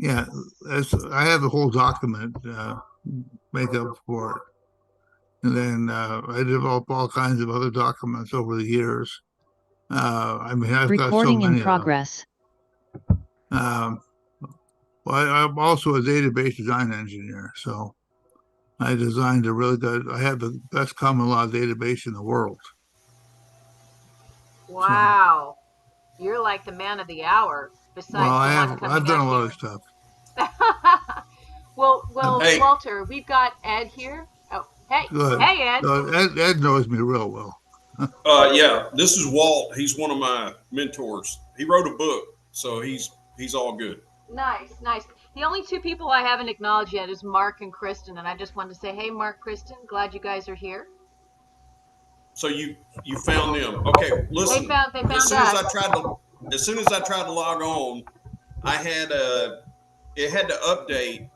Yeah, I have the whole document make up for it. And then I developed all kinds of other documents over the years. I mean, I've got so Recording in many of them. progress. Um, well, I'm also a database design engineer, so I designed a really good. I have the best common law database in the world. So, Wow. You're like the man of the hour, well, besides the one I've coming done up a lot of here. stuff. Well, Um, Hey, Walter, we've got Ed here. Oh, hey, Good. hey, Ed. Ed knows me real well. yeah, this is Walt. He's one of my mentors. He wrote a book, so he's all good. Nice, nice. The only two people I haven't acknowledged yet is Mark and Kristen, and I just wanted to say, hey, Mark, Kristen, glad you guys are here. So you found them. Okay, They listen. found they As found soon as us. I tried to as soon as I tried to log on, I had it had to update.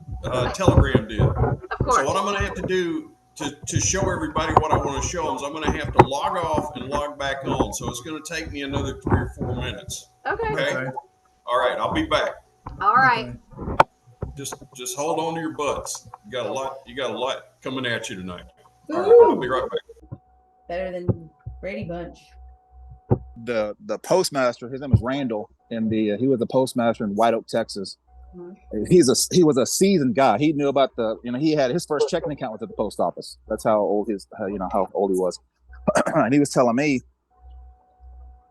Telegram did. Of So course. what I'm going to have to do to show everybody what I want to show them is I'm going to have to log off and log back on. So it's going to take me another 3 or 4 minutes. Okay. Okay. All right. I'll be back. All right. Okay. Just hold on to your butts. You got a lot. You got a lot coming at you tonight. All right. Woo! I'll be right back. Better than Brady Bunch. The postmaster, his name is Randall, and he was a postmaster in White Oak, Texas. Mhm. He was a seasoned guy. He knew about he had his first checking account was at the post office. That's how old how old he was. And he was telling me,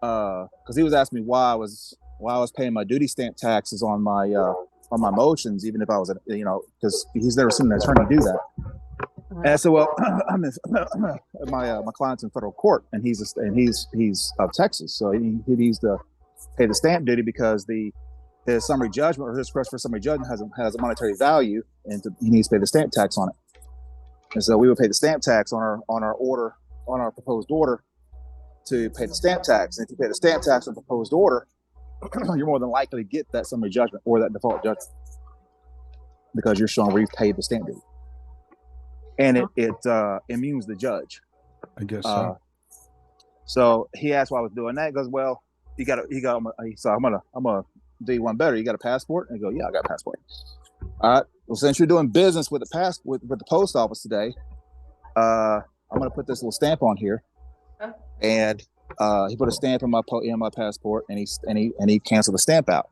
because he was asking me why I was paying my duty stamp taxes on my motions, even if I was because he's never seen an attorney do that. And I said, well, my client's in federal court, and he's of Texas, so he needs to pay the stamp duty because his summary judgment or his request for summary judgment has a monetary value, and he needs to pay the stamp tax on it. And so we would pay the stamp tax on our proposed order to pay the stamp tax. And if you pay the stamp tax on the proposed order, you're more than likely to get that summary judgment or that default judgment because you're showing where you've paid the stamp duty. And it immunes the judge. I guess so. So he asked why I was doing that. He goes, well, so I'm gonna do you one better. You got a passport? And I go, yeah, I got a passport. All right. Well, since you're doing business with with the post office today, I'm gonna put this little stamp on here. And he put a stamp in my passport, and he canceled the stamp out.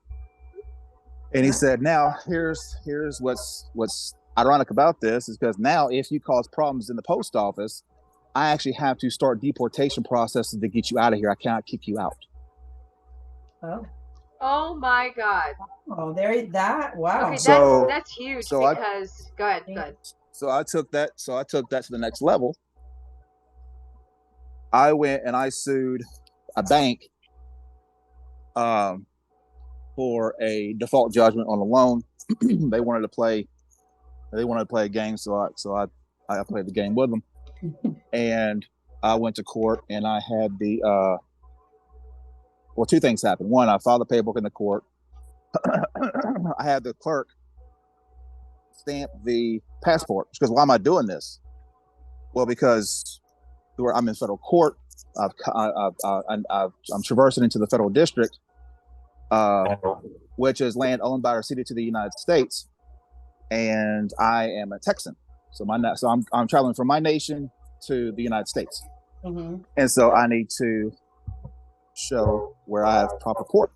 And he said, now here's what's ironic about this is because now if you cause problems in the post office, I actually have to start deportation processes to get you out of here. I cannot kick you out. Oh. Oh my God. Oh, that. Wow. Okay, So- that's huge so I- because go ahead. So I took that to the next level. I went and I sued a bank for a default judgment on a loan. They wanted to play a game, so I played the game with them. And I went to court, and I had two things happened. One, I filed the paperwork in the court. I had the clerk stamp the passport because why am I doing this? Well, because I'm in federal court. I'm traversing into the federal district, which is land owned by or ceded to the United States, and I am a Texan. So I'm traveling from my nation to the United States, and so I need to show where I have proper court.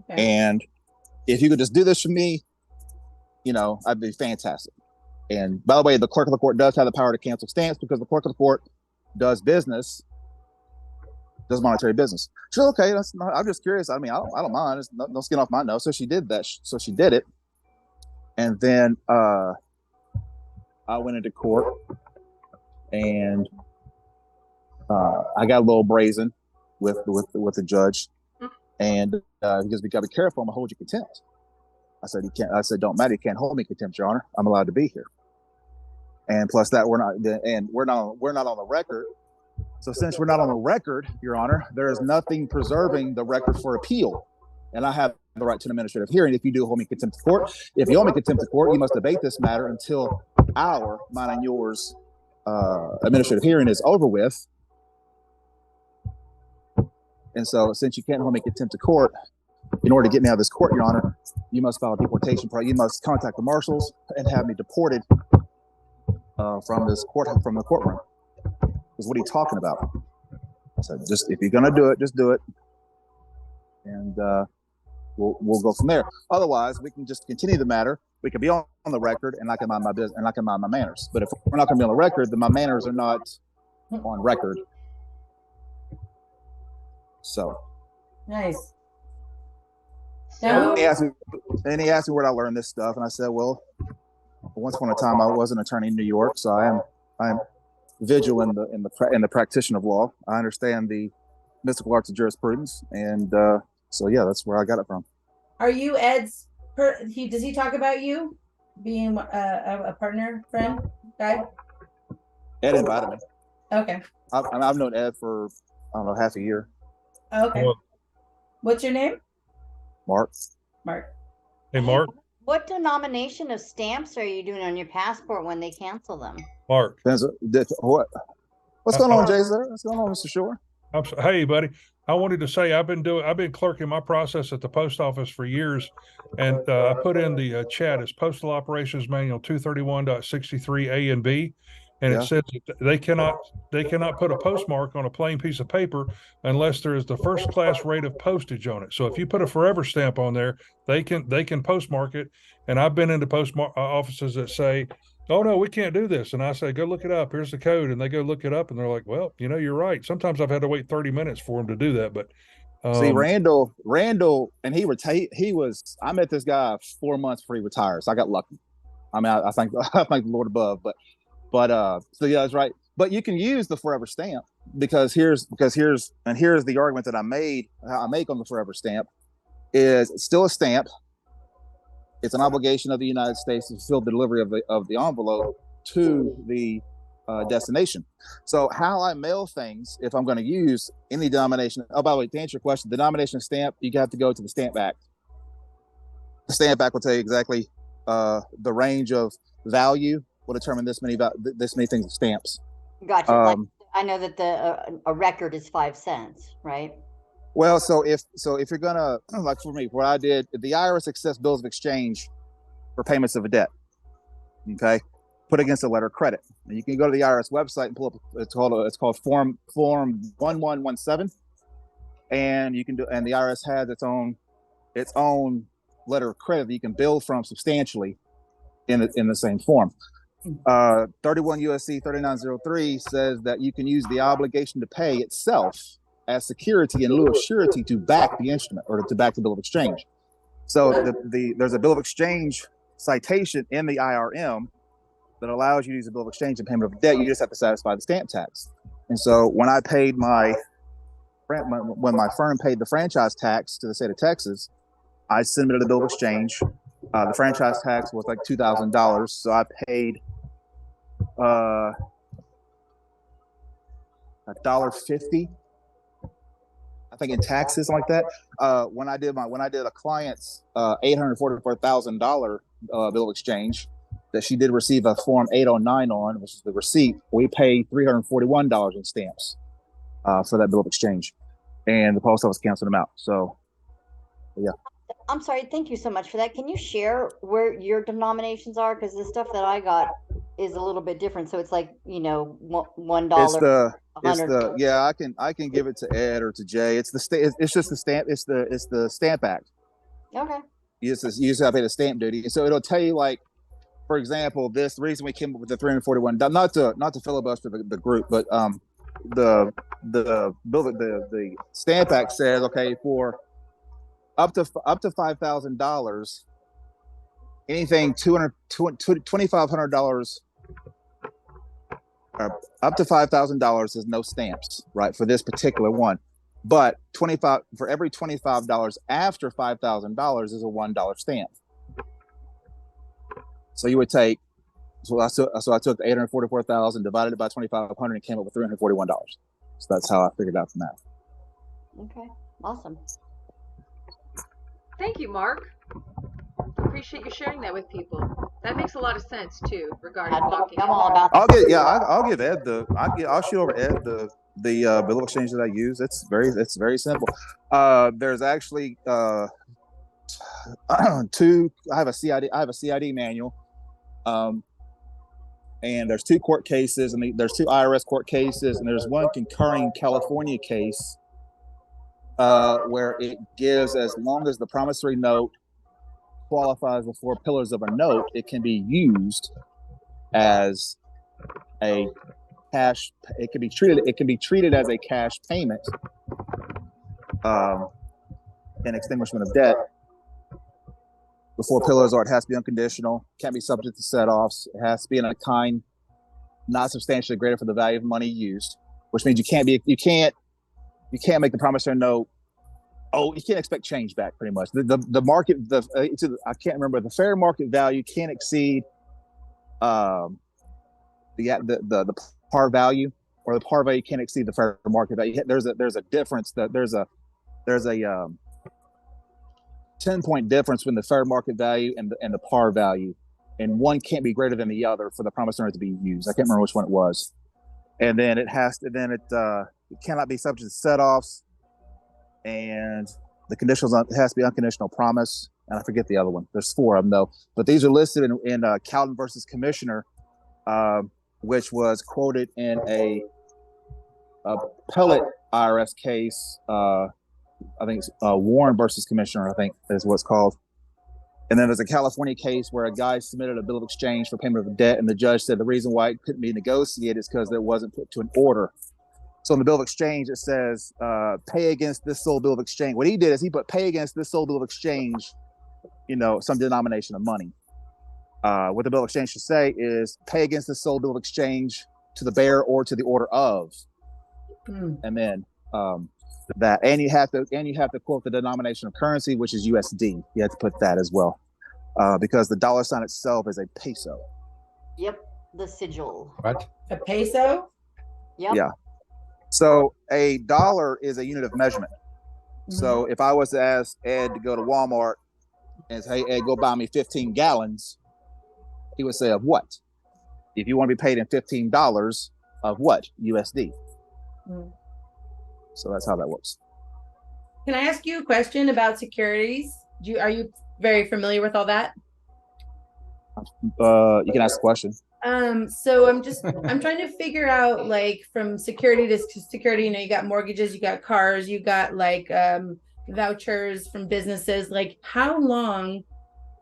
Okay. And if you could just do this for me, I'd be fantastic. And by the way, the clerk of the court does have the power to cancel stamps because the clerk of the court does monetary business. She's okay. I'm just curious. I mean, I don't mind. It's no skin off my nose. So she did that. So she did it. And then I went into court, and I got a little brazen with the judge, and he goes, "We got to be careful. I'm gonna hold you contempt." I said, "You can't." I said, "Don't matter. You can't hold me contempt, Your Honor. I'm allowed to be here." And plus that, we're not on the record. So since we're not on the record, Your Honor, there is nothing preserving the record for appeal, and I have the right to an administrative hearing. If you do hold me contempt of court, if you hold me contempt of court, you must debate this matter until mine and yours, administrative hearing is over with. And so, since you can't hold me contempt of court, in order to get me out of this court, Your Honor, you must file a deportation. You must contact the marshals and have me deported from the courtroom. Is what are you talking about? I said, just if you're gonna do it, just do it, and we'll go from there. Otherwise, we can just continue the matter. We can be on the record, and I can mind my business, and I can mind my manners. But if we're not going to be on the record, then my manners are not on record. So Nice. So, he asked me where I learned this stuff, and I said, well, once upon a time I was an attorney in New York, so I'm vigilant in the practitioner of law. I understand the mystical arts of jurisprudence, and so yeah, that's where I got it from. Are you Ed's? Does he talk about you being a partner, friend, guy? Ed invited me. Okay. I've known Ed for I don't know half a year. Okay. What's your name? Mark. Mark. Hey, Mark. What denomination of stamps are you doing on your passport when they cancel them? Mark. What's going on, Jay? What's going on, Mr. Shore? Hey, buddy. I wanted to say I've been clerking my process at the post office for years, and I put in the chat as Postal Operations Manual 231.63 A and B, and it says that they cannot put a postmark on a plain piece of paper unless there is the first class rate of postage on it. So if you put a forever stamp on there, they can postmark it. And I've been into post offices that say, oh no, we can't do this. And I say, go look it up. Here's the code. And they go look it up and they're like, well, you're right. Sometimes I've had to wait 30 minutes for them to do that. But see, Randall, and I met this guy 4 months before he retired. So I got lucky. I mean, I thank the Lord above, but so yeah, that's right. But you can use the forever stamp because here's the argument that I make on the forever stamp is it's still a stamp. It's an obligation of the United States to fulfill the delivery of the envelope to the destination. So how I mail things, if I'm going to use any denomination, oh, by the way, to answer your question, the denomination of stamp, you have to go to the Stamp Act. The Stamp Act will tell you exactly the range of value will determine this many things of stamps. Gotcha. I know that a record is 5 cents, right? Well, so if you're gonna, like for me, what I did, the IRS accepts bills of exchange for payments of a debt. Okay, put against a letter of credit. And you can go to the IRS website and pull up. It's called Form 1117, and you can do. And the IRS has its own letter of credit that you can bill from substantially in the same form. 31 USC 3903 says that you can use the obligation to pay itself as security in lieu of surety to back the instrument or to back the bill of exchange. So there's a bill of exchange citation in the IRM that allows you to use a bill of exchange in payment of debt. You just have to satisfy the stamp tax. And so when I paid when my firm paid the franchise tax to the state of Texas, I submitted a bill of exchange. The franchise tax was like $2,000, so I paid $1.50, I think, in taxes like that. When I did a client's $844,000 bill of exchange that she did receive a Form 809 on, which is the receipt, we paid $341 in stamps for that bill of exchange, and the post office canceled them out. So, yeah. I'm sorry. Thank you so much for that. Can you share where your denominations are? Because the stuff that I got is a little bit different. So it's like, $1. Yeah, I can give it to Ed or to Jay. It's just the stamp. It's the Stamp Act. Okay. You just have to pay the stamp duty. And so it'll tell you, like, for example, the reason we came up with the 341, not to filibuster the group, but the Stamp Act says, okay, for up to $5,000, anything $2,500 up to $5,000 is no stamps, right, for this particular one. But for every $25 after $5,000 is a $1 stamp. So you would take, so I took the 844,000, divided it by 2,500, and came up with $341. So that's how I figured out from that. Okay, awesome. thank you, Mark. Appreciate you sharing that with people. That makes a lot of sense too, regarding blocking. I'm all about I'll give Ed I'll shoot over Ed the bill of exchange that I use. It's very simple. There's actually I have a CID manual. And there's 2 court cases, and there's 2 IRS court cases, and there's one concurring California case where it gives, as long as the promissory note qualifies the 4 pillars of a note, it can be used as a cash. It can be treated as a cash payment, in extinguishment of debt. The 4 pillars are: it has to be unconditional, can't be subject to set-offs, it has to be in a kind not substantially greater for the value of money used, which means you can't make the promissory note. Oh, you can't expect change back. Pretty much, the market, I can't remember, the fair market value can't exceed the par value, or the par value can't exceed the fair market value. There's a difference, that there's a 10-point difference between the fair market value and the par value, and one can't be greater than the other for the promissory note to be used. I can't remember which one it was. And then it cannot be subject to set-offs, and the conditions, it has to be unconditional promise, and I forget the other one. There's 4 of them though, but these are listed in Cowden versus Commissioner, which was quoted in a appellate IRS case. I think it's Warren versus Commissioner, I think is what's called. And then there's a California case where a guy submitted a bill of exchange for payment of a debt, and the judge said the reason why it couldn't be negotiated is because it wasn't put to an order. So in the bill of exchange, it says, pay against this sole bill of exchange. What he did is he put pay against this sole bill of exchange, some denomination of money. What the bill of exchange should say is pay against this sole bill of exchange to the bearer or to the order of. And then that, and you have to quote the denomination of currency, which is USD. You have to put that as well, because the dollar sign itself is a peso. Yep, the sigil. What? A peso? Yep. Yeah. So a dollar is a unit of measurement. So if I was to ask Ed to go to Walmart and say, hey, Ed, go buy me 15 gallons, he would say, of what? If you want to be paid in $15, of what? USD. So that's how that works. Can I ask you a question about securities? Are you very familiar with all that? You can ask the question. So I'm trying to figure out, like, from security to security, you got mortgages, you got cars, you got like vouchers from businesses. Like, how long,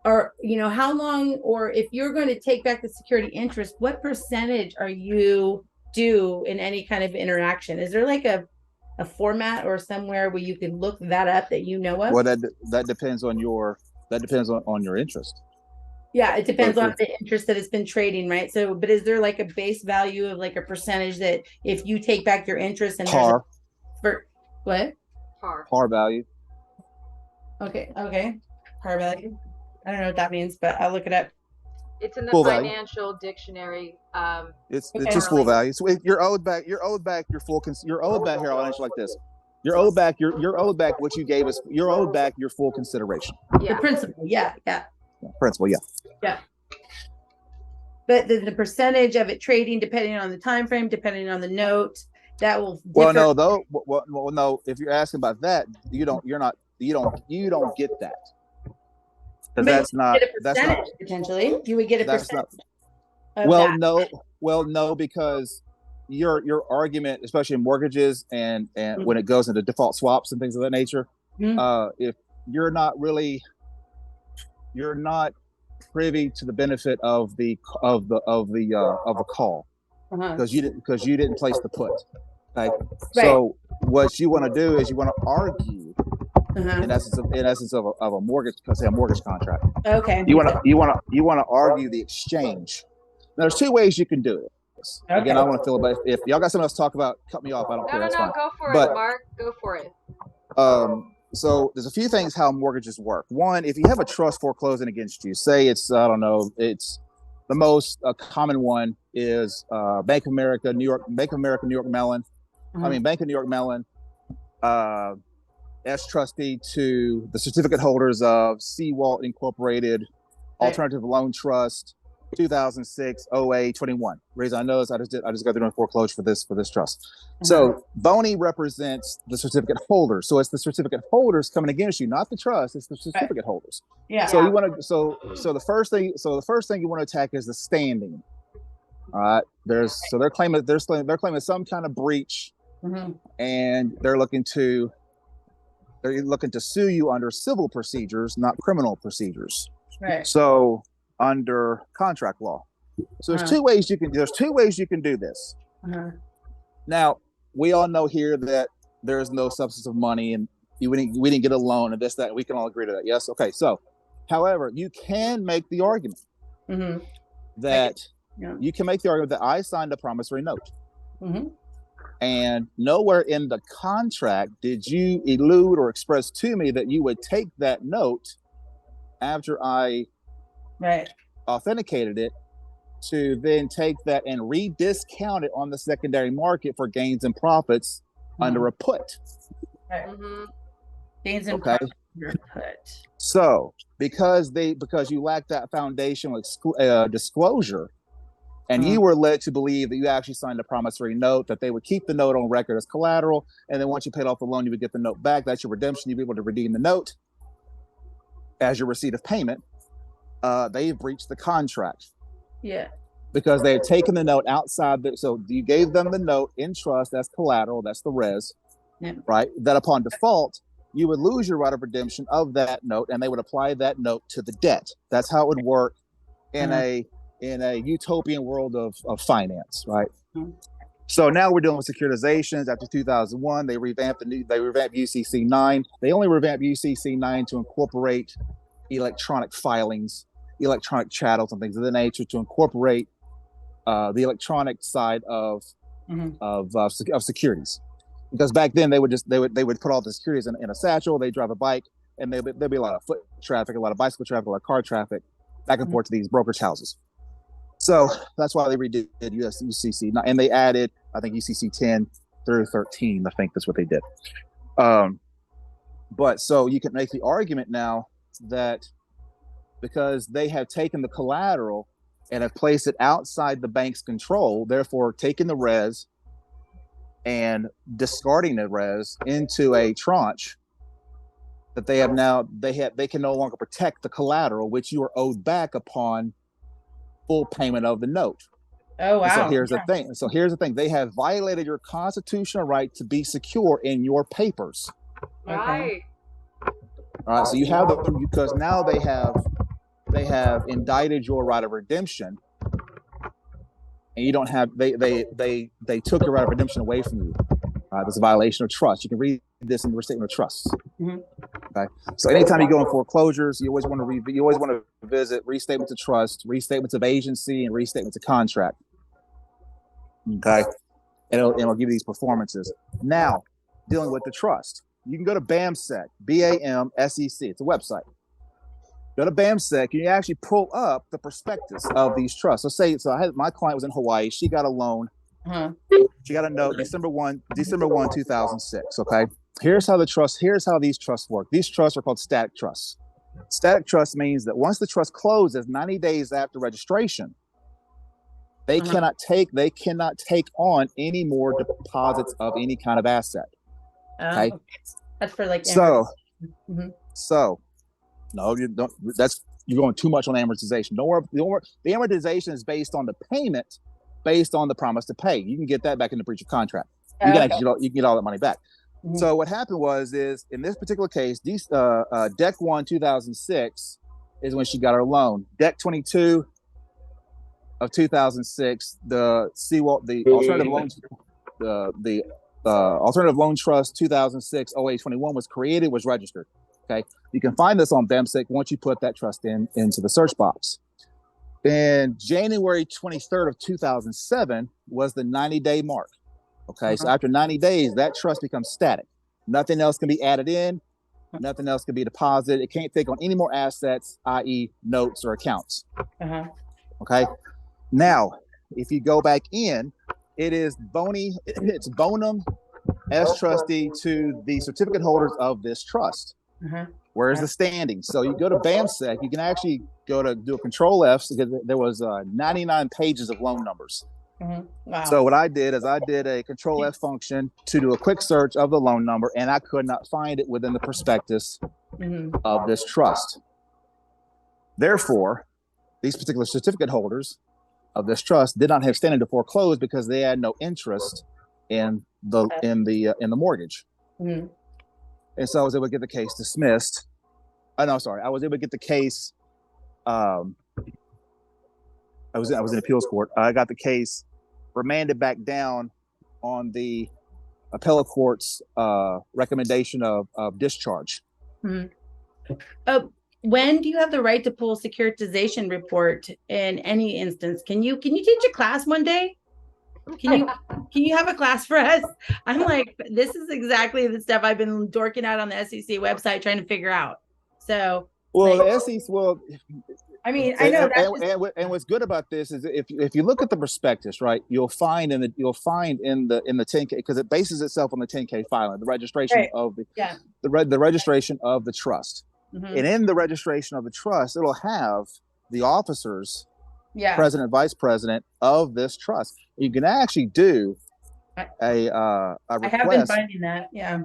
or if you're going to take back the security interest, what percentage are you due in any kind of interaction? Is there like a format or somewhere where you can look that up that you know of? Well, that depends on your interest. Yeah, it depends on the interest that it's been trading, right? So, but is there like a base value of like a percentage that if you take back your interest and par for what? Par value. Okay. Par value. I don't know what that means, but I'll look it up. It's in the Full value. financial dictionary. It's just full value. So if you're owed back your here, I'll answer like this. You're owed back what you gave us. You're owed back your full consideration. The principal, yeah. Principal, yeah. Yeah. But the percentage of it trading, depending on the time frame, depending on the note, that will differ. No. If you're asking about that, you don't get that. Because that's not potentially. You would get a percentage. No, because your argument, especially in mortgages and when it goes into default swaps and things of that nature, if you're not privy to the benefit of the call, because you didn't place the put. Right? So what you want to do is you want to argue in essence of a mortgage, say a mortgage contract. Okay. You want to argue the exchange. Now, there's 2 ways you can do it. Okay. Again, I want to feel about, if y'all got something else to talk about, cut me off. I don't care. That's fine. Go for it, Mark. Go for it. So there's a few things how mortgages work. One, if you have a trust foreclosing against you, say it's, I don't know, it's the most common one is Bank of America, New York Mellon. Bank of New York Mellon, as trustee to the certificate holders of Seawalt Incorporated, Alternative Loan Trust, 2006 OA 21. Reason I know is I just got through a foreclosure for this trust. So Boney represents the certificate holders. So it's the certificate holders coming against you, not the trust. It's the certificate holders. Yeah. So you want to so the first thing you want to attack is the standing. All right. They're claiming some kind of breach, and they're looking to sue you under civil procedures, not criminal procedures. Right. So under contract law. So there's two ways you can do this. Now, we all know here that there is no substance of money, and we didn't get a loan, and this, that. We can all agree to that. Yes. Okay. So, however, you can make the argument that you can make the argument that I signed a promissory note, and nowhere in the contract did you elude or express to me that you would take that note after I authenticated it to then take that and rediscount it on the secondary market for gains and profits under a put. Gains and profits under put. So because you lack that foundational disclosure, and you were led to believe that you actually signed a promissory note, that they would keep the note on record as collateral, and then once you paid off the loan, you would get the note back. That's your redemption. You'd be able to redeem the note as your receipt of payment. They breached the contract. Yeah. Because they had taken the note outside. So you gave them the note in trust. That's collateral. That's the res. Right? That upon default, you would lose your right of redemption of that note, and they would apply that note to the debt. That's how it would work in a utopian world of finance, right? So now we're dealing with securitizations. After 2001, they revamped UCC 9. They only revamped UCC 9 to incorporate electronic filings, electronic chattels, and things of the nature, to incorporate the electronic side of securities. Because back then they would put all the securities in a satchel. They drive a bike, and there'd be a lot of foot traffic, a lot of bicycle traffic, a lot of car traffic back and forth to these brokerage houses. So that's why they redid UCC, and they added, I think, UCC 10 through 13. I think that's what they did. But so you can make the argument now that because they have taken the collateral and have placed it outside the bank's control, therefore taking the res and discarding the res into a tranche, that they can no longer protect the collateral, which you are owed back upon full payment of the note. Oh, wow. And so here's the thing. They have violated your constitutional right to be secure in your papers. Right. All right. So you have because now they have indicted your right of redemption, and you don't have, they took your right of redemption away from you. There's a violation of trust. You can read this in the restatement of trusts. Okay. So anytime you go in foreclosures, you always want to visit restatements of trust, restatements of agency, and restatements of contract. Okay. And it'll give you these performances. Now, dealing with the trust, you can go to BAMSEC, BAMSEC. It's a website. Go to BAMSEC, and you actually pull up the prospectus of these trusts. So my client was in Hawaii. She got a loan. She got a note December 1, 2006. Okay. Here's how these trusts work. These trusts are called static trusts. Static trust means that once the trust closes 90 days after registration, they cannot take on any more deposits of any kind of asset. Okay. That's for like so no, you don't. You're going too much on amortization. Don't worry. The amortization is based on the payment, based on the promise to pay. You can get that back in the breach of contract. You can get all that money back. So what happened is in this particular case, Deck 1 2006 is when she got her loan. Deck 22 of 2006, the alternative loan trust 2006 0821 was created, was registered. Okay, you can find this on BAMSEC once you put that trust into the search box. Then January 23rd of 2007 was the 90-day mark. Okay, so after 90 days, that trust becomes static. Nothing else can be added in. Nothing else can be deposited. It can't take on any more assets, i.e. notes or accounts. Okay, now, if you go back in, it's Bonum as trustee to the certificate holders of this trust. Where's the standing? So you go to BAMSEC, you can actually go to do a control F because there was 99 pages of loan numbers. Wow. So what I did is I did a control F function to do a quick search of the loan number, and I could not find it within the prospectus of this trust. Therefore, these particular certificate holders of this trust did not have standing to foreclose because they had no interest in the mortgage. And so I was able to get the case dismissed. I was able to get the case. I was in appeals court. I got the case remanded back down on the appellate court's recommendation of discharge. When do you have the right to pull securitization report in any instance? Can you teach a class one day? Can you have a class for us? I'm like, this is exactly the stuff I've been dorking out on the SEC website trying to figure out. So, well, like, the SEC, well, I mean, I know and what's good about this is if you look at the prospectus, right, you'll find in the 10K, because it bases itself on the 10K filing, the registration of the registration of the trust. And in the registration of the trust, it'll have the officers, president, vice president of this trust. You can actually do a request. I have been finding that. Yeah.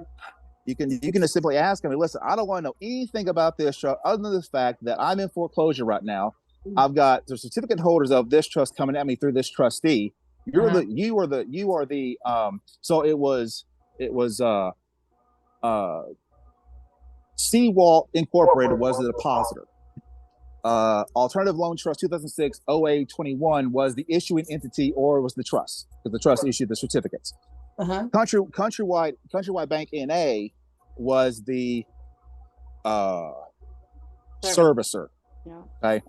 You can just simply ask them, listen, I don't want to know anything about this trust other than the fact that I'm in foreclosure right now. I've got the certificate holders of this trust coming at me through this trustee. You are the so it was Seawalt Incorporated was the depositor. Alternative Loan Trust 2006 OA21 was the issuing entity, or was the trust, because the trust issued the certificates. Countrywide Bank NA was the servicer. Okay.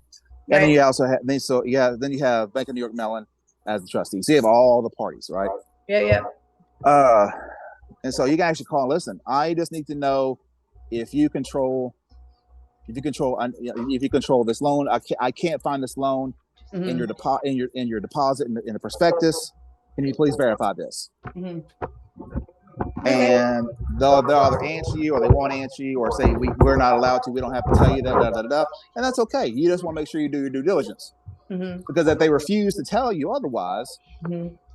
And then you also have then you have Bank of New York Mellon as the trustee. So you have all the parties, right? Yeah. And so you can actually call and listen. I just need to know if you control this loan. I can't find this loan in your deposit in the prospectus. Can you please verify this? And they'll either answer you, or they won't answer you, or say we're not allowed to. We don't have to tell you that. And that's okay. You just want to make sure you do your due diligence, because if they refuse to tell you otherwise,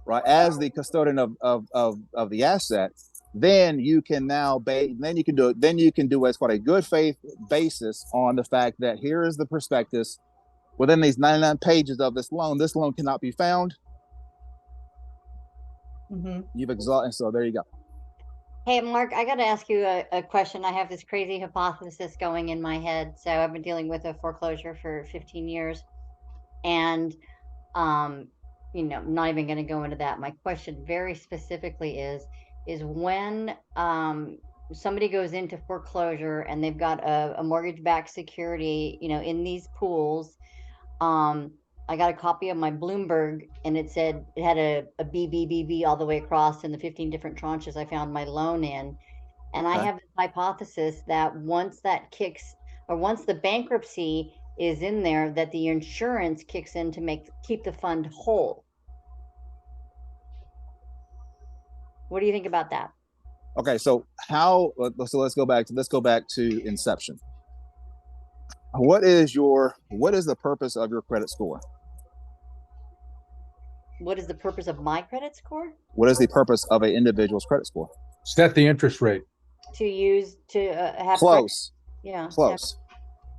right, as the custodian of the asset, then you can do what's called a good faith basis on the fact that here is the prospectus within these 99 pages of this loan. This loan cannot be found. You've exhausted. So there you go. Hey, Mark, I got to ask you a question. I have this crazy hypothesis going in my head. So I've been dealing with a foreclosure for 15 years, and not even going to go into that. My question very specifically is when somebody goes into foreclosure and they've got a mortgage-backed security, in these pools. I got a copy of my Bloomberg, and it had a BBBB all the way across in the 15 different tranches I found my loan in. And I have this hypothesis that once the bankruptcy is in there, that the insurance kicks in to keep the fund whole. What do you think about that? Okay, so let's go back to inception. What is the purpose of your credit score? What is the purpose of my credit score? What is the purpose of an individual's credit score? Set the interest rate. To use to have close. Close.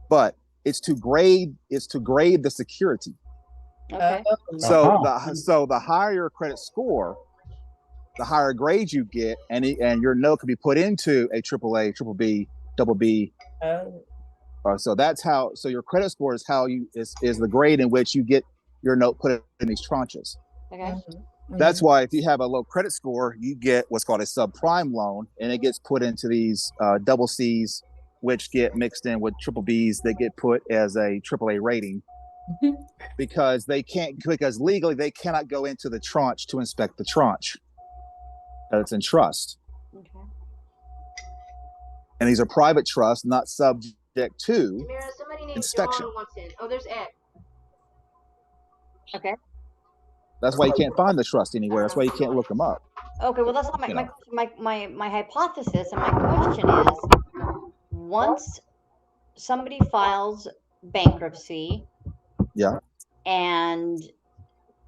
But it's to grade the security. Okay. So the higher your credit score, the higher grade you get, and your note could be put into a AAA, triple B, double B. So that's how. So your credit score is is the grade in which you get your note put in these tranches. Okay. That's why if you have a low credit score, you get what's called a subprime loan, and it gets put into these double C's, which get mixed in with triple B's that get put as a AAA rating, because legally they cannot go into the tranche to inspect the tranche that it's in trust. Okay. And these are private trusts, not subject to Mira, somebody named inspection. John wants in. Oh, there's Ed. Okay. That's why you can't find the trust anywhere. That's why you can't look them up. Okay, well, that's not my hypothesis, and my question is, once somebody files bankruptcy. Yeah. And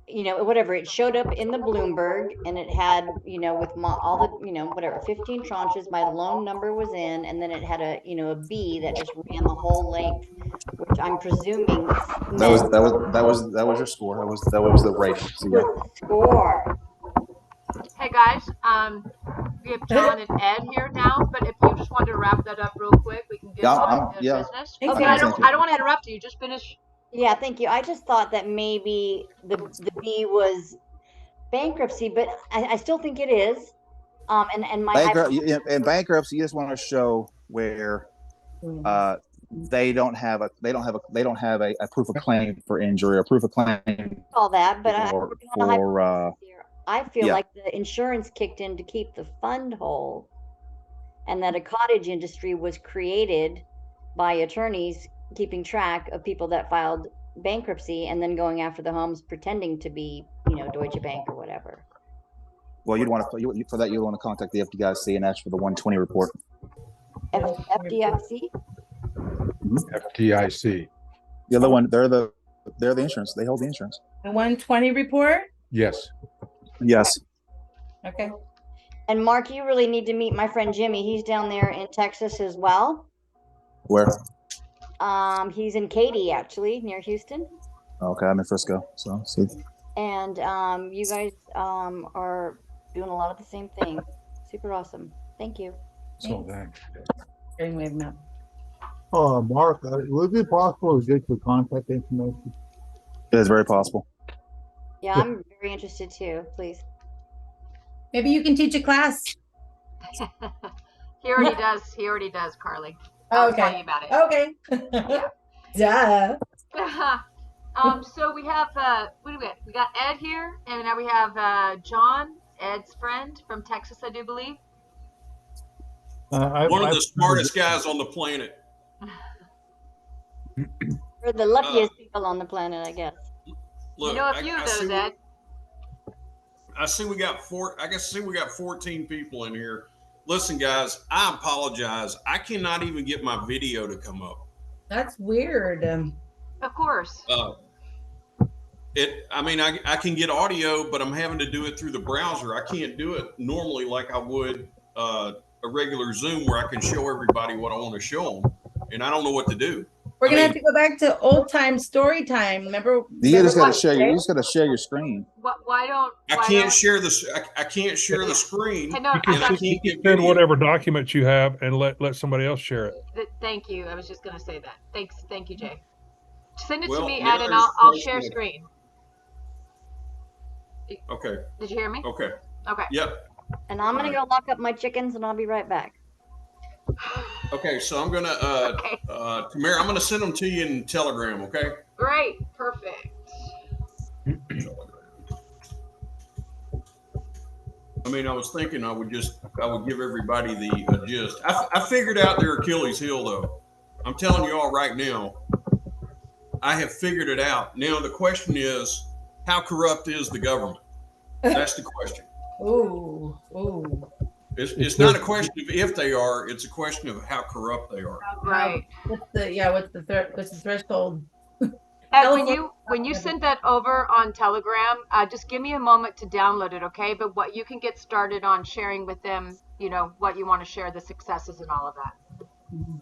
whatever, it showed up in the Bloomberg, and it had, with all the, whatever, 15 tranches, my loan number was in, and then it had a B that just ran the whole length, which I'm presuming That was your score. That was the rating. So, yeah. was the score. Hey guys, we have John and Ed here now, but if you just wanted to wrap that up real quick, we can get on to business. Thanks, Okay, guys. I don't want to interrupt you. Just finish. Yeah, thank you. I just thought that maybe the B was bankruptcy, but I still think it is. And my in bankruptcy, you just want to show where they don't have a proof of claim for injury or proof of claim all that, but I feel yeah. like the insurance kicked in to keep the fund whole, and that a cottage industry was created by attorneys keeping track of people that filed bankruptcy and then going after the homes pretending to be, Deutsche Bank or whatever. Well, you'd want to for that you'd want to contact the FDIC and ask for the 120 report. FDIC? FDIC. The other one, they're the insurance. They hold the insurance. The 120 report? Yes. Yes. Okay. And Mark, you really need to meet my friend Jimmy. He's down there in Texas as well. Where? He's in Katy, actually, near Houston. Okay, I'm in Frisco. So see. And you guys are doing a lot of the same thing. Super awesome. Thank you. So then. Mark, would it be possible to get your contact information? It is very possible. Yeah, I'm very interested too. Please. Maybe you can teach a class. He already does. He already does, Carly. I'll tell you about it. Okay. Duh. So we have what do we got? We got Ed here, and now we have John, Ed's friend from Texas, I do believe. One of the smartest guys on the planet. We're the luckiest people on the planet, I guess. Look, you know a few of those, Ed. I see we got 14 people in here. Listen, guys, I apologize. I cannot even get my video to come up. That's weird. Of course. I can get audio, but I'm having to do it through the browser. I can't do it normally like I would a regular Zoom where I can show everybody what I want to show them, and I don't know what to do. We're gonna have to go back to old time story time. Remember? You just got to share. You just got to share your screen. Why don't I can't share this? I can't share the screen. Hey, no, You can send whatever documents you have and let somebody else share it. Thank you. I was just gonna say that. Thank you, Jay. Send it to me, yeah, Ed, and I'll share screen. Okay. Did you hear me? Okay. Okay. Yep. And I'm gonna go lock up my chickens, and I'll be right back. Okay, so I'm gonna Tamara, I'm gonna send them to you in Telegram. Okay. Great. Perfect. I mean, I was thinking I would give everybody the gist. I figured out their Achilles heel, though. I'm telling you all right now, I have figured it out. Now the question is, how corrupt is the government? That's the question. Ooh. It's not a question of if they are; it's a question of how corrupt they are. Right. What's the threshold? And when you send that over on Telegram, just give me a moment to download it, okay? But what you can get started on sharing with them, what you want to share, the successes and all of that.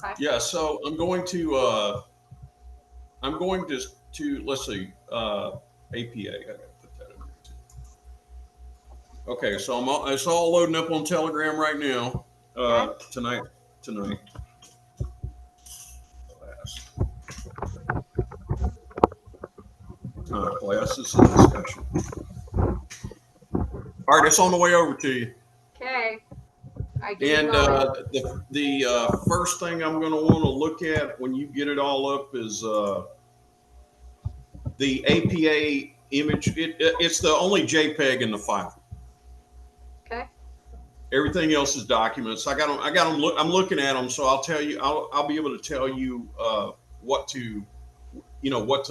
Okay? Yeah. So I'm going to let's see, APA. I gotta put that in there too. Okay, so it's all loading up on Telegram right now. Tonight. Class, this is a discussion. All right, it's on the way over to you. Okay. And the first thing I'm going to want to look at when you get it all up is the APA image. It's the only JPEG in the file. Okay. Everything else is documents. I got them. I'm looking at them, so I'll tell you. I'll be able to tell you what to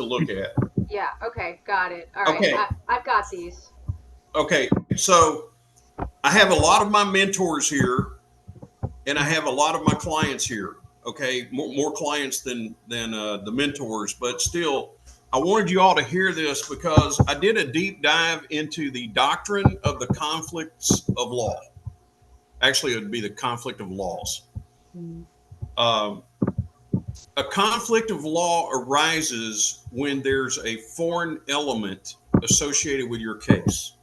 look at. Yeah. Okay. Got it. All right. Okay. I've got these. Okay. So I have a lot of my mentors here, and I have a lot of my clients here. Okay, more clients than the mentors, but still, I wanted you all to hear this because I did a deep dive into the doctrine of the conflicts of law. Actually, it would be the conflict of laws. Um, a conflict of law arises when there's a foreign element associated with your case.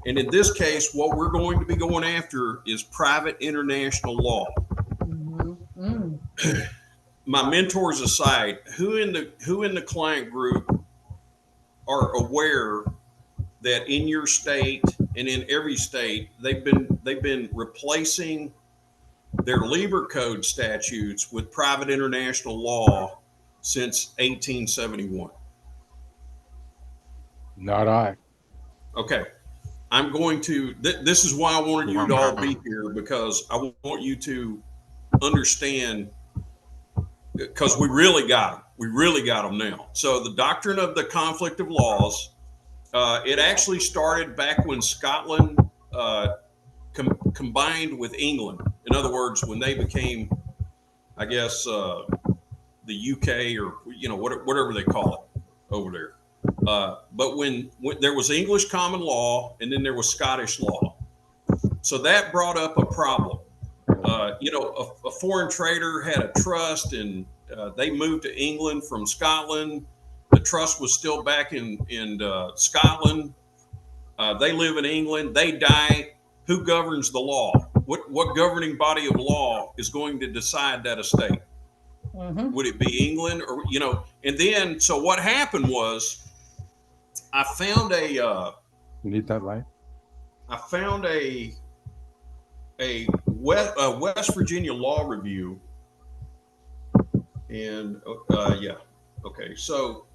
And in this case, what we're going to be going after is private international law. My mentors aside, who in the client group are aware that in your state and in every state they've been replacing their labor code statutes with private international law since 1871? Not I. Okay. I'm going to, this is why I wanted you to all be here, because I want you to understand, because we really got them. We really got them now. So the doctrine of the conflict of laws, it actually started back when Scotland combined with England. In other words, when they became, I guess, the UK, or whatever they call it over there. But when there was English common law, and then there was Scottish law, so that brought up a problem. A foreign trader had a trust, and they moved to England from Scotland. The trust was still back in Scotland. They live in England. They die. Who governs the law? What governing body of law is going to decide that estate? Would it be England, or And then, so what happened was, I found You need that light? I found a West Virginia law review, and okay, so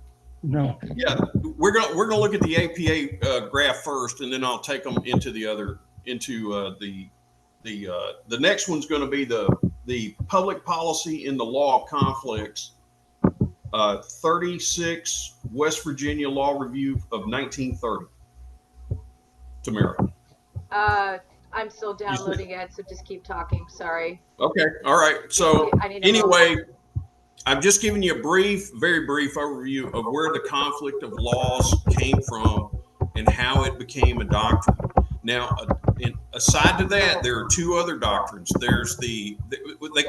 No. yeah, we're gonna look at the APA graph first, and then I'll take them into the next one's going to be the public policy in the law of conflicts. 36 West Virginia Law Review of 1930. Tamara. I'm still downloading it, so just keep talking. Sorry. Okay. All right. So anyway, moment. I'm just giving you a very brief overview of where the conflict of laws came from and how it became a doctrine. Now, aside to that, there are two other doctrines. There's they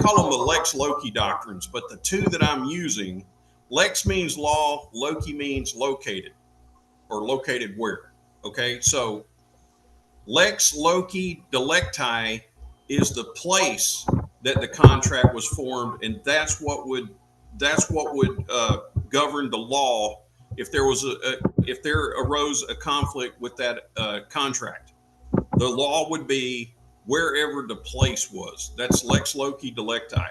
call them the Lex Loci doctrines, but the two that I'm using, Lex means law, Loci means located, or located where. Okay, so Lex Loci Delecti is the place that the contract was formed, and that's what would govern the law if there was if there arose a conflict with that contract. The law would be wherever the place was. That's Lex Loci Delecti.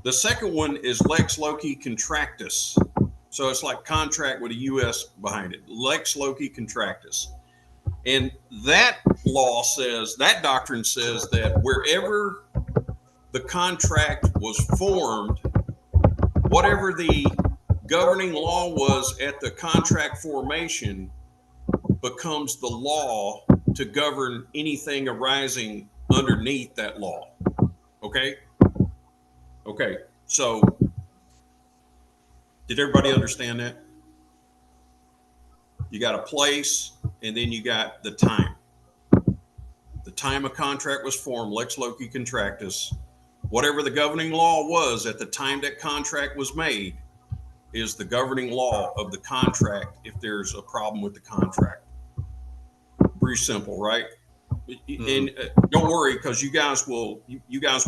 The second one is Lex Loci Contractus. So it's like contract with a U.S. behind it. Lex Loci Contractus. And that law says, that doctrine says that wherever the contract was formed, whatever the governing law was at the contract formation becomes the law to govern anything arising underneath that law. Okay? Okay. So, did everybody understand that? You got a place, and then you got the time. The time a contract was formed, Lex Loci Contractus. Whatever the governing law was at the time that contract was made is the governing law of the contract if there's a problem with the contract. Pretty simple, right? And don't worry, because you guys will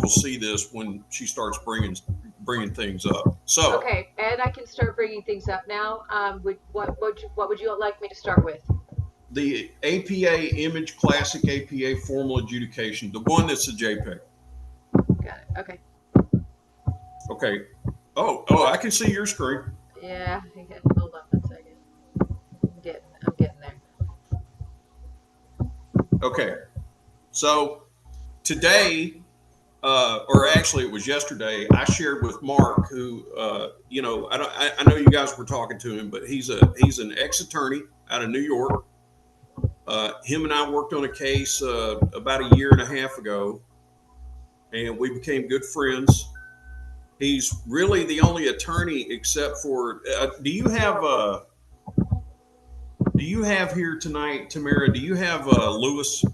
see this when she starts bringing things up. So Okay, and I can start bringing things up now. What would you like me to start with? the APA Image Classic APA Formal Adjudication, the one that's a JPEG. Got it. Okay. Okay. Oh, I can see your screen. Yeah. Hold on a second. I'm getting there. Okay. So today, or actually it was yesterday, I shared with Mark, who, I know you guys were talking to him, but he's an ex-attorney out of New York. Him and I worked on a case about a year and a half ago, and we became good friends. He's really the only attorney except for. Do you have here tonight, Tamara? Do you have Lewis?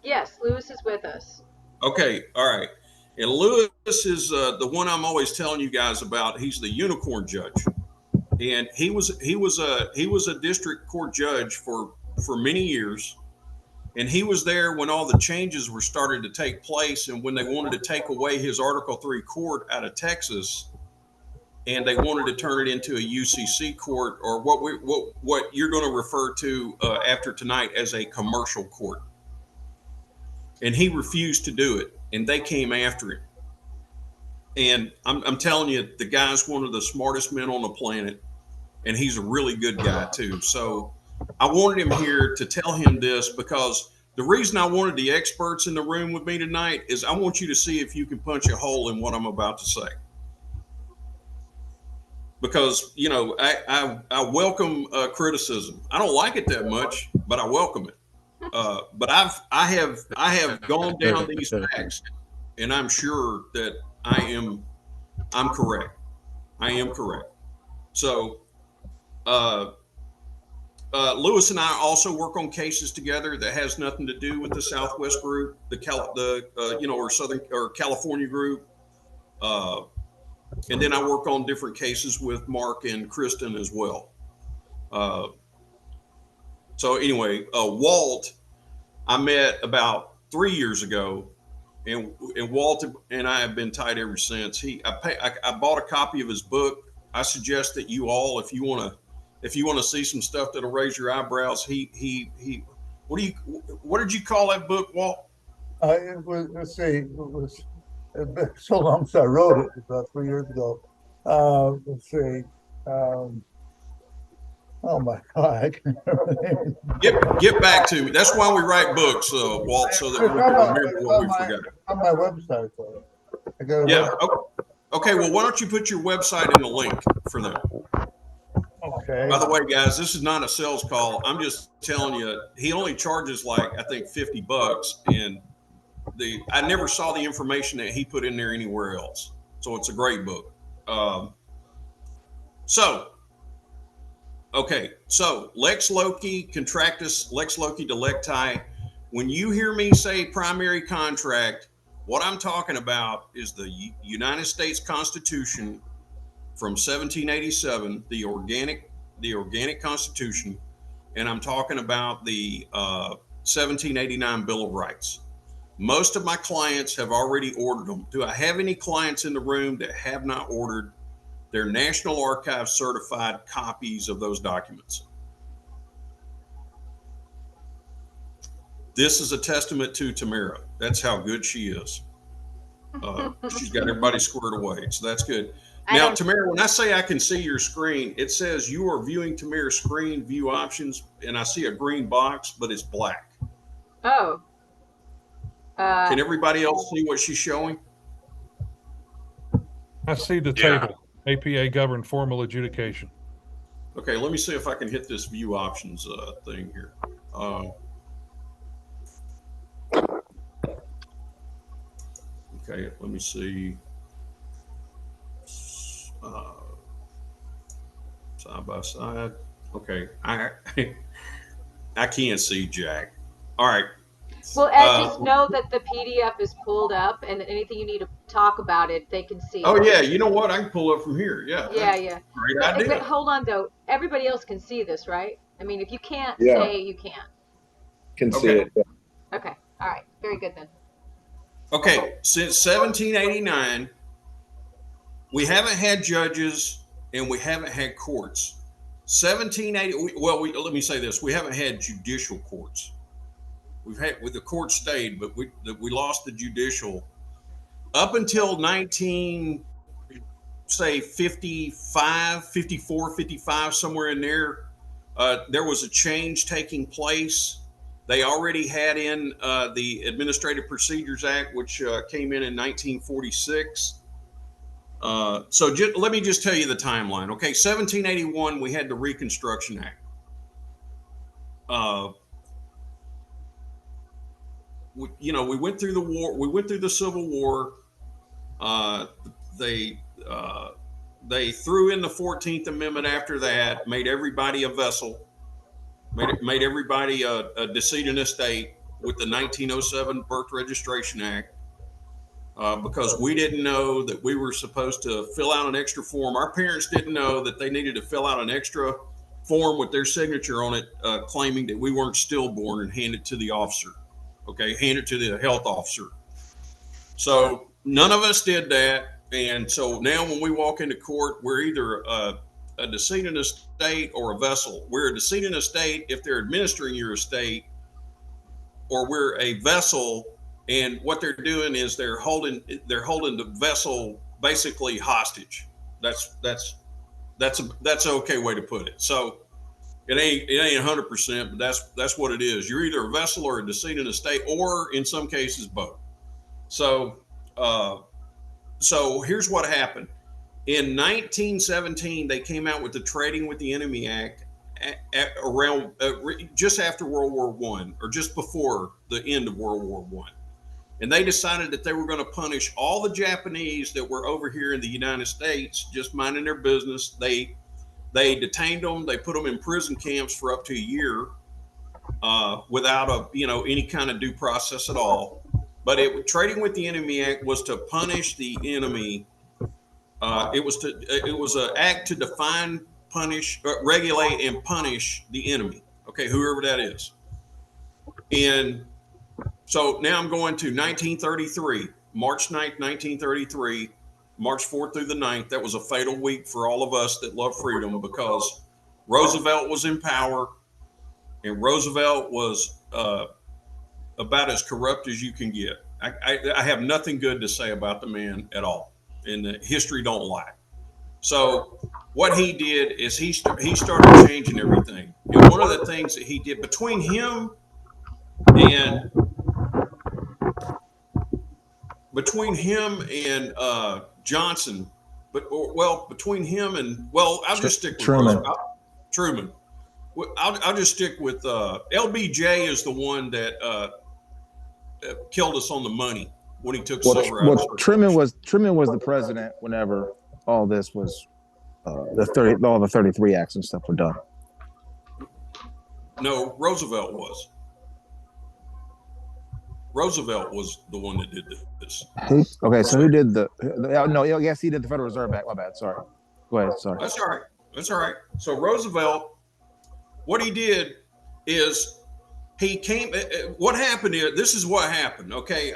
Yes, Lewis is with us. Okay, all right. And Lewis is the one I'm always telling you guys about. He's the unicorn judge, and he was a district court judge for many years. And he was there when all the changes were starting to take place, and when they wanted to take away his Article III court out of Texas, and they wanted to turn it into a UCC court, or what you're going to refer to after tonight as a commercial court. And he refused to do it, and they came after him. And I'm telling you, the guy's one of the smartest men on the planet, and he's a really good guy too. So I wanted him here to tell him this, because the reason I wanted the experts in the room with me tonight is I want you to see if you can punch a hole in what I'm about to say. Because, you know, I welcome criticism. I don't like it that much, but I welcome it. But I have gone down these facts, and I'm sure that I'm correct. I am correct. So Lewis and I also work on cases together that has nothing to do with the Southwest group, or Southern or California group. And then I work on different cases with Mark and Kristen as well. So anyway, Walt, I met about 3 years ago, and Walt and I have been tight ever since. I bought a copy of his book. I suggest that you all, if you want to see some stuff that'll raise your eyebrows, what did you call that book, Walt? It was, let's see, it was so long since I wrote it, about 3 years ago. Let's see. Oh my God, I can't remember the name. Get back to me. That's why we write books, Walt, so that we can remember what we forgot. On my website, though. I got a Yeah. website. Okay. Well, why don't you put your website in the link for them? Okay. By the way, guys, this is not a sales call. I'm just telling you, he only charges like, I think, $50, and I never saw the information that he put in there anywhere else. So it's a great book. So Lex Loci Contractus, Lex Loci Delecti. When you hear me say primary contract, what I'm talking about is the United States Constitution from 1787, the organic Constitution, and I'm talking about the 1789 Bill of Rights. Most of my clients have already ordered them. Do I have any clients in the room that have not ordered their National Archives certified copies of those documents? This is a testament to Tamara. That's how good she is. She's got everybody squared away, so that's good. Now, Tamara, when I say I can see your screen, it says you are viewing Tamara's screen, view options, and I see a green box, but it's black. Oh. Can everybody else see what she's showing? I see the table, APA governed formal adjudication. Okay, let me see if I can hit this view options thing here. Okay, let me see. Side by side. Okay, I can't see Jack. All right. Well, Ed, just know that the PDF is pulled up, and anything you need to talk about it, they can see. Oh yeah, you know what? I can pull up from here. Yeah. Yeah. Great idea. But hold on though. Everybody else can see this, right? I mean, if you can't Yeah. say you can't. Can see it. Okay. All right. Very good then. Okay, since 1789, we haven't had judges and we haven't had courts. 1780. Well, let me say this: we haven't had judicial courts. We've had the court stayed, but we lost the judicial up until 54, 55, somewhere in there. There was a change taking place. They already had in the Administrative Procedures Act, which came in 1946. So let me just tell you the timeline. Okay, 1781, we had the Reconstruction Act. We went through the war. We went through the Civil War. they threw in the 14th Amendment after that, made everybody a vessel, made everybody a decedent estate with the 1907 Birth Registration Act. Because we didn't know that we were supposed to fill out an extra form. Our parents didn't know that they needed to fill out an extra form with their signature on it, claiming that we weren't stillborn, and hand it to the officer. Okay, hand it to the health officer. So none of us did that. And so now when we walk into court, we're either a decedent estate or a vessel. We're a decedent estate if they're administering your estate, or we're a vessel, and what they're doing is they're holding the vessel basically hostage. That's an okay way to put it. So it ain't 100%, but that's what it is. You're either a vessel or a decedent estate, or in some cases both. So so here's what happened. In 1917, they came out with the Trading with the Enemy Act around just after World War I, or just before the end of World War I. And they decided that they were going to punish all the Japanese that were over here in the United States, just minding their business. They detained them. They put them in prison camps for up to a year, without any kind of due process at all. But Trading with the Enemy Act was to punish the enemy. It was an act to define, punish, regulate, and punish the enemy. Okay, whoever that is. And so now I'm going to 1933, March 9th, 1933, March 4th through the 9th. That was a fatal week for all of us that love freedom, because Roosevelt was in power, and Roosevelt was about as corrupt as you can get. I have nothing good to say about the man at all, and the history don't lie. So what he did is he started changing everything. And one of the things that he did between him and Johnson, between him and, I'll just stick with Truman. Truman. I'll just stick with LBJ is the one that killed us on the money when he took silver out. Truman was the president whenever all this was all the 33 acts and stuff were done. No, Roosevelt was. Roosevelt was the one that did this. Okay, so who did no, yes, he did the Federal Reserve Act. My bad. Sorry. Go ahead. Sorry. That's all right. That's all right. So Roosevelt, what he did is he came, what happened is, this is what happened. Okay.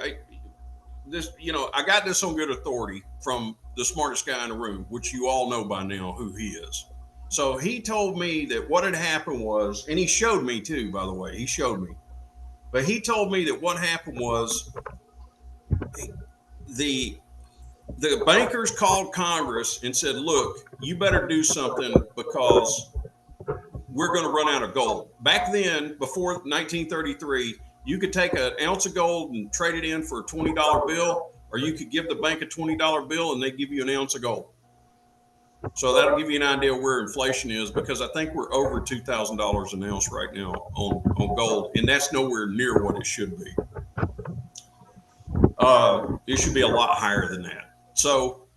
I got this on good authority from the smartest guy in the room, which you all know by now who he is. So he told me that what had happened was, and he showed me too, by the way, he showed me, but he told me that what happened was the bankers called Congress and said, look, you better do something because we're going to run out of gold. Back then, before 1933, you could take an ounce of gold and trade it in for a $20 bill, or you could give the bank a $20 bill and they give you an ounce of gold. So that'll give you an idea where inflation is, because I think we're over $2,000 an ounce right now on gold, and that's nowhere near what it should be. It should be a lot higher than that. So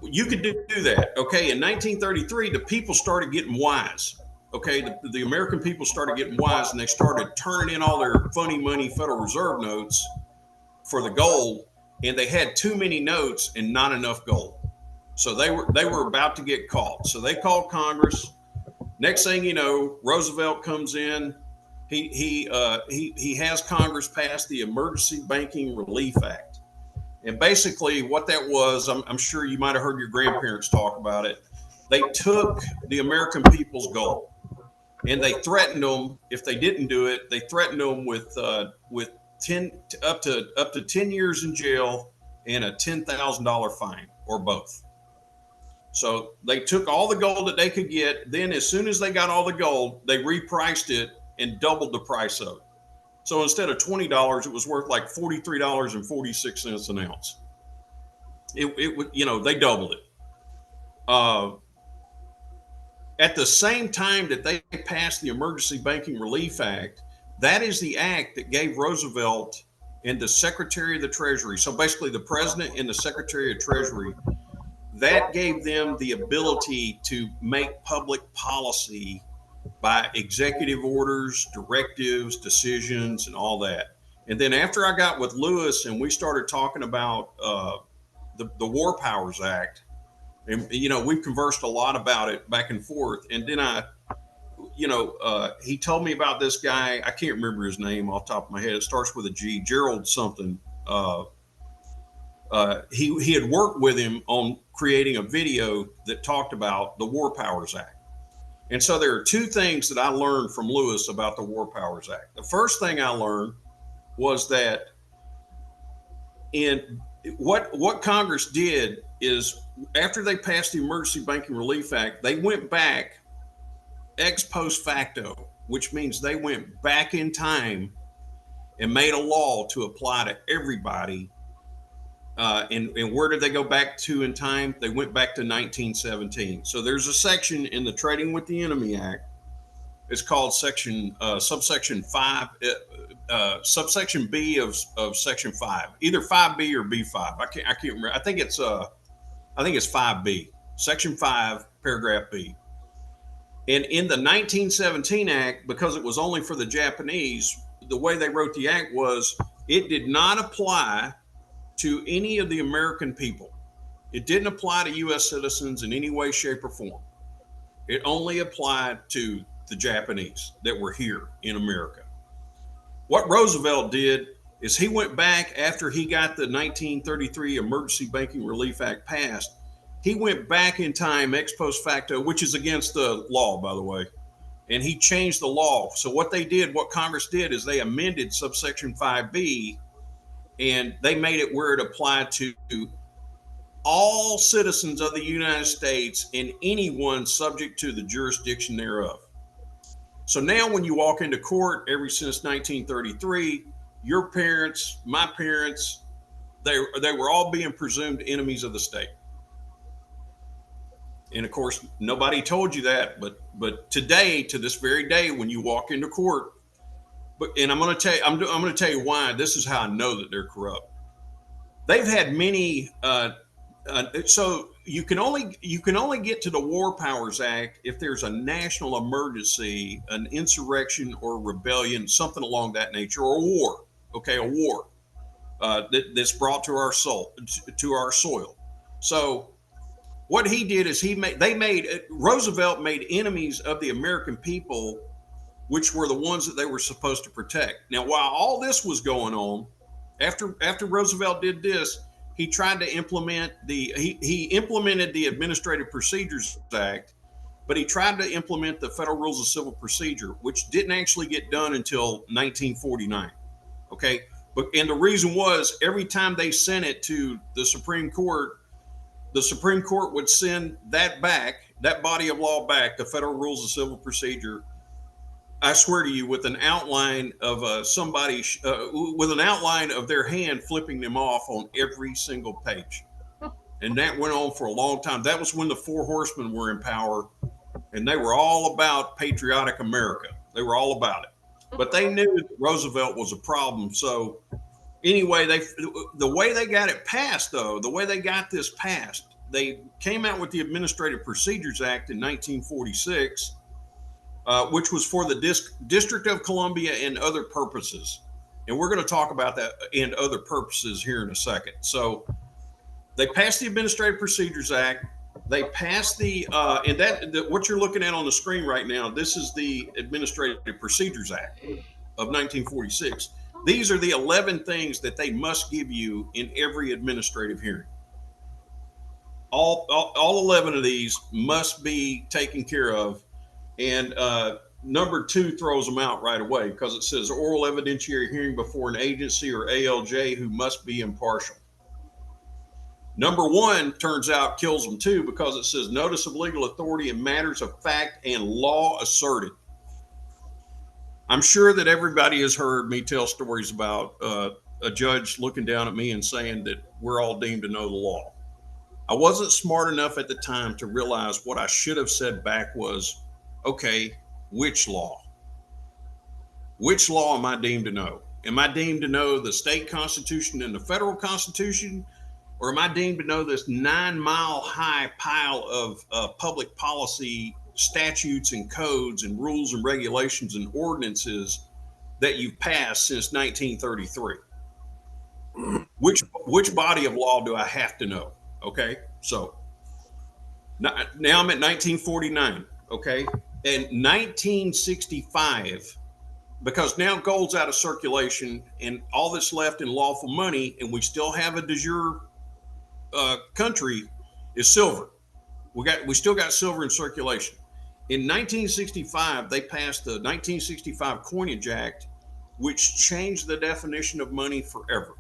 you could do that. Okay, in 1933, the people started getting wise. Okay, the American people started getting wise, and they started turning in all their funny money Federal Reserve notes for the gold, and they had too many notes and not enough gold. So they were about to get caught. So they called Congress. Next thing you know, Roosevelt comes in. He has Congress pass the Emergency Banking Relief Act. And basically what that was, I'm sure you might have heard your grandparents talk about it. They took the American people's gold, and they threatened them if they didn't do it. They threatened them with 10 up to 10 years in jail and a $10,000 fine, or both. So they took all the gold that they could get. Then as soon as they got all the gold, they repriced it and doubled the price of it. So instead of $20, it was worth like $43.46 an ounce. They doubled it. At the same time that they passed the Emergency Banking Relief Act, that is the act that gave Roosevelt and the Secretary of the Treasury, so basically the President and the Secretary of Treasury, that gave them the ability to make public policy by executive orders, directives, decisions, and all that. And then after I got with Lewis and we started talking about the War Powers Act, and we've conversed a lot about it back and forth. And then he told me about this guy. I can't remember his name off the top of my head. It starts with a G, Gerald something. He had worked with him on creating a video that talked about the War Powers Act. And so there are two things that I learned from Lewis about the War Powers Act. The first thing I learned was that in what Congress did is after they passed the Emergency Banking Relief Act, they went back ex post facto, which means they went back in time and made a law to apply to everybody. And where did they go back to in time? They went back to 1917. So there's a section in the Trading with the Enemy Act. It's called subsection 5, subsection B of section 5, either 5B or B5. I can't remember. I think it's 5B, section 5, paragraph B. And in the 1917 Act, because it was only for the Japanese, the way they wrote the act was it did not apply to any of the American people. It didn't apply to U.S. citizens in any way, shape, or form. It only applied to the Japanese that were here in America. What Roosevelt did is he went back after he got the 1933 Emergency Banking Relief Act passed. He went back in time ex post facto, which is against the law, by the way, and he changed the law. So what Congress did is they amended subsection 5B, and they made it where it applied to all citizens of the United States and anyone subject to the jurisdiction thereof. So now when you walk into court, ever since 1933, your parents, my parents, they were all being presumed enemies of the state. And of course, nobody told you that, but today, to this very day, when you walk into court, and I'm going to tell you why. This is how I know that they're corrupt. They've had many. So you can only get to the War Powers Act if there's a national emergency, an insurrection or rebellion, something along that nature, or a war. Okay, a war that's brought to our soil. So what he did is Roosevelt made enemies of the American people, which were the ones that they were supposed to protect. Now, while all this was going on, after Roosevelt did this, he tried to implement he implemented the Administrative Procedures Act, but he tried to implement the Federal Rules of Civil Procedure, which didn't actually get done until 1949. Okay, and the reason was every time they sent it to the Supreme Court would send that body of law back, the Federal Rules of Civil Procedure, I swear to you, with an outline of with an outline of their hand flipping them off on every single page. And that went on for a long time. That was when the Four Horsemen were in power, and they were all about patriotic America. They were all about it. But they knew that Roosevelt was a problem. So anyway, the way they got it passed, though, the way they got this passed, they came out with the Administrative Procedures Act in 1946, which was for the District of Columbia and other purposes. And we're going to talk about that and other purposes here in a second. So they passed the Administrative Procedures Act. They passed what you're looking at on the screen right now, this is the Administrative Procedures Act of 1946. These are the 11 things that they must give you in every administrative hearing. All 11 of these must be taken care of. And number 2 throws them out right away because it says oral evidentiary hearing before an agency or ALJ who must be impartial. Number 1 turns out kills them too because it says notice of legal authority in matters of fact and law asserted. I'm sure that everybody has heard me tell stories about a judge looking down at me and saying that we're all deemed to know the law. I wasn't smart enough at the time to realize what I should have said back was, okay, which law? Which law am I deemed to know? Am I deemed to know the state constitution and the federal constitution? or am I deemed to know this 9-mile high pile of public policy statutes and codes and rules and regulations and ordinances that you've passed since 1933? Which body of law do I have to know? Okay, so now I'm at 1949. Okay, and 1965, because now gold's out of circulation and all that's left in lawful money, and we still have a de jure country, is silver. We still got silver in circulation. In 1965, they passed the 1965 Coinage Act, which changed the definition of money forever.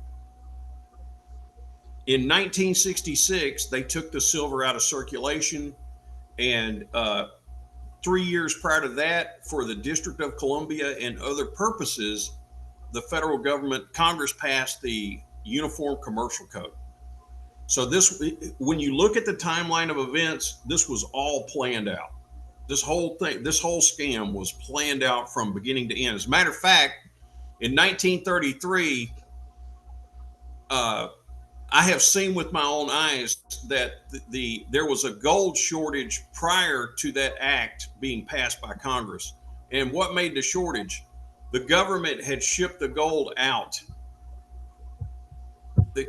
In 1966, they took the silver out of circulation, and 3 years prior to that, for the District of Columbia and other purposes, the federal government, Congress passed the Uniform Commercial Code. So this, when you look at the timeline of events, this was all planned out. This whole thing, this whole scam was planned out from beginning to end. As a matter of fact, in 1933, I have seen with my own eyes that there was a gold shortage prior to that act being passed by Congress. And what made the shortage? The government had shipped the gold out.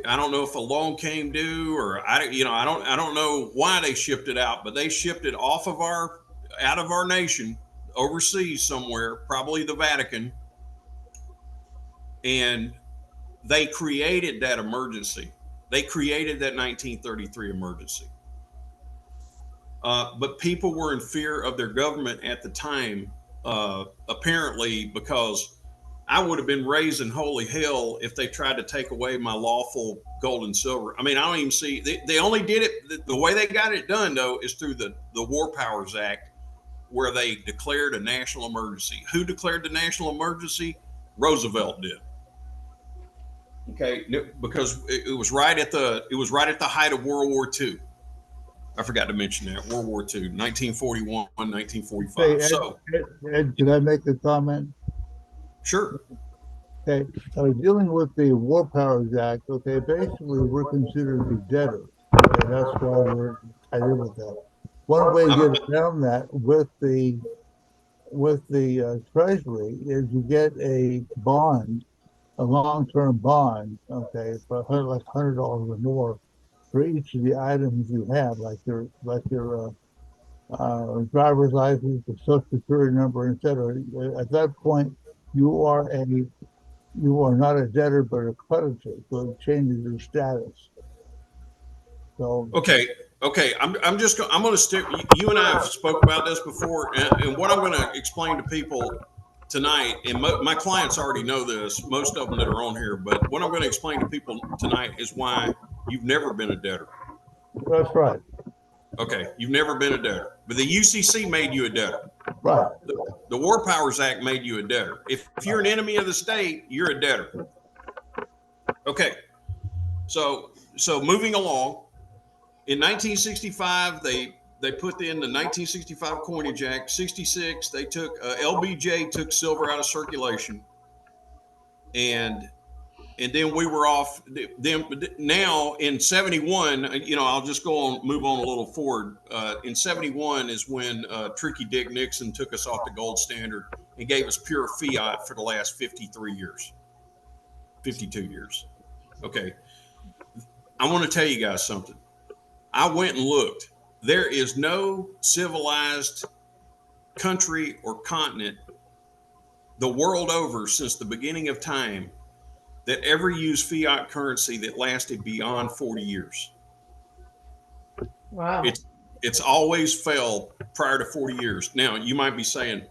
I don't know if a loan came due, or I don't know why they shipped it out, but they shipped it out of our nation, overseas somewhere, probably the Vatican, and they created that emergency. They created that 1933 emergency. But people were in fear of their government at the time, apparently, because I would have been raised in holy hell if they tried to take away my lawful gold and silver. I mean, I don't even see, they only did it, the way they got it done, though, is through the War Powers Act, where they declared a national emergency. Who declared the national emergency? Roosevelt did. Okay, because it was right at the height of World War II. I forgot to mention that, World War II, 1941, 1945. Hey, Ed, So, Ed, can I make a comment? sure. Okay, dealing with the War Powers Act, okay, basically we're considered the debtor. Okay, that's why I live with that. One way to get around that with the Treasury is you get a bond, a long-term bond, okay, for like $100 or more for each of the items you have, like your driver's license, the social security number, etc. At that point, you are not a debtor but a creditor, so it changes your status. So Okay. I'm going to stick. You and I have spoke about this before, and what I'm going to explain to people tonight, and my clients already know this, most of them that are on here, but what I'm going to explain to people tonight is why you've never been a debtor. that's right. Okay, you've never been a debtor, but the UCC made you a debtor. Right. The War Powers Act made you a debtor. If you're an enemy of the state, you're a debtor. Okay, so moving along, in 1965 they put in the 1965 Coinage Act. 66 they took LBJ took silver out of circulation, and then we were off. Then now in 71, I'll just move on a little forward. In 71 is when Tricky Dick Nixon took us off the gold standard and gave us pure fiat for the last 52 years. Okay. I want to tell you guys something. I went and looked. There is no civilized country or continent the world over since the beginning of time that ever used fiat currency that lasted beyond 40 years. Wow. It's always failed prior to 40 years. Now, you might be saying,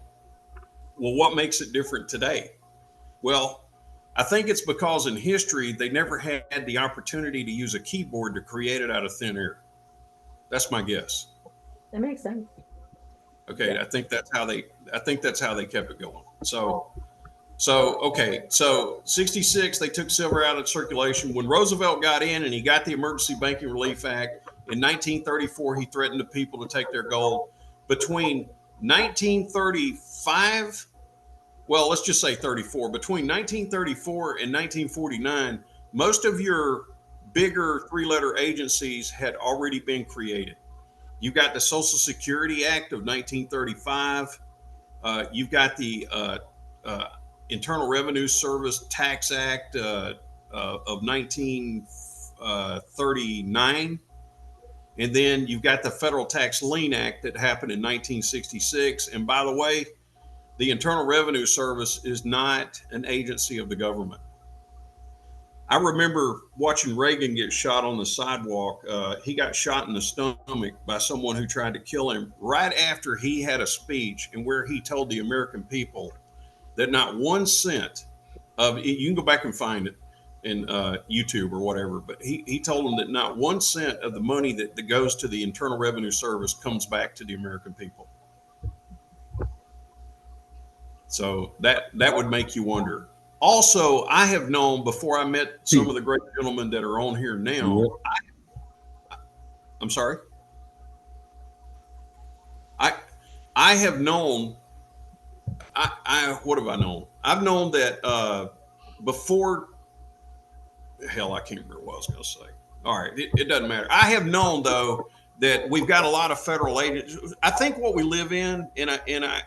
well, what makes it different today? Well, I think it's because in history, they never had the opportunity to use a keyboard to create it out of thin air. That's my guess. That makes sense. Okay, yeah. I think that's how they kept it going. So 66, they took silver out of circulation. When Roosevelt got in and he got the Emergency Banking Relief Act in 1934, he threatened the people to take their gold. Between 1935, well, let's just say 34, between 1934 and 1949, most of your bigger three-letter agencies had already been created. You got the Social Security Act of 1935. You've got the Internal Revenue Service Tax Act of 1939. And then you've got the Federal Tax Lien Act that happened in 1966. And by the way, the Internal Revenue Service is not an agency of the government. I remember watching Reagan get shot on the sidewalk. He got shot in the stomach by someone who tried to kill him right after he had a speech and where he told the American people that not 1 cent of, you can go back and find it in YouTube or whatever, but he told them that not 1 cent of the money that goes to the Internal Revenue Service comes back to the American people. So that would make you wonder. Also, I have known before I met some of the great gentlemen that are on here now. I'm sorry. I have known. What have I known? I've known that before. Hell, I can't remember what I was going to say. All right, it doesn't matter. I have known though that we've got a lot of federal agents. I think what we live in, and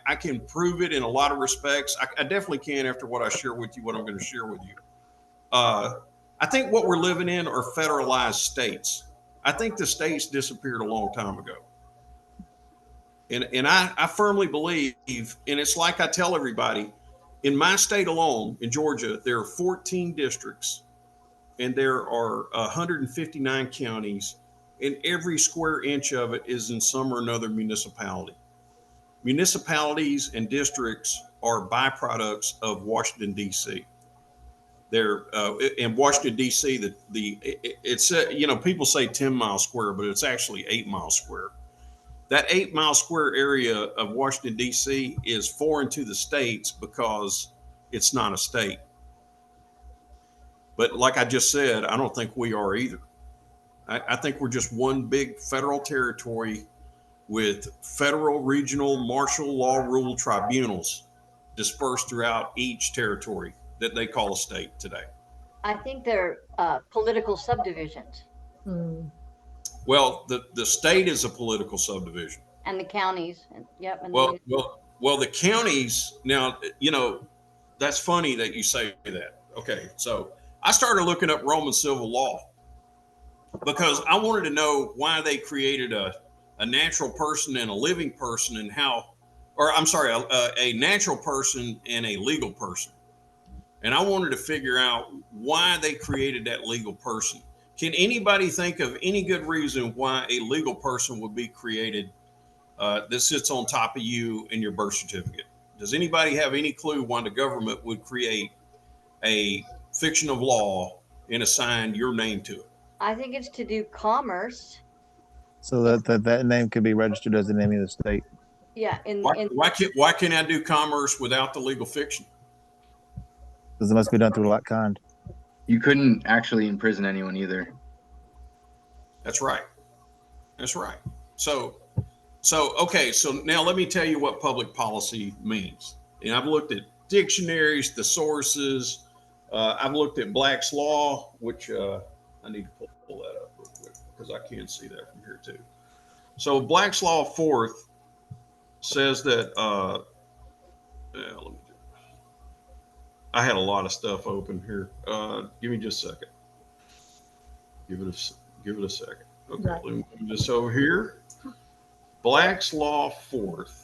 I can prove it in a lot of respects. I definitely can after what I share with you, what I'm going to share with you. I think what we're living in are federalized states. I think the states disappeared a long time ago. And I firmly believe, and it's like I tell everybody, in my state alone, in Georgia, there are 14 districts and there are 159 counties, and every square inch of it is in some or another municipality. Municipalities and districts are byproducts of Washington, D.C. They're in Washington, D.C. It's people say 10 mile square, but it's actually 8 mile square. That 8 mile square area of Washington, D.C. is foreign to the states because it's not a state. But like I just said, I don't think we are either. I think we're just one big federal territory with federal, regional, martial law rule tribunals dispersed throughout each territory that they call a state today. I think they're political subdivisions. Well, the state is a political subdivision. And the counties. Yep. And well, the counties now, that's funny that you say that. Okay, so I started looking up Roman civil law because I wanted to know why they created a natural person and a living person and a natural person and a legal person. And I wanted to figure out why they created that legal person. Can anybody think of any good reason why a legal person would be created that sits on top of you in your birth certificate? Does anybody have any clue why the government would create a fiction of law and assign your name to it? I think it's to do commerce. So that name could be registered as the name of the state. Yeah. Why can't I do commerce without the legal fiction? Because it must be done through a lot kind. You couldn't actually imprison anyone either. That's right. So okay. So now let me tell you what public policy means. And I've looked at dictionaries, the sources. I've looked at Black's Law, which I need to pull that up real quick because I can't see that from here too. So Black's Law 4th says that. I had a lot of stuff open here. Give me just a second. Give it a second. Okay, let me move this over here. Black's Law 4th.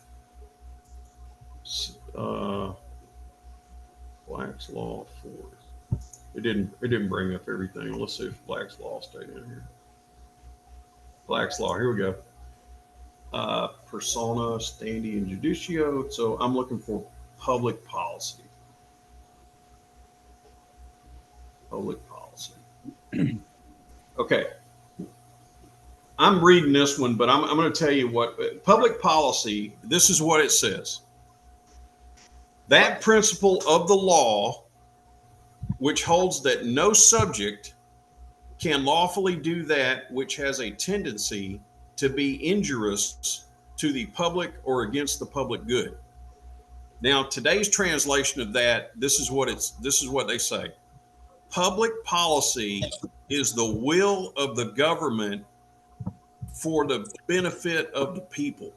Black's Law 4th. It didn't bring up everything. Let's see if Black's Law stayed in here. Black's Law. Here we go. Persona, standi, and judicio. So I'm looking for public policy. Public policy. Okay. I'm reading this one, but I'm going to tell you what public policy, this is what it says. That principle of the law, which holds that no subject can lawfully do that which has a tendency to be injurious to the public or against the public good. Now, today's translation of that, this is what they say. public policy is the will of the government for the benefit of the people.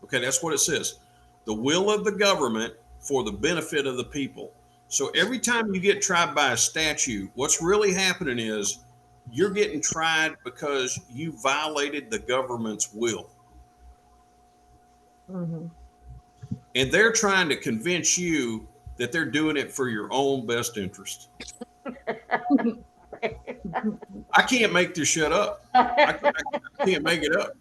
Okay, that's what it says. The will of the government for the benefit of the people. So every time you get tried by a statute, what's really happening is you're getting tried because you violated the government's will. Mhm. And they're trying to convince you that they're doing it for your own best interest. I can't make this shit up. I can't make it up.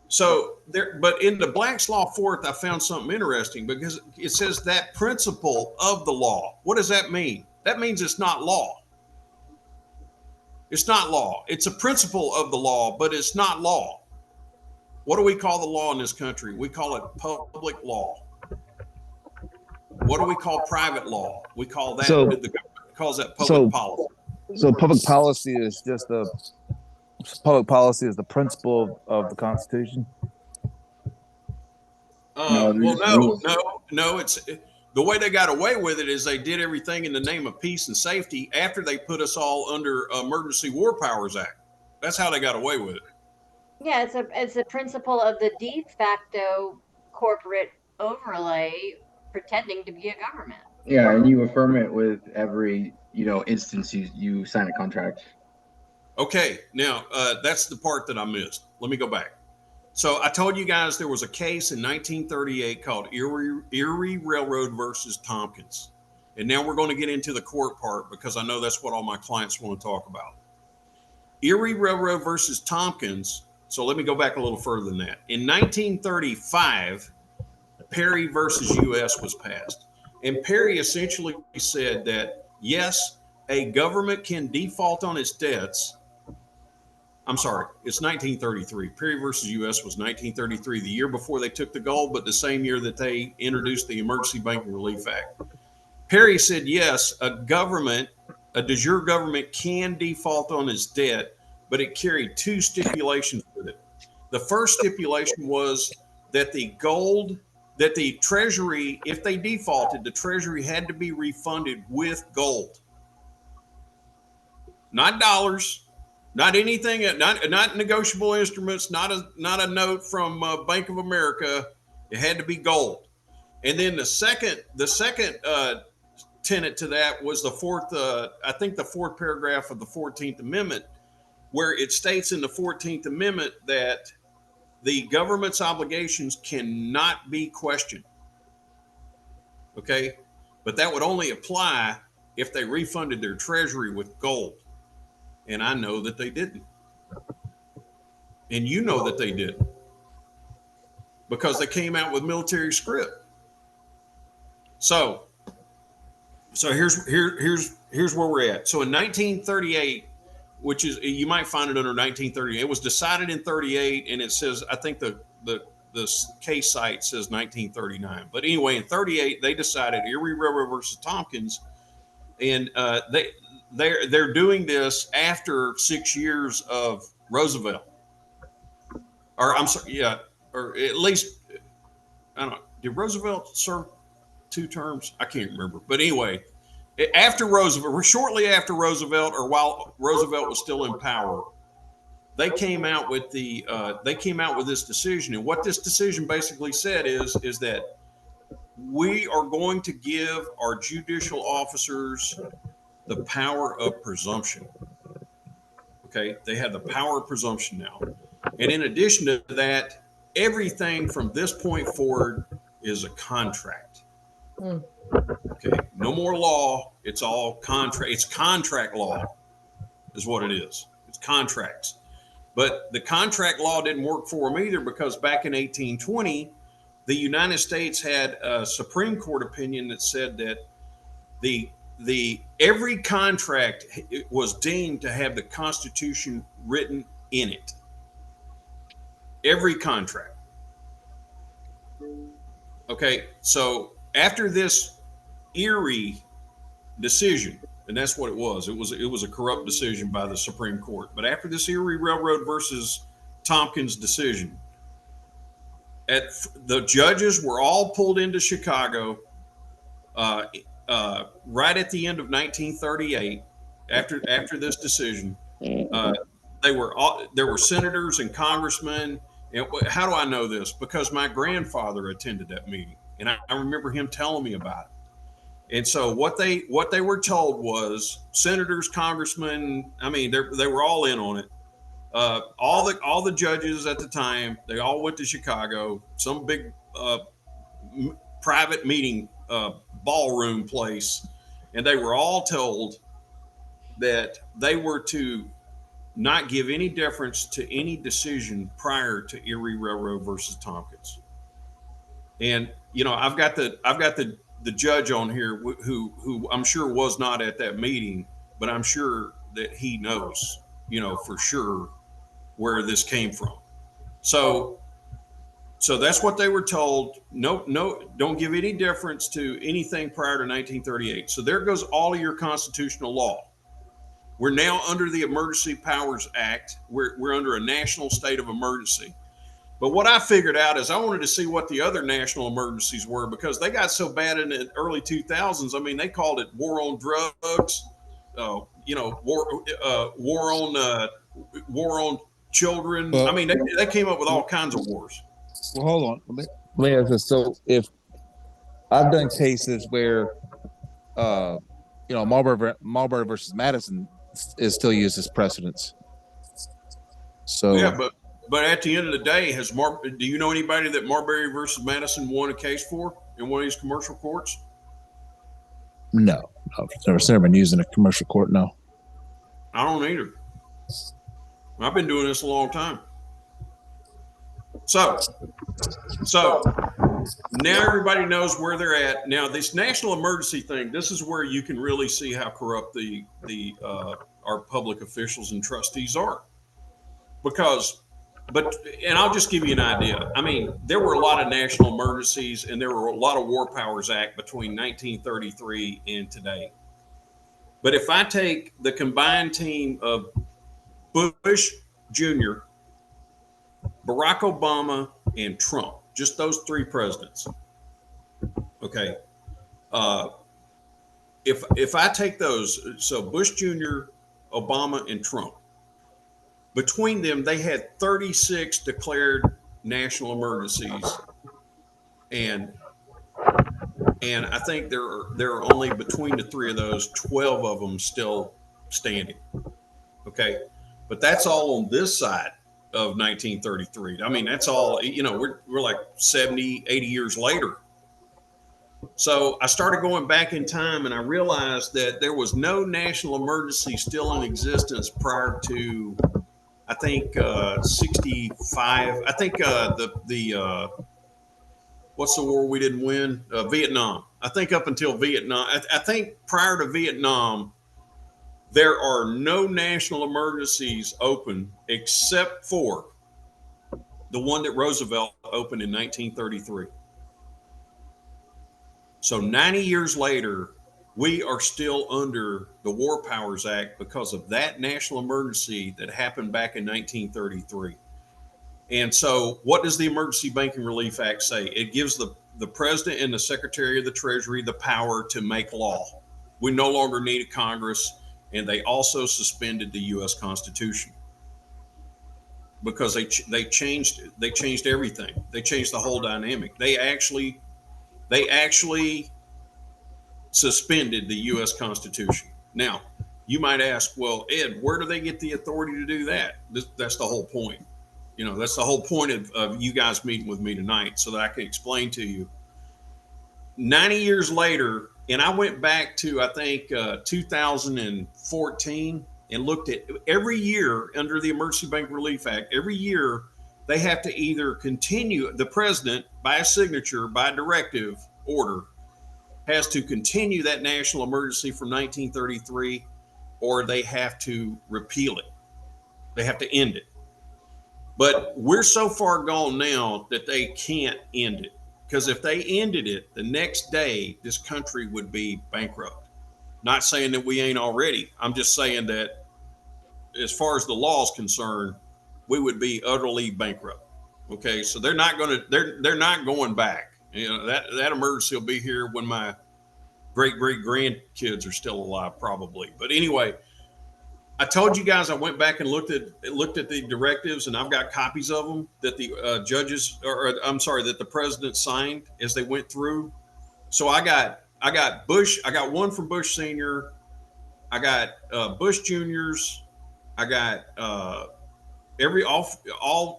So there, but in the Black's Law Fourth, I found something interesting because it says that principle of the law. What does that mean? That means it's not law. It's not law. It's a principle of the law, but it's not law. What do we call the law in this country? We call it public law. What do we call private law? We call that, the government calls that public policy. So public policy is just public policy is the principle of the Constitution. No. It's the way they got away with it is they did everything in the name of peace and safety after they put us all under Emergency War Powers Act. That's how they got away with it. Yeah, it's a principle of the de facto corporate overlay pretending to be a government. Yeah, and you affirm it with every instance you sign a contract. Okay, now that's the part that I missed. Let me go back. So I told you guys there was a case in 1938 called Erie Railroad versus Tompkins. And now we're going to get into the court part because I know that's what all my clients want to talk about. Erie Railroad versus Tompkins. So let me go back a little further than that. In 1935, Perry versus U.S. was passed. And Perry essentially said that, yes, a government can default on its debts. I'm sorry, it's 1933. Perry versus U.S. was 1933, the year before they took the gold, but the same year that they introduced the Emergency Banking Relief Act. Perry said, yes, a de jure government can default on its debt, but it carried two stipulations with it. The first stipulation was that the Treasury, if they defaulted, the Treasury had to be refunded with gold. Not dollars. Not anything, not negotiable instruments, not a note from Bank of America. It had to be gold. And then the second tenet to that was the fourth paragraph of the 14th Amendment, where it states in the 14th Amendment that the government's obligations cannot be questioned. Okay, but that would only apply if they refunded their treasury with gold. And I know that they didn't. And you know that they didn't. Because they came out with military script. So here's where we're at. So in 1938, which is, you might find it under 1938, it was decided in 38, and it says, I think the case site says 1939. But anyway, in 38, they decided Erie Railroad versus Tompkins, and they're doing this after 6 years of Roosevelt, or I'm sorry, yeah, or at least, I don't know, did Roosevelt serve 2 terms? I can't remember, but anyway, after Roosevelt, or shortly after Roosevelt, or while Roosevelt was still in power, they came out with this decision, and what this decision basically said is that we are going to give our judicial officers the power of presumption. Okay, they have the power of presumption now. And in addition to that, everything from this point forward is a contract. Okay, no more law, it's all contract. It's contract law is what it is. It's contracts. But the contract law didn't work for them either, because back in 1820, the United States had a Supreme Court opinion that said that every contract was deemed to have the Constitution written in it. Every contract. Okay, so after this Erie decision, and that's what it was a corrupt decision by the Supreme Court. But after this Erie Railroad versus Tompkins decision, the judges were all pulled into Chicago. right at the end of 1938, after this decision, there were senators and congressmen. And how do I know this? Because my grandfather attended that meeting, and I remember him telling me about it. And so what they were told was senators, congressmen. I mean, they were all in on it. All the judges at the time, they all went to Chicago, some big private meeting ballroom place, and they were all told that they were to not give any deference to any decision prior to Erie Railroad versus Tompkins. And I've got the judge on here who I'm sure was not at that meeting, but I'm sure that he knows, for sure where this came from. So that's what they were told. No, don't give any deference to anything prior to 1938. So there goes all of your constitutional law. We're now under the Emergency Powers Act. We're under a national state of emergency. But what I figured out is I wanted to see what the other national emergencies were, because they got so bad in the early 2000s. I mean, they called it war on drugs, war on children. Well, I mean, they came up with all kinds of wars. Well, hold on. Let me ask this. So if I've done cases where, Marbury versus Madison is still used as precedence. So yeah, but at the end of the day, do you know anybody that Marbury versus Madison won a case for in one of these commercial courts? no, it's never been used in a commercial court. No. I don't either. I've been doing this a long time. So now everybody knows where they're at. Now this national emergency thing, this is where you can really see how corrupt our public officials and trustees are. And I'll just give you an idea. I mean, there were a lot of national emergencies and there were a lot of War Powers Act between 1933 and today. But if I take the combined team of Bush Jr., Barack Obama, and Trump, just those three presidents. Okay. If I take those, so Bush Jr., Obama, and Trump, between them, they had 36 declared national emergencies. And I think there are only, between the three of those, 12 of them still standing. Okay. But that's all on this side of 1933. I mean, that's all, we're like 70, 80 years later. So I started going back in time and I realized that there was no national emergency still in existence prior to, I think, 65. I think what's the war we didn't win? Vietnam. I think up until Vietnam, I think prior to Vietnam, there are no national emergencies open except for the one that Roosevelt opened in 1933. So 90 years later, we are still under the War Powers Act because of that national emergency that happened back in 1933. And so what does the Emergency Banking Relief Act say? It gives the president and the secretary of the Treasury the power to make law. We no longer need a Congress. And they also suspended the U.S. Constitution because they changed everything. They changed the whole dynamic. They actually suspended the U.S. Constitution. Now, you might ask, well, Ed, where do they get the authority to do that? That's the whole point. That's the whole point of you guys meeting with me tonight, so that I can explain to you. 90 years later, and I went back to, I think, 2014 and looked at every year under the Emergency Bank Relief Act, every year they have to either continue, the president by a signature, by a directive order, has to continue that national emergency from 1933, or they have to repeal it. They have to end it. But we're so far gone now that they can't end it. Because if they ended it, the next day, this country would be bankrupt. Not saying that we ain't already. I'm just saying that as far as the law is concerned, we would be utterly bankrupt. Okay, so they're not going back. That emergency will be here when my great grandkids are still alive, probably. But anyway, I told you guys I went back and looked at the directives, and I've got copies of them that the judges, or I'm sorry, that the president signed as they went through. So I got Bush. I got one from Bush Senior. I got Bush Juniors. I got all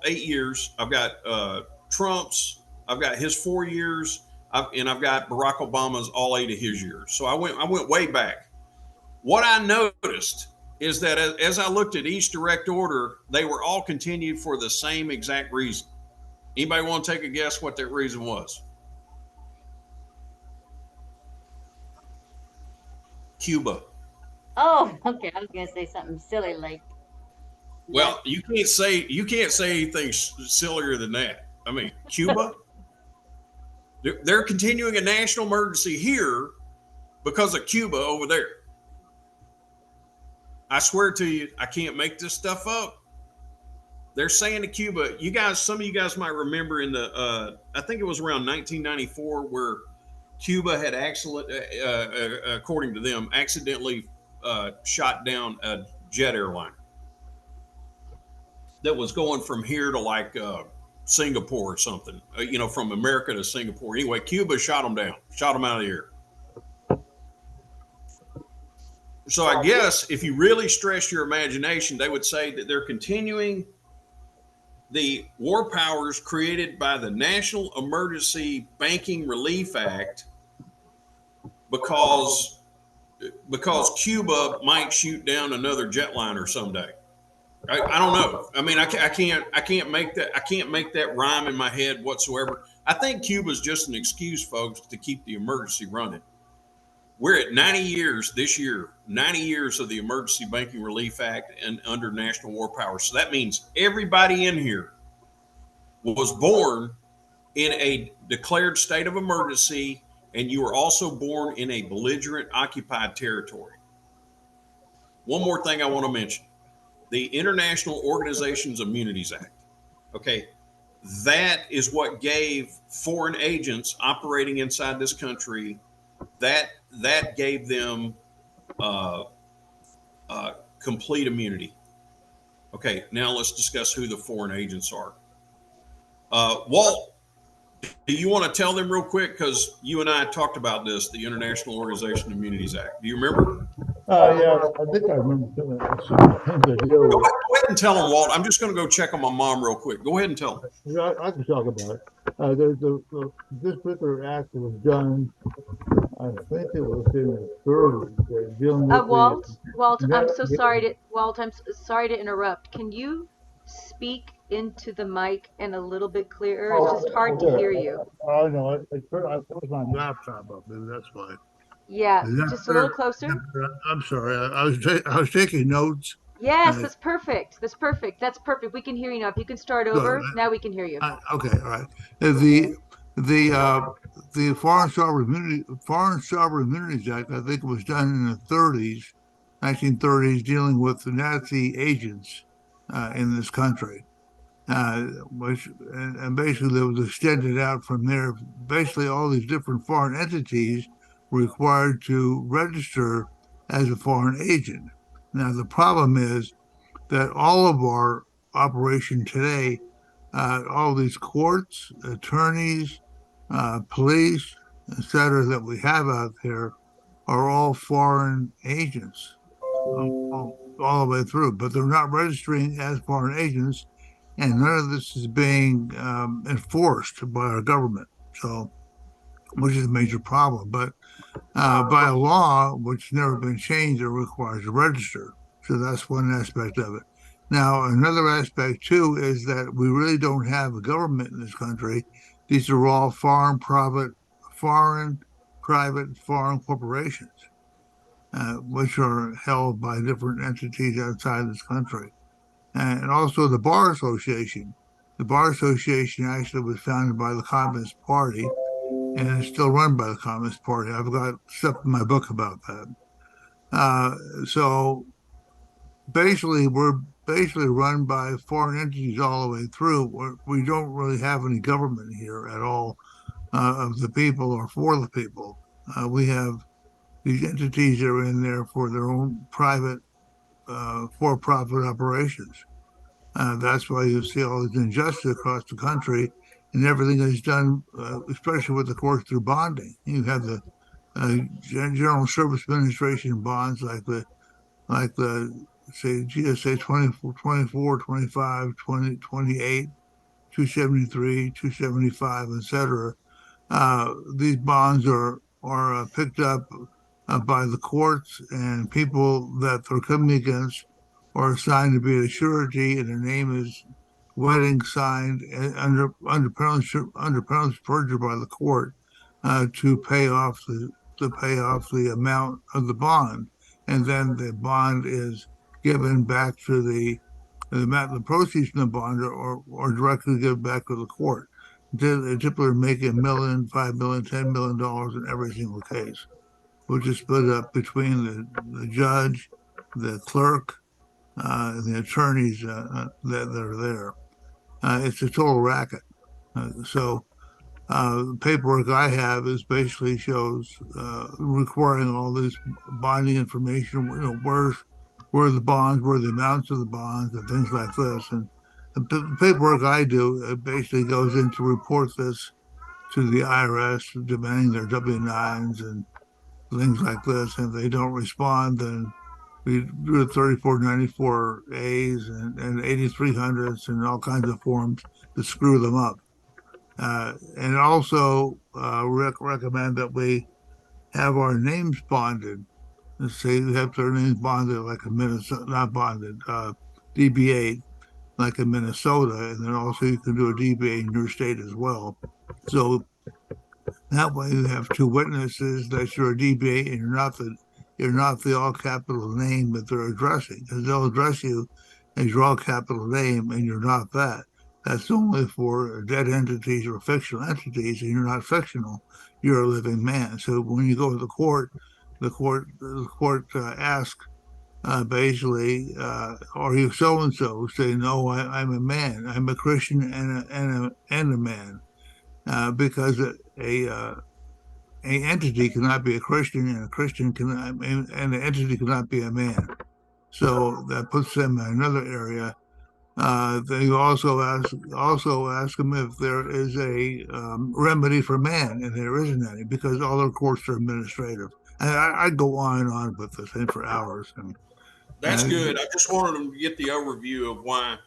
8 years. I've got Trump's. I've got his 4 years, and I've got Barack Obama's all 8 of his years. So I went way back. What I noticed is that as I looked at each direct order, they were all continued for the same exact reason. Anybody want to take a guess what that reason was? Cuba. Oh, okay. I was gonna say something silly like. Well, you can't say anything sillier than that. I mean, Cuba. They're continuing a national emergency here because of Cuba over there. I swear to you, I can't make this stuff up. They're saying to Cuba, some of you guys might remember in the, I think it was around 1994, where Cuba had according to them, accidentally shot down a jet airliner that was going from here to like Singapore or something, from America to Singapore. Anyway, Cuba shot them down, shot them out of the air. So I guess if you really stretch your imagination, they would say that they're continuing the war powers created by the National Emergency Banking Relief Act because Cuba might shoot down another jetliner someday. I don't know. I mean, I can't make that rhyme in my head whatsoever. I think Cuba's just an excuse, folks, to keep the emergency running. We're at 90 years this year, 90 years of the Emergency Banking Relief Act and under national war power. So that means everybody in here was born in a declared state of emergency, and you were also born in a belligerent occupied territory. One more thing I want to mention. The International Organizations Immunities Act. Okay. That is what gave foreign agents operating inside this country, that gave them complete immunity. Okay, now let's discuss who the foreign agents are. Walt, do you want to tell them real quick? Because you and I talked about this, the International Organization Immunities Act. Do you remember? Yeah, I think I remember some things that Go ahead and tell them, Walt. I'm just going to go check on my mom real quick. Go ahead and tell them. Yeah, I can talk about it. This particular act was done, I think it was in the 30s, dealing with Walt, I'm so the- sorry to interrupt. Can you speak into the mic and a little bit clearer? It's just hard to hear you. Oh, no, I put my laptop up, maybe that's why. Yeah, Is that just a little better? closer. I'm sorry, I was taking notes. Yes, that's perfect. That's perfect. That's perfect. We can hear you now. If you can start over, now we can hear you. Okay, all right. The Foreign Sovereign Immunities Act, I think, was done in the 30s, 1930s, dealing with the Nazi agents in this country, which and basically it was extended out from there. Basically, all these different foreign entities were required to register as a foreign agent. Now, the problem is that all of our operation today, all these courts, attorneys, police, etc., that we have out there are all foreign agents all the way through, but they're not registering as foreign agents, and none of this is being enforced by our government. So, which is a major problem. But by a law, which has never been changed, it requires a register. So that's one aspect of it. Now, another aspect too is that we really don't have a government in this country. These are all foreign private foreign corporations, which are held by different entities outside this country. And also the Bar Association. The Bar Association actually was founded by the Communist Party and is still run by the Communist Party. I've got stuff in my book about that. So basically, we're basically run by foreign entities all the way through. We don't really have any government here at all of the people or for the people. We have these entities are in there for their own private, for-profit operations. That's why you see all this injustice across the country, and everything is done, especially with the courts through bonding. You have the General Service Administration bonds like the say GSA 24, 24, 25, 20, 28, 273, 275, etc. These bonds are picked up by the courts, and people that they're coming against are assigned to be a surety, and their name is wedding signed under penalty of perjury by the court to pay off the amount of the bond, and then the bond is given back to the amount the proceeds from the bond or directly given back to the court. They typically make $1 million, $5 million, $10 million in every single case, which is split up between the judge, the clerk, and the attorneys that are there. It's a total racket. The paperwork I have is basically shows requiring all this bonding information. Where the bonds, where the amounts of the bonds, and things like this. And the paperwork I do basically goes in to report this to the IRS, demanding their W-9s and things like this. And if they don't respond, then we do 3494 A's and 8300s and all kinds of forms to screw them up. And also recommend that we have our names bonded. Let's say we have their names bonded like a Minnesota, not bonded, DBA like in Minnesota, and then also you can do a DBA in your state as well. So that way you have two witnesses that you're a DBA and you're not the all capital name that they're addressing, because they'll address you as your all capital name and you're not that. That's only for dead entities or fictional entities, and you're not fictional. You're a living man. So when you go to the court, asks basically, are you so and so? Say, no, I'm a man. I'm a Christian and a man, because a entity cannot be a Christian, and a Christian cannot, and an entity cannot be a man. So that puts them in another area. They also ask them if there is a remedy for man, and there isn't any, because all their courts are administrative. And I go on and on with this thing for hours. That's good. I just wanted them to get the overview of why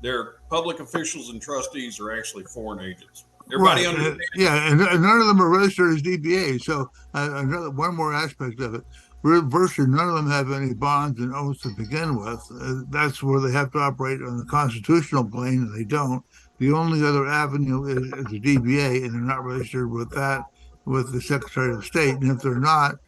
their public officials and trustees are actually foreign agents. Everybody Right. understands? Yeah, and none of them are registered as DBA. So one more aspect of it. Virtually none of them have any bonds and oaths to begin with. That's where they have to operate on the constitutional plane, and they don't. The only other avenue is a DBA, and they're not registered with that, with the Secretary of State. And if they're not,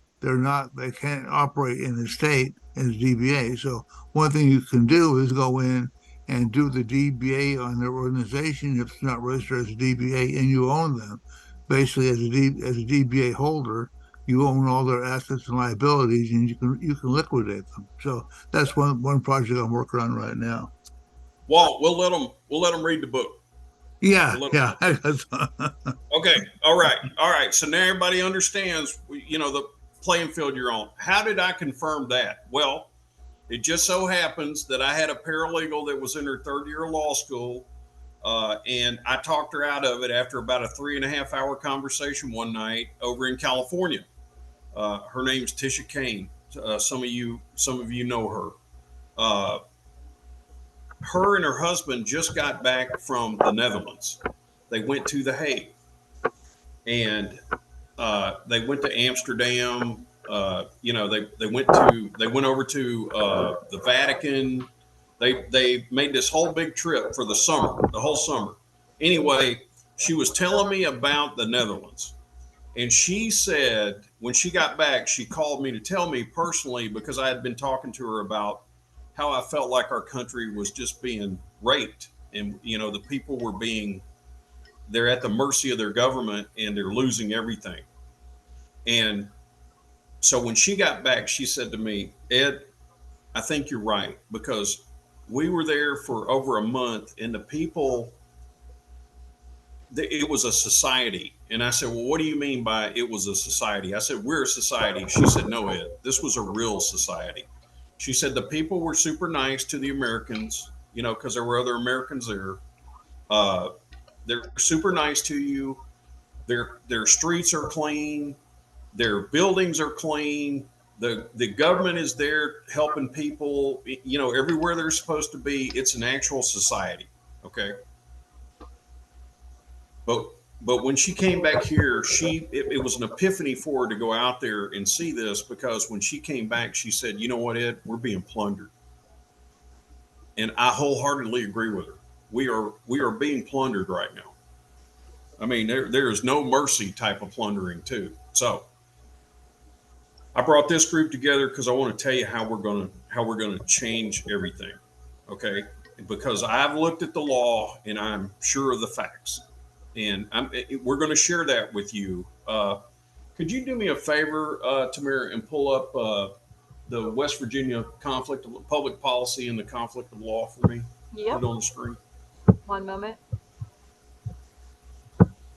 they can't operate in the state as DBA. So one thing you can do is go in and do the DBA on their organization if it's not registered as a DBA and you own them. Basically, as a DBA holder, you own all their assets and liabilities, and you can liquidate them. So that's one project I'm working on right now. Walt, we'll let them read the book. Yeah, We'll yeah. Okay, all right. So now everybody understands, the playing field you're on. How did I confirm that? Well, it just so happens that I had a paralegal that was in her third year of law school, and I talked her out of it after about a 3.5-hour conversation one night over in California. Her name's Tisha Kane. Some of you know her. Her and her husband just got back from the Netherlands. They went to The Hague, and they went to Amsterdam. They went over to the Vatican. They made this whole big trip for the whole summer. Anyway, she was telling me about the Netherlands, and she said when she got back, she called me to tell me personally, because I had been talking to her about how I felt like our country was just being raped, and the people they're at the mercy of their government, and they're losing everything. And so when she got back, she said to me, Ed, I think you're right, because we were there for over a month, and the people it was a society. And I said, well, what do you mean by it was a society? I said, we're a society. She said, no, Ed, this was a real society. She said the people were super nice to the Americans, you know, because there were other Americans there. Uh, they're super nice to you. Their streets are clean. Their buildings are clean. The government is there helping people, you know, everywhere they're supposed to be. It's an actual society. Okay. But when she came back here, it was an epiphany for her to go out there and see this, because when she came back, she said, you know what, Ed, we're being plundered. And I wholeheartedly agree with her. We are being plundered right now. I mean, there is no mercy type of plundering too. So I brought this group together because I want to tell you how we're gonna change everything. Okay, because I've looked at the law and I'm sure of the facts, and we're going to share that with you. Could you do me a favor, Tamara, and pull up the West Virginia conflict of public policy and the conflict of law for me? Yep. Put it on the screen. One moment.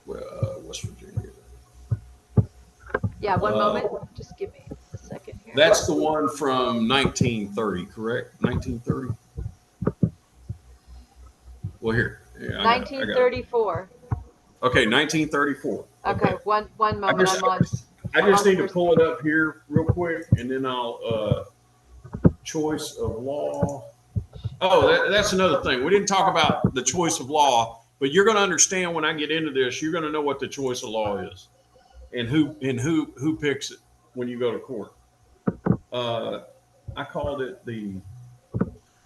West Virginia. Yeah, one moment. Just give me a second here. That's the one from 1930, correct? 1930. Well, here. Yeah, 1934. Okay, 1934. Okay, one moment. I just need to pull it up here real quick, and then I'll choice of law. Oh, that's another thing. We didn't talk about the choice of law, but you're going to understand when I get into this. You're going to know what the choice of law is, and who picks it when you go to court. I called it the.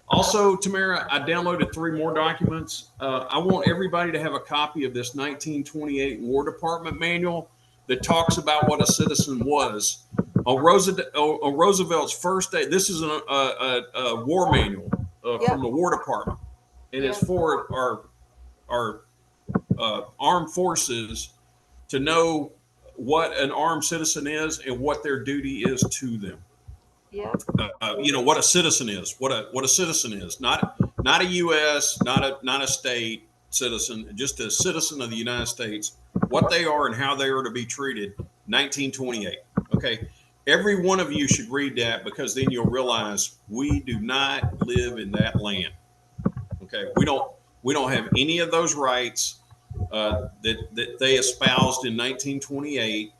Also, Tamara, I downloaded 3 more documents. I want everybody to have a copy of this 1928 War Department manual that talks about what a citizen was. On Roosevelt's first day, this is a war manual from the War Department, and it's for our armed forces to know what an armed citizen is and what their duty is to them. Yeah. You know what a citizen is. What a citizen is. Not a U.S. Not a state citizen. Just a citizen of the United States. What they are and how they are to be treated. 1928. Okay. Every one of you should read that, because then you'll realize we do not live in that land. Okay. We don't have any of those rights that they espoused in 1928.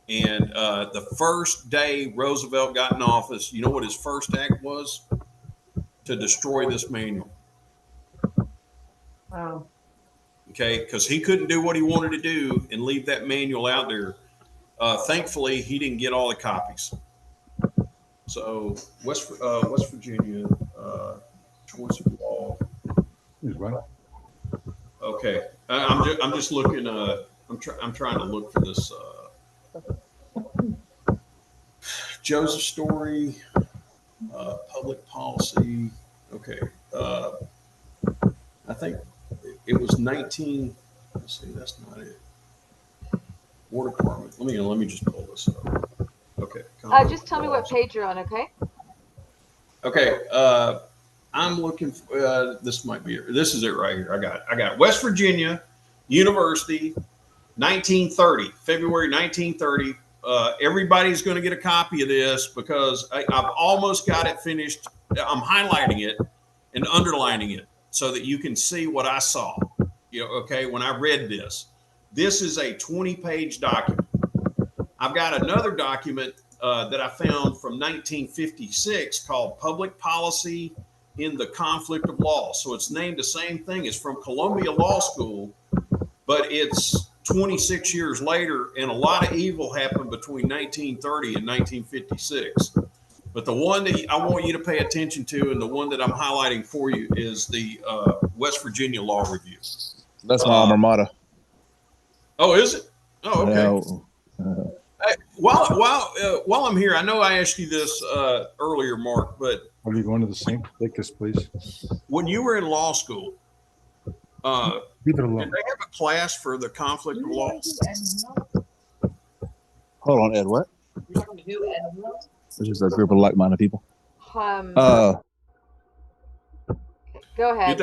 And the first day Roosevelt got in office, you know what his first act was? To destroy this manual. Wow. Okay, because he couldn't do what he wanted to do and leave that manual out there. Thankfully, he didn't get all the copies. So West Virginia choice of law. Okay, I'm just looking. I'm trying to look for this. Joseph Story, public policy. Okay, I think it was 19. Let's see, that's not it. War Department. Let me just pull this up. Okay. Just tell me what page you're on, okay? Okay. I'm looking for. This might be it. This is it right here. I got West Virginia University, 1930, February 1930. Everybody's going to get a copy of this, because I've almost got it finished. I'm highlighting it and underlining it so that you can see what I saw. You know, okay, when I read this. This is a 20-page document. I've got another document that I found from 1956 called Public Policy in the Conflict of Law. So it's named the same thing. It's from Columbia Law School, but it's 26 years later, and a lot of evil happened between 1930 and 1956. But the one that I want you to pay attention to, and the one that I'm highlighting for you, is the West Virginia Law Review. That's my alma mater. Oh, is it? Oh, okay. Hey, while I'm here, I know I asked you this earlier, Mark, but Are you going to the sink? Take this, please. when you were in law school, Leave it alone. did they have a class for the conflict of law? Hold on, Ed. What? It's just a group of like-minded people. Go ahead.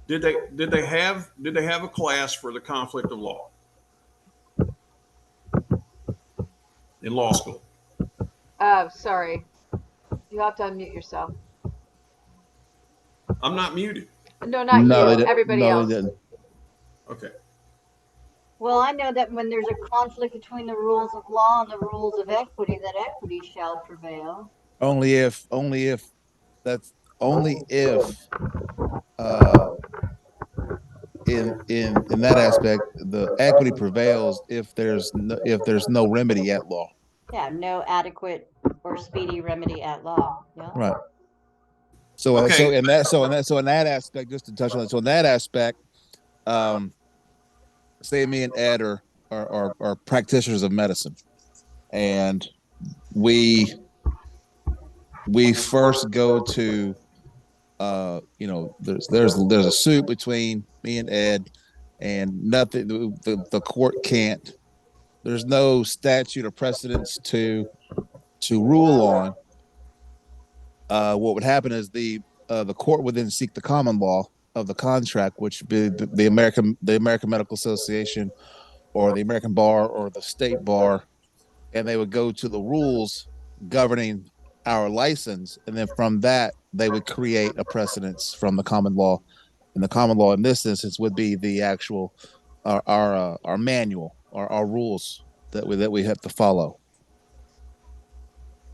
Did they have a class for the conflict of law in law school? Sorry. You have to unmute yourself. I'm not muted. No, not No, they you. didn't. Everybody No, else. they didn't. Okay. Well, I know that when there's a conflict between the rules of law and the rules of equity, that equity shall prevail. Only if that's only if uh in that aspect the equity prevails if there's no remedy at law. Yeah, no adequate or speedy remedy at law. Yeah. Right. So Okay. in that aspect, just to touch on it, so in that aspect, um, say me and Ed are practitioners of medicine, and we first go to there's a suit between me and Ed, and nothing the court can't. There's no statute or precedence to rule on. What would happen is the court would then seek the common law of the contract, which would be the American Medical Association or the American Bar or the state bar, and they would go to the rules governing our license, and then from that they would create a precedence from the common law. And the common law in this instance would be the actual our manual, our rules that we have to follow.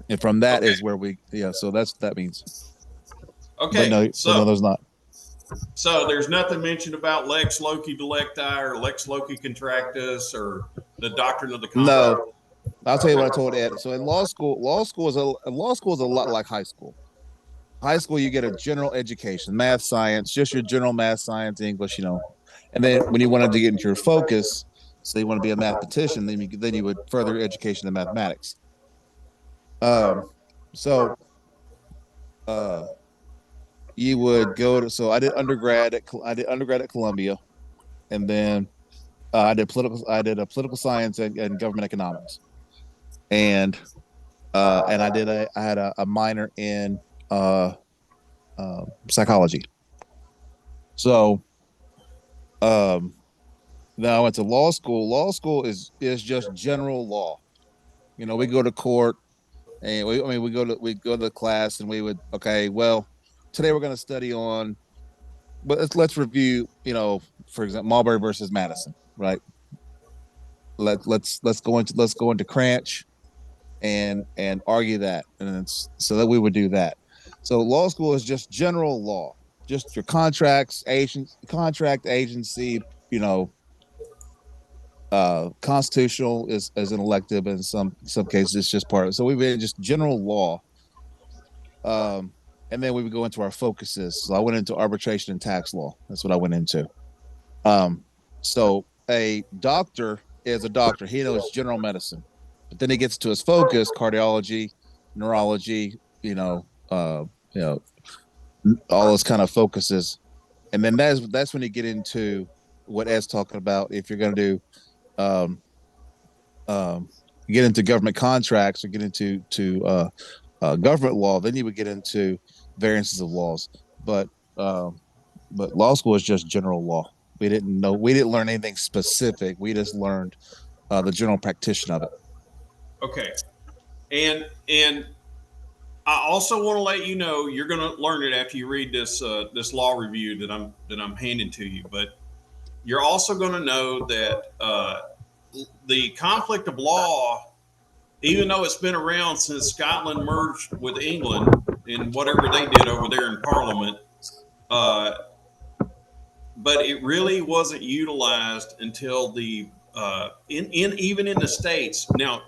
And from that is where so that's what that means. Okay. But no, there's not. So there's nothing mentioned about lex loci delecti or lex loci contractus or the doctrine of the contract. No, I'll tell you what I told Ed. So in law school is a lot like high school. High school, you get a general education, math, science, just your general math, science, English, and then when you wanted to get into your focus, so you want to be a mathematician, then you would further education in mathematics. So you would go to. So I did undergrad at Columbia, and then I did political science and government economics, and I had a minor in psychology. So now I went to law school. Law school is just general law. We go to court, and we go to the class, and we would well, today we're going to study on, but let's review. For example, Marbury versus Madison, right? Let's go into Cranch and argue that, and so that we would do that. So law school is just general law, just your contract agency, constitutional is as an elective, and some cases it's just part of it. So we've been just general law, and then we would go into our focuses. So I went into arbitration and tax law. That's what I went into. So a doctor is a doctor. He knows general medicine, but then he gets to his focus: cardiology, neurology. All those kind of focuses, and then that's when you get into what Ed's talking about. If you're going to do get into government contracts or get into government law, then you would get into variances of laws. But law school is just general law. We didn't learn anything specific. We just learned the general practitioner of it. Okay, and I also want to let you know you're going to learn it after you read this law review that I'm handing to you. But you're also going to know that the conflict of law, even though it's been around since Scotland merged with England in whatever they did over there in Parliament, but it really wasn't utilized until the even in the States. Now,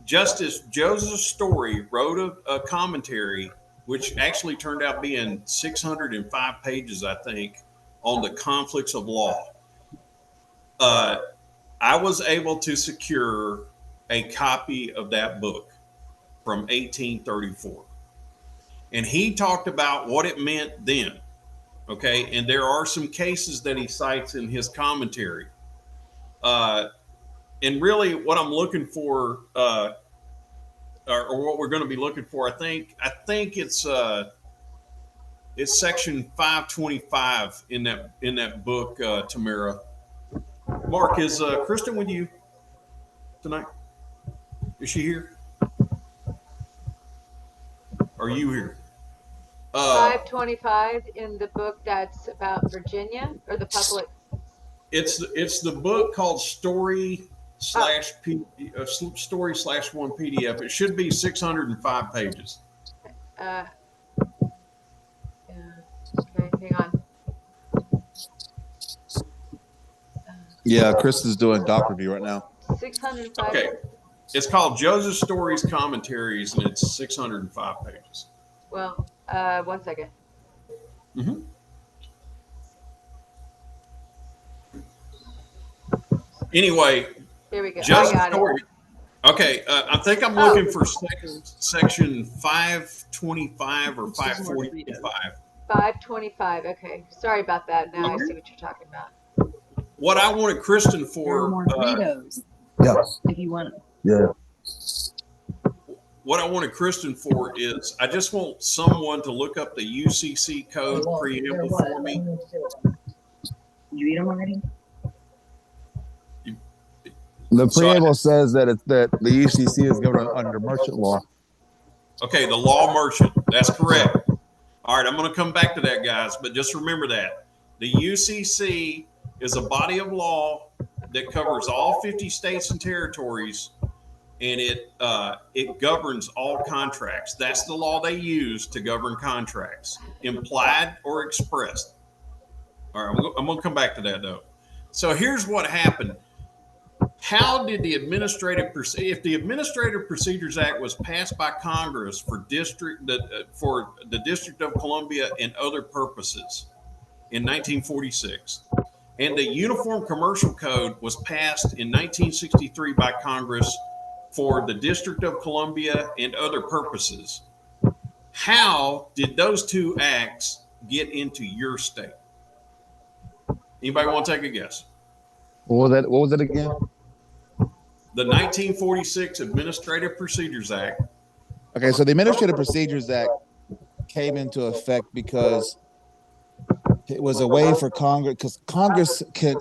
Justice Joseph Story wrote a commentary, which actually turned out being 605 pages, I think, on the conflicts of law. I was able to secure a copy of that book from 1834. And he talked about what it meant then. Okay. And there are some cases that he cites in his commentary. And really what I'm looking for, or what we're going to be looking for, I think it's It's section 525 in that book, Tamara. Mark, is Kristen with you tonight? Is she here? Are you here? 525 in the book that's about Virginia or the public. It's the book called Story slash Story slash one PDF. It should be 605 pages. Yeah. Okay, hang on. Yeah, Chris is doing doc review right now. 605. Okay. It's called Joseph Story's Commentaries, and it's 605 pages. Well, 1 second. Mm-hmm. Anyway, Here we go. Joseph I got Story. it. Okay, I think I'm looking for section 525 or 545. 525. Okay, sorry about that. Now I see what you're talking about. What I wanted Kristen for, Yes. If you want. Yeah. what I wanted Kristen for is I just want someone to look up the UCC code preamble for me. Did you eat them already? The preamble says that that the UCC is governed under merchant law. Okay, the law merchant. That's correct. All right, I'm going to come back to that, guys, but just remember that. The UCC is a body of law that covers all 50 states and territories, and it governs all contracts. That's the law they use to govern contracts, implied or expressed. All right, I'm going to come back to that, though. So here's what happened. How did the if the Administrative Procedures Act was passed by Congress for the District of Columbia and other purposes in 1946, and the Uniform Commercial Code was passed in 1963 by Congress for the District of Columbia and other purposes, how did those two acts get into your state? Anybody want to take a guess? What was it again? The 1946 Administrative Procedures Act. Okay, so the Administrative Procedures Act came into effect because it was a way for Congress, because Congress can,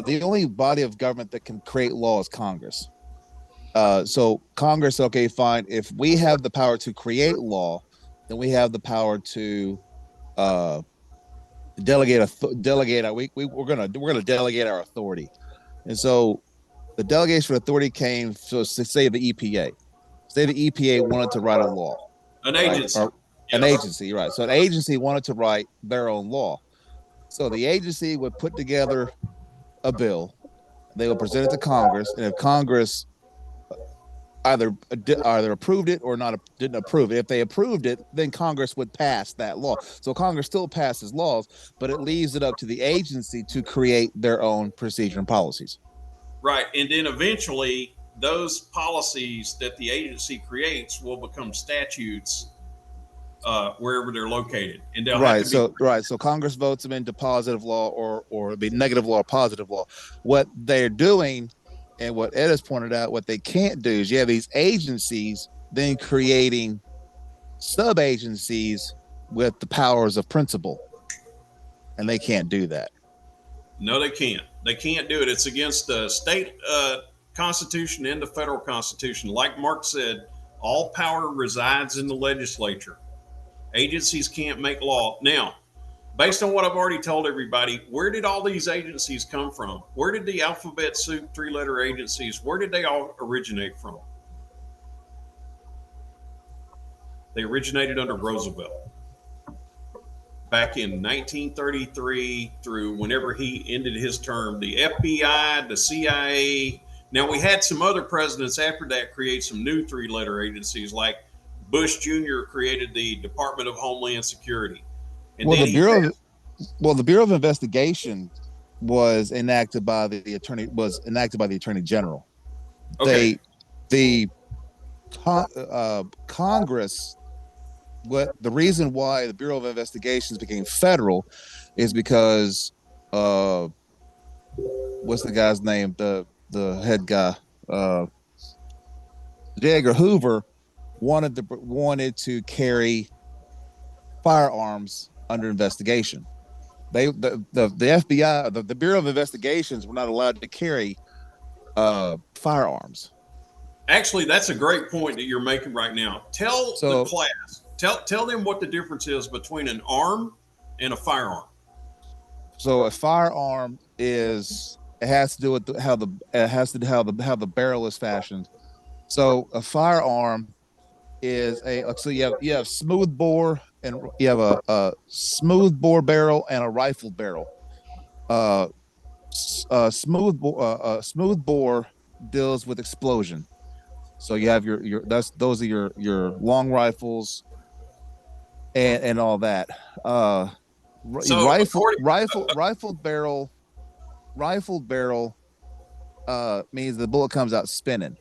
the only body of government that can create law is Congress. So Congress, okay, fine. If we have the power to create law, then we have the power to delegate. We're gonna delegate our authority, and so the delegation of authority came to say the EPA. Say the EPA wanted to write a law. An agency. Right? An agency, right. So an agency wanted to write their own law. So the agency would put together a bill. They would present it to Congress. And if Congress either approved it or didn't approve it, if they approved it, then Congress would pass that law. So Congress still passes laws, but it leaves it up to the agency to create their own procedure and policies. Right. And then eventually those policies that the agency creates will become statutes wherever they're located. And they'll have to be So Congress votes them into positive law or it'd be negative law or positive law. What they're doing, and what Ed has pointed out, what they can't do is you have these agencies then creating sub-agencies with the powers of principle. And they can't do that. No, they can't. They can't do it. It's against the state constitution and the federal constitution. Like Mark said, all power resides in the legislature. Agencies can't make law. Now, based on what I've already told everybody, where did all these agencies come from? Where did the alphabet soup, three-letter agencies, where did they all originate from? They originated under Roosevelt. Back in 1933 through whenever he ended his term, the FBI, the CIA. Now, we had some other presidents after that create some new three-letter agencies, like Bush Jr. created the Department of Homeland Security. And the Bureau of Investigation was enacted by the Attorney General. Okay. Congress. The reason why the Bureau of Investigations became federal is because what's the guy's name? The head guy, J. Edgar Hoover wanted to carry firearms under investigation. The FBI, the Bureau of Investigations, were not allowed to carry firearms. Actually, that's a great point that you're making right now. Tell the class, tell them what the difference is between an arm and a firearm. So a firearm has to do with how the barrel is fashioned. So a firearm is so you have smooth bore, and you have a smooth bore barrel and a rifle barrel. Smooth bore deals with explosion. So you have those are your long rifles and all that. So Rifled barrel means the bullet comes out spinning.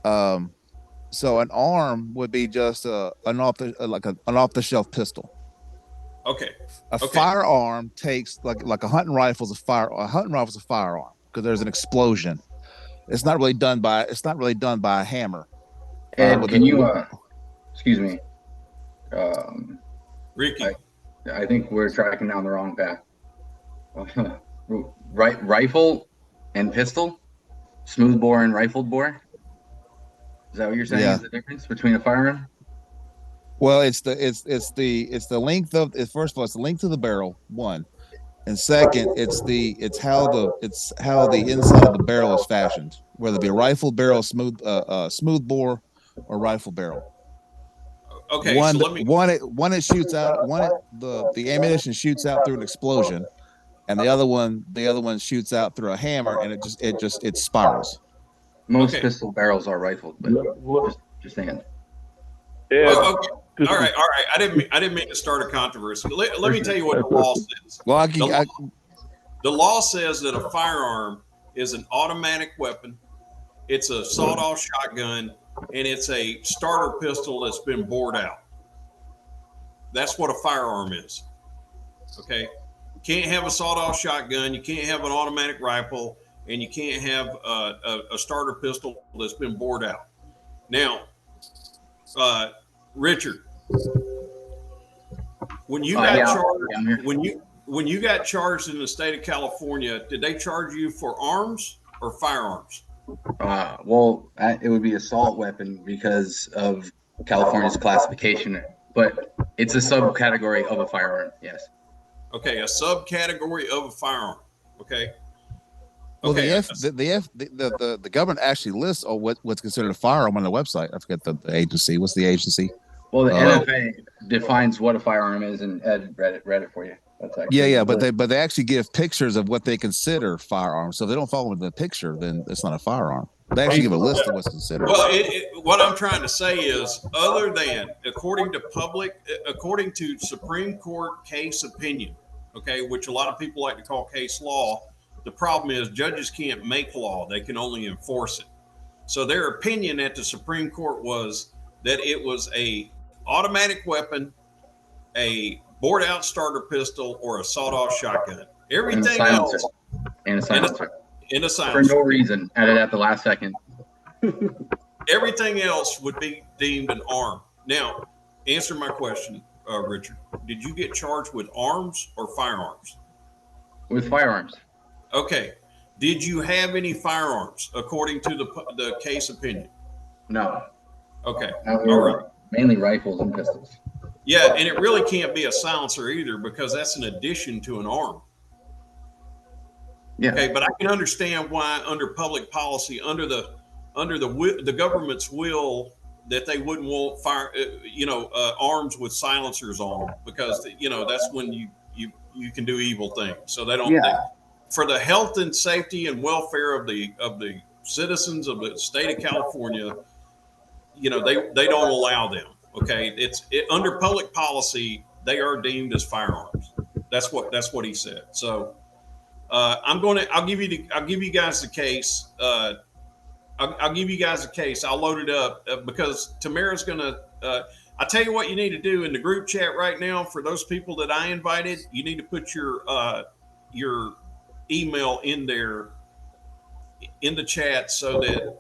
So an arm would be just an off the shelf pistol. Okay. A firearm takes like a hunting rifle is a firearm because there's an explosion. It's not really done by a hammer. And can you excuse me, Ricky? I think we're tracking down the wrong path. Rifle and pistol, smooth bore and rifled bore. Is that what you're saying? Is the difference between a firearm? Well, it's the length of it. First of all, it's the length of the barrel, one, and second, it's how the inside of the barrel is fashioned, whether it be a rifle barrel, smooth bore, or rifle barrel. Okay, one it shoots out. The ammunition shoots out through an explosion, and the other one shoots out through a hammer, and it spirals. Most pistol barrels are rifled, but just saying. Yeah. All right. I didn't mean to start a controversy. Let me tell you what the law says. Well, the law says that a firearm is an automatic weapon. It's a sawed-off shotgun, and it's a starter pistol that's been bored out. That's what a firearm is. Okay. You can't have a sawed-off shotgun. You can't have an automatic rifle, and you can't have a starter pistol that's been bored out. Now, Richard, when you got charged, when you got charged in the state of California, did they charge you for arms or firearms? Well, it would be assault weapon because of California's classification, but it's a subcategory of a firearm. Yes. Okay, a subcategory of a firearm. Okay. Well, the government actually lists what's considered a firearm on the website. I forget the agency. What's the agency? Well, the NFA defines what a firearm is, and Ed read it for you. That's actually but they actually give pictures of what they consider firearms. So if they don't follow the picture, then it's not a firearm. They actually give a list of what's considered. Well, what I'm trying to say is, other than according to Supreme Court case opinion, okay, which a lot of people like to call case law. The problem is judges can't make law; they can only enforce it. So their opinion at the Supreme Court was that it was a automatic weapon, a bored out starter pistol, or a sawed-off shotgun. Everything else, and a silencer. In a silencer. For no reason, added at the last second. Everything else would be deemed an arm. Now, answer my question, Richard. Did you get charged with arms or firearms? With firearms. Okay. Did you have any firearms according to the case opinion? No. Okay. All right. Mainly rifles and pistols. Yeah, and it really can't be a silencer either because that's an addition to an arm. Yeah. Okay, but I can understand why under public policy, under the government's will, that they wouldn't want arms with silencers on them because that's when you can do evil things. So they don't. Yeah. For the health and safety and welfare of the citizens of the state of California, they don't allow them. Okay, under public policy, they are deemed as firearms. That's what he said. So I'll give you guys the case. I'll give you guys a case. I'll load it up because Tamara's gonna. I tell you what you need to do in the group chat right now for those people that I invited. You need to put your email in there in the chat so that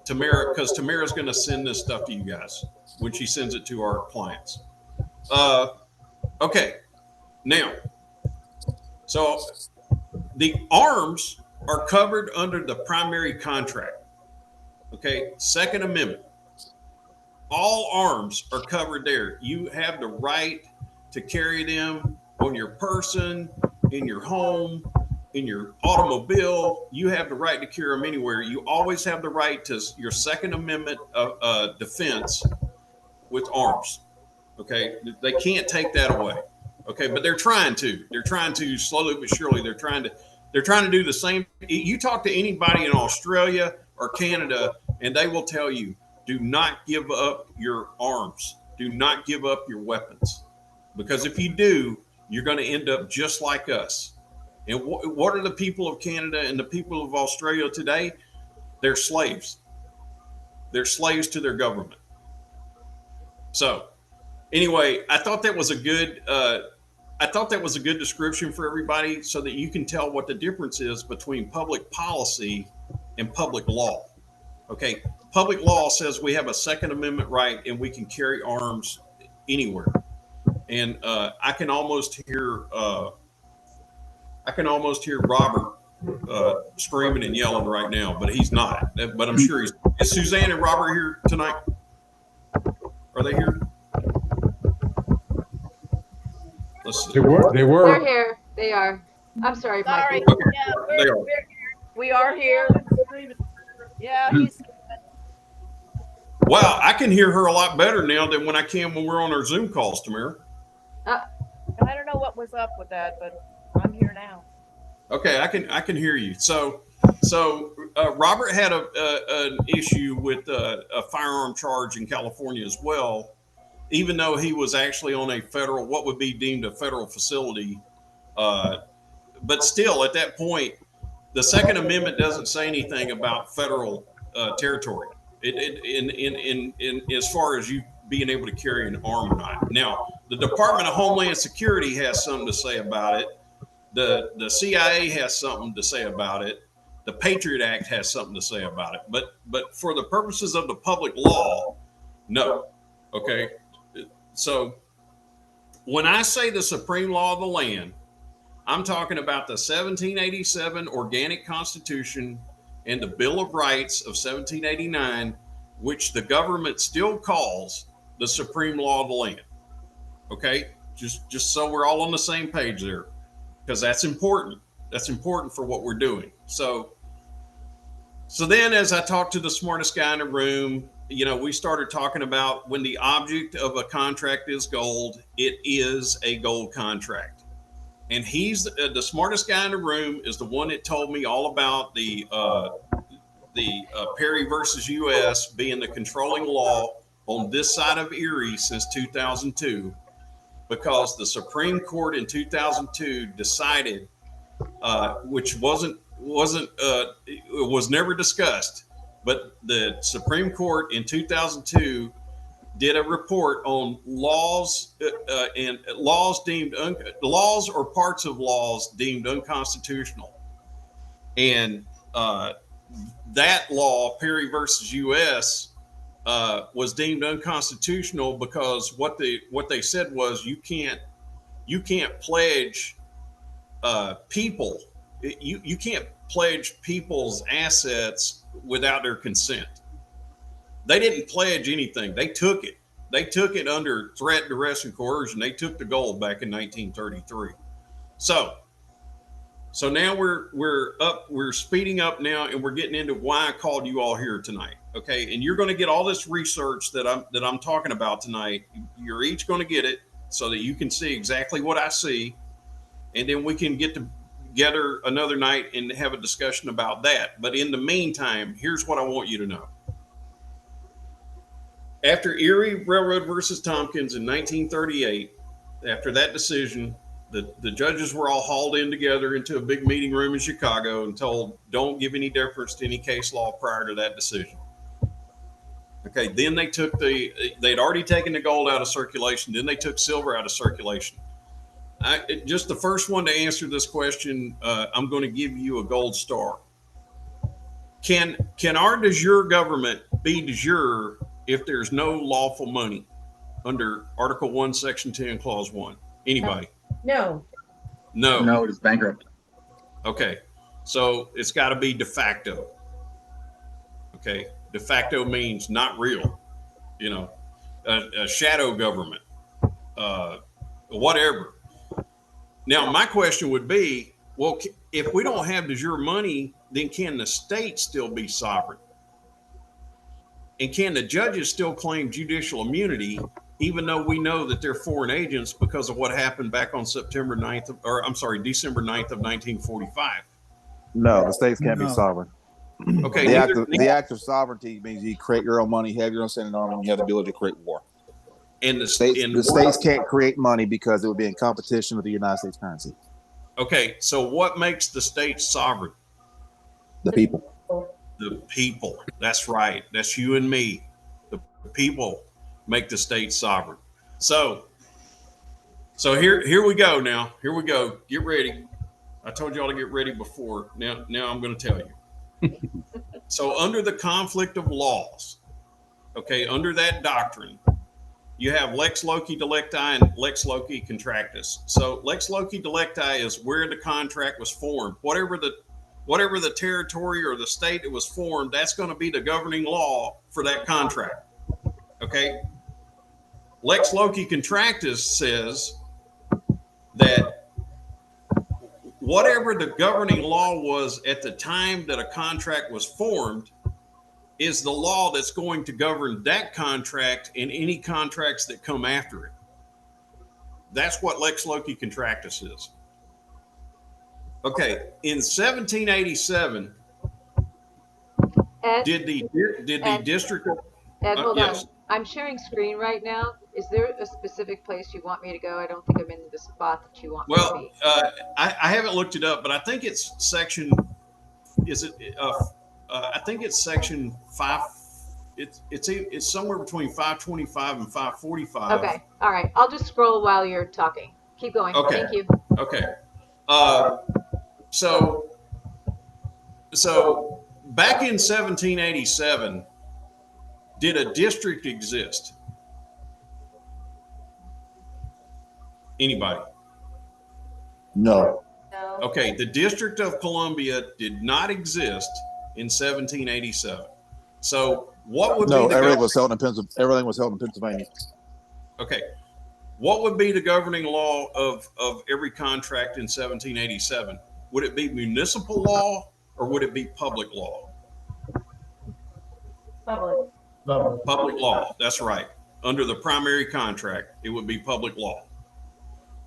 because Tamara's going to send this stuff to you guys when she sends it to our clients. Okay, now, so the arms are covered under the primary contract. Okay, Second Amendment. All arms are covered there. You have the right to carry them on your person, in your home, in your automobile. You have the right to carry them anywhere. You always have the right to your Second Amendment defense with arms. Okay, they can't take that away. Okay, but they're trying to. They're trying to slowly but surely. They're trying to do the same. You talk to anybody in Australia or Canada, and they will tell you, do not give up your arms. Do not give up your weapons, because if you do, you're going to end up just like us. And what are the people of Canada and the people of Australia today? They're slaves. They're slaves to their government. So, anyway, I thought that was a good description for everybody, so that you can tell what the difference is between public policy and public law. Okay, public law says we have a Second Amendment right and we can carry arms anywhere. And I can almost hear Robert screaming and yelling right now, but he's not. But I'm sure he's. Is Suzanne and Robert here tonight? Are they here? Let's see. They were. They're here. They are. I'm sorry, Sorry. Michael. Yeah, They are. we are here. Yeah, he's Wow, I can hear her a lot better now than when I can when we're on our Zoom calls, Tamara. I don't know what was up with that, but I'm here now. Okay, I can hear you. So Robert had an issue with a firearm charge in California as well, even though he was actually on a federal, what would be deemed a federal facility. But still, at that point, the Second Amendment doesn't say anything about federal territory. In as far as you being able to carry an arm or not. Now, the Department of Homeland Security has something to say about it. The CIA has something to say about it. The Patriot Act has something to say about it. But for the purposes of the public law, no. Okay. So when I say the supreme law of the land, I'm talking about the 1787 Organic Constitution and the Bill of Rights of 1789, which the government still calls the supreme law of the land. Okay, just so we're all on the same page there, because that's important. That's important for what we're doing. So then, as I talked to the smartest guy in the room, we started talking about when the object of a contract is gold, it is a gold contract. And he's the smartest guy in the room is the one that told me all about the Perry versus U.S. being the controlling law on this side of Erie since 2002, because the Supreme Court in 2002 decided, which was never discussed, but the Supreme Court in 2002 did a report on laws and laws laws or parts of laws deemed unconstitutional, and that law, Perry versus U.S., was deemed unconstitutional because what they said was you can't pledge people, you can't pledge people's assets without their consent. They didn't pledge anything. They took it. They took it under threat, duress, and coercion. They took the gold back in 1933. So now we're speeding up now, and we're getting into why I called you all here tonight. Okay, and you're going to get all this research that I'm talking about tonight. You're each going to get it so that you can see exactly what I see, and then we can get together another night and have a discussion about that. But in the meantime, here's what I want you to know. After Erie Railroad versus Tompkins in 1938, after that decision, the judges were all hauled in together into a big meeting room in Chicago and told, don't give any deference to any case law prior to that decision. Okay, then they'd already taken the gold out of circulation. Then they took silver out of circulation. Just the first one to answer this question, I'm going to give you a gold star. Can our de jure government be de jure if there's no lawful money under Article 1, Section 10, Clause 1? Anybody? No. No. No, it's bankrupt. Okay. So it's got to be de facto. Okay. De facto means not real, you know, a shadow government, whatever. Now, my question would be, well, if we don't have de jure money, then can the state still be sovereign? And can the judges still claim judicial immunity, even though we know that they're foreign agents because of what happened back on December 9th of 1945? No, the states can't be No. sovereign. Okay. The act of sovereignty means you create your own money, have your own standing army, and you have the ability to create war. And the states can't create money because it would be in competition with the United States currency. Okay, so what makes the state sovereign? The people. The people. That's right. That's you and me. The people make the state sovereign. So here we go now. Here we go. Get ready. I told y'all to get ready before. Now I'm going to tell you. So under the conflict of laws, okay, under that doctrine, you have lex loci delicti and lex loci contractus. So lex loci delicti is where the contract was formed. Whatever the territory or the state it was formed, that's going to be the governing law for that contract. Okay. Lex loci contractus says that whatever the governing law was at the time that a contract was formed is the law that's going to govern that contract and any contracts that come after it. That's what lex loci contractus is. Okay, in 1787, Ed, did the district? Ed, hold yes. on. I'm sharing screen right now. Is there a specific place you want me to go? I don't think I'm in the spot that you want me to be. I haven't looked it up, but I think it's section. Is it? I think it's section 5. It's somewhere between 525 and 545. Okay. All right. I'll just scroll while you're talking. Keep going. Okay. Thank you. Okay. So back in 1787, did a district exist? Anybody? No. No. Okay, the District of Columbia did not exist in 1787. So what would be the everything was held in Pennsylvania. Everything was held in Pennsylvania. Okay. What would be the governing law of every contract in 1787? Would it be municipal law or would it be public law? Public. Public law. That's right. Under the primary contract, it would be public law.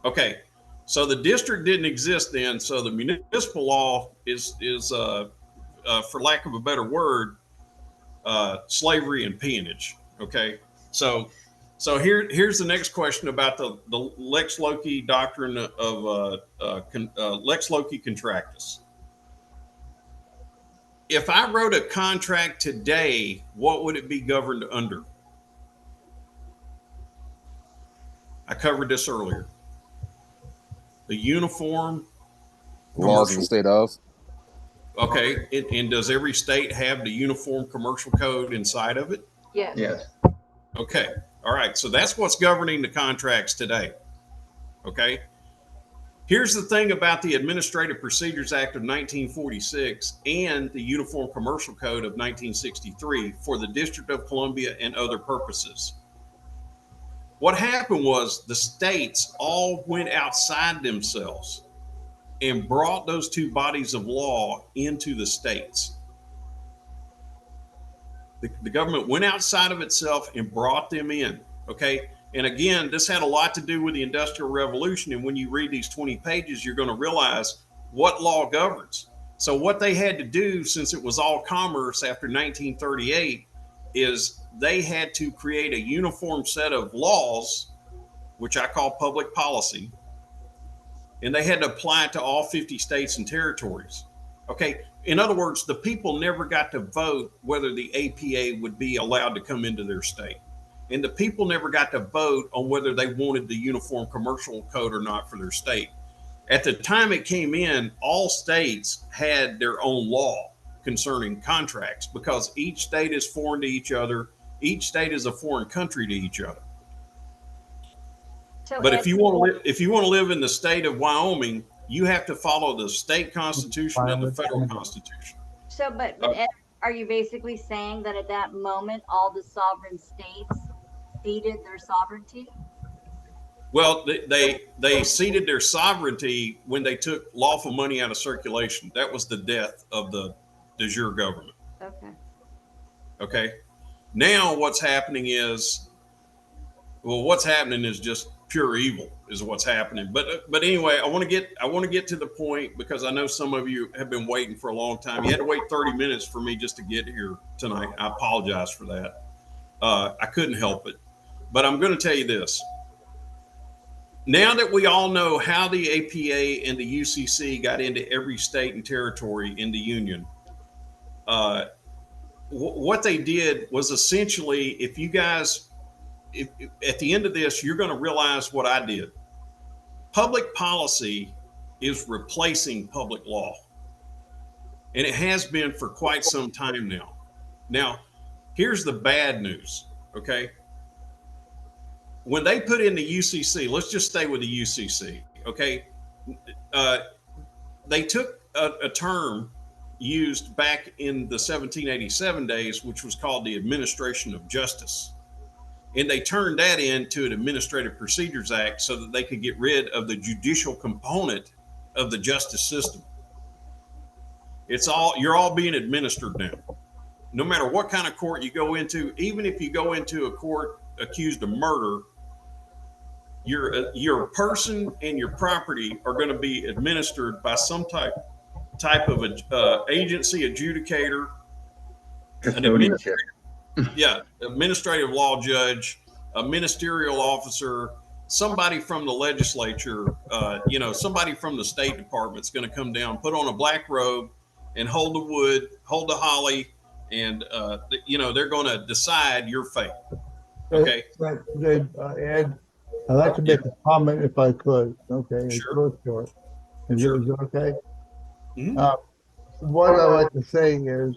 Okay. So the district didn't exist then. So the municipal law is for lack of a better word, slavery and peonage. Okay. So here's the next question about the lex loci doctrine of lex loci contractus. If I wrote a contract today, what would it be governed under? I covered this earlier. The uniform laws of the state of. Okay, and does every state have the uniform commercial code inside of it? Yes. Yes. Okay. All right. So that's what's governing the contracts today. Okay. Here's the thing about the Administrative Procedures Act of 1946 and the Uniform Commercial Code of 1963 for the District of Columbia and other purposes. What happened was the states all went outside themselves and brought those two bodies of law into the states. The government went outside of itself and brought them in. Okay. And again, this had a lot to do with the Industrial Revolution. And when you read these 20 pages, you're going to realize what law governs. So what they had to do, since it was all commerce after 1938, is they had to create a uniform set of laws, which I call public policy, and they had to apply it to all 50 states and territories. Okay. In other words, the people never got to vote whether the APA would be allowed to come into their state. And the people never got to vote on whether they wanted the Uniform Commercial Code or not for their state. At the time it came in, all states had their own law concerning contracts because each state is foreign to each other. Each state is a foreign country to each other. So But Ed, if you want to live in the state of Wyoming, you have to follow the state constitution and the federal constitution. but Ed, are you basically saying that at that moment all the sovereign states ceded their sovereignty? Well, they ceded their sovereignty when they took lawful money out of circulation. That was the death of the de jure government. Okay. Okay. Now what's happening is, well, what's happening is just pure evil is what's happening. But anyway, I want to get to the point because I know some of you have been waiting for a long time. You had to wait 30 minutes for me just to get here tonight. I apologize for that. I couldn't help it. But I'm going to tell you this. Now that we all know how the APA and the UCC got into every state and territory in the Union, what they did was essentially, if at the end of this, you're going to realize what I did. Public policy is replacing public law. And it has been for quite some time now. Now, here's the bad news, okay? When they put in the UCC, let's just stay with the UCC, okay? They took a term used back in the 1787 days, which was called the administration of justice. And they turned that into an Administrative Procedures Act so that they could get rid of the judicial component of the justice system. You're all being administered now. No matter what kind of court you go into, even if you go into a court accused of murder, your person and your property are going to be administered by some type of agency adjudicator, administrative law judge, a ministerial officer, somebody from the legislature, somebody from the State Department's going to come down, put on a black robe, and hold the wood, hold the holly, and they're going to decide your fate. Okay. Ed, I'd like to make a comment if I could. Okay. Sure. Is it okay? Mm-hmm. What I like to say is,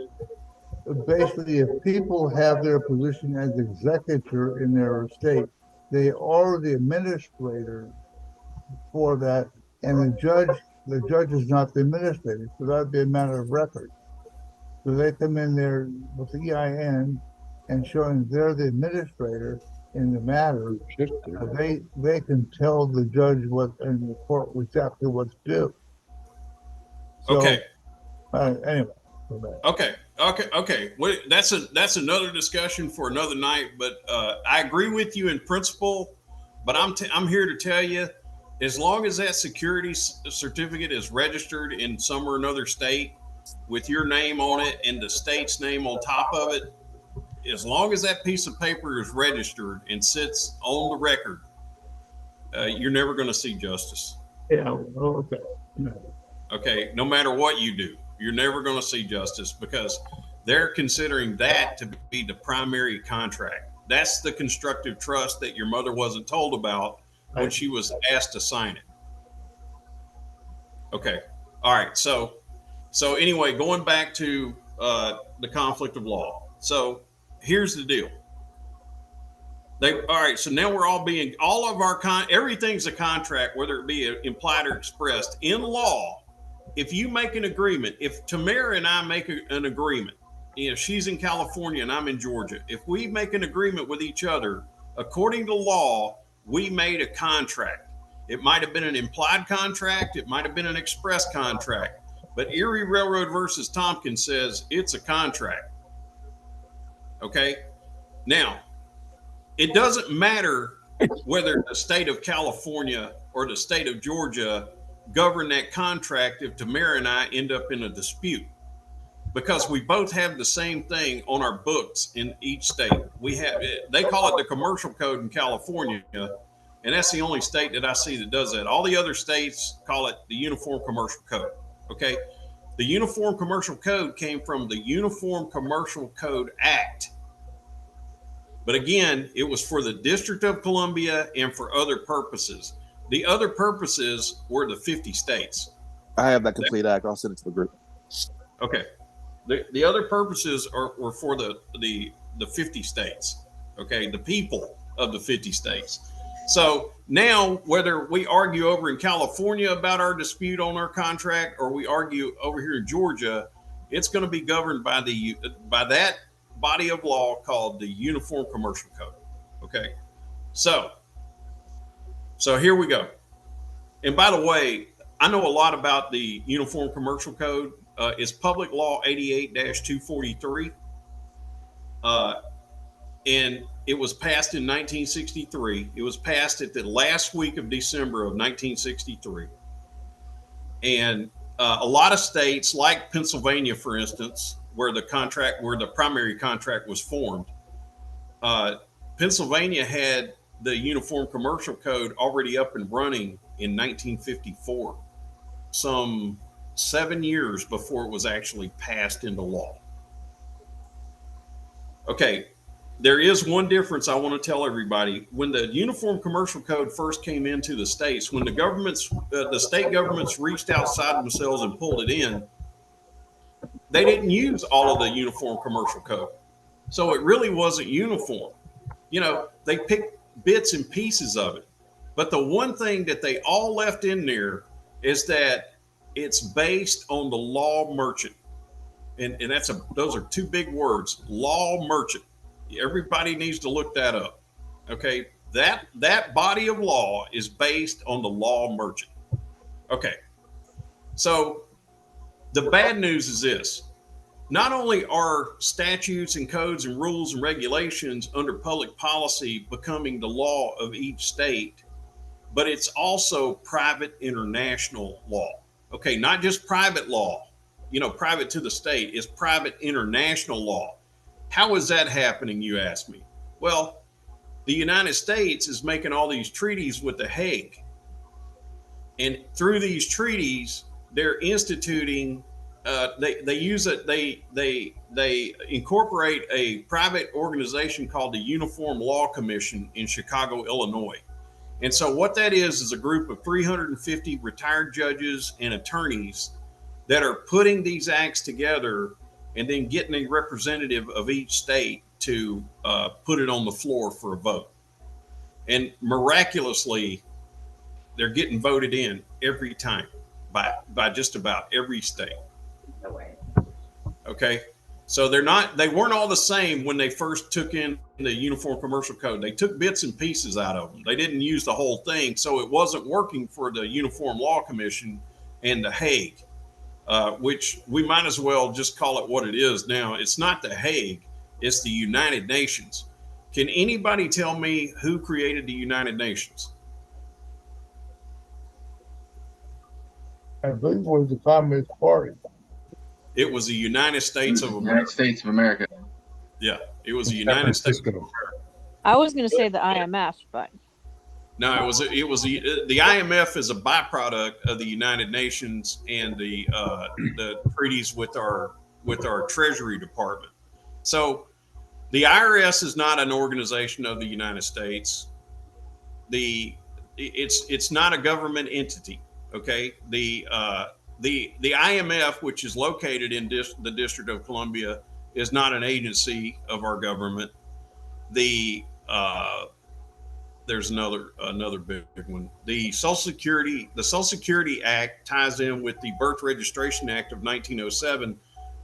basically, if people have their position as executor in their estate, they are the administrator for that, and the judge is not the administrator, so that'd be a matter of record. So they come in there with the EIN and showing they're the administrator in the matter. They can tell the judge what in the court exactly what to do. So, okay. Anyway. Okay. Well, that's another discussion for another night. But I agree with you in principle. But I'm here to tell you, as long as that security certificate is registered in some or another state with your name on it and the state's name on top of it, as long as that piece of paper is registered and sits on the record, you're never going to see justice. Yeah. Okay. Okay. No matter what you do, you're never going to see justice because they're considering that to be the primary contract. That's the constructive trust that your mother wasn't told about when she was asked to sign it. Okay. All right. So anyway, going back to the conflict of law. So here's the deal. All right. So now we're all of our everything's a contract, whether it be implied or expressed in law. If you make an agreement, if Tamara and I make an agreement, she's in California and I'm in Georgia. If we make an agreement with each other, according to law, we made a contract. It might have been an implied contract. It might have been an express contract. But Erie Railroad versus Tompkins says it's a contract. Okay. Now, it doesn't matter whether the state of California or the state of Georgia govern that contract if Tamara and I end up in a dispute, because we both have the same thing on our books in each state. They call it the commercial code in California, and that's the only state that I see that does that. All the other states call it the Uniform Commercial Code. Okay. The Uniform Commercial Code came from the Uniform Commercial Code Act. But again, it was for the District of Columbia and for other purposes. The other purposes were the 50 states. I have that complete act. I'll send it to the group. Okay. The other purposes were for the 50 states. Okay. The people of the 50 states. So now, whether we argue over in California about our dispute on our contract, or we argue over here in Georgia, it's going to be governed by that body of law called the Uniform Commercial Code. Okay, so here we go. And by the way, I know a lot about the Uniform Commercial Code. It's Public Law 88-243. And it was passed in 1963. It was passed at the last week of December of 1963. And a lot of states, like Pennsylvania, for instance, where the primary contract was formed, Pennsylvania had the Uniform Commercial Code already up and running in 1954, some 7 years before it was actually passed into law. Okay, there is one difference I want to tell everybody. When the Uniform Commercial Code first came into the states, when the state governments reached outside themselves and pulled it in, they didn't use all of the Uniform Commercial Code. So it really wasn't uniform. They picked bits and pieces of it. But the one thing that they all left in there is that it's based on the law merchant. And those are two big words, law merchant. Everybody needs to look that up. Okay. That body of law is based on the law merchant. Okay. So the bad news is this. Not only are statutes and codes and rules and regulations under public policy becoming the law of each state, but it's also private international law. Okay, not just private law, private to the state, is private international law. How is that happening, you ask me? Well, the United States is making all these treaties with The Hague. And through these treaties, they're instituting, they incorporate a private organization called the Uniform Law Commission in Chicago, Illinois. And so what that is a group of 350 retired judges and attorneys that are putting these acts together and then getting a representative of each state to put it on the floor for a vote. And miraculously, they're getting voted in every time by just about every state. No way. Okay. So they weren't all the same when they first took in the Uniform Commercial Code. They took bits and pieces out of them. They didn't use the whole thing. So it wasn't working for the Uniform Law Commission and The Hague, which we might as well just call it what it is now. It's not The Hague, it's the United Nations. Can anybody tell me who created the United Nations? I believe it was the Communist Party. It was the United States of America. United States of America. Yeah, it was the United States of America. I was going to say the IMF, but no, it was the IMF is a byproduct of the United Nations and the treaties with our Treasury Department. So the IRS is not an organization of the United States. It's not a government entity. Okay, the IMF, which is located in the District of Columbia, is not an agency of our government. There's another big one. The Social Security Act ties in with the Birth Registration Act of 1907.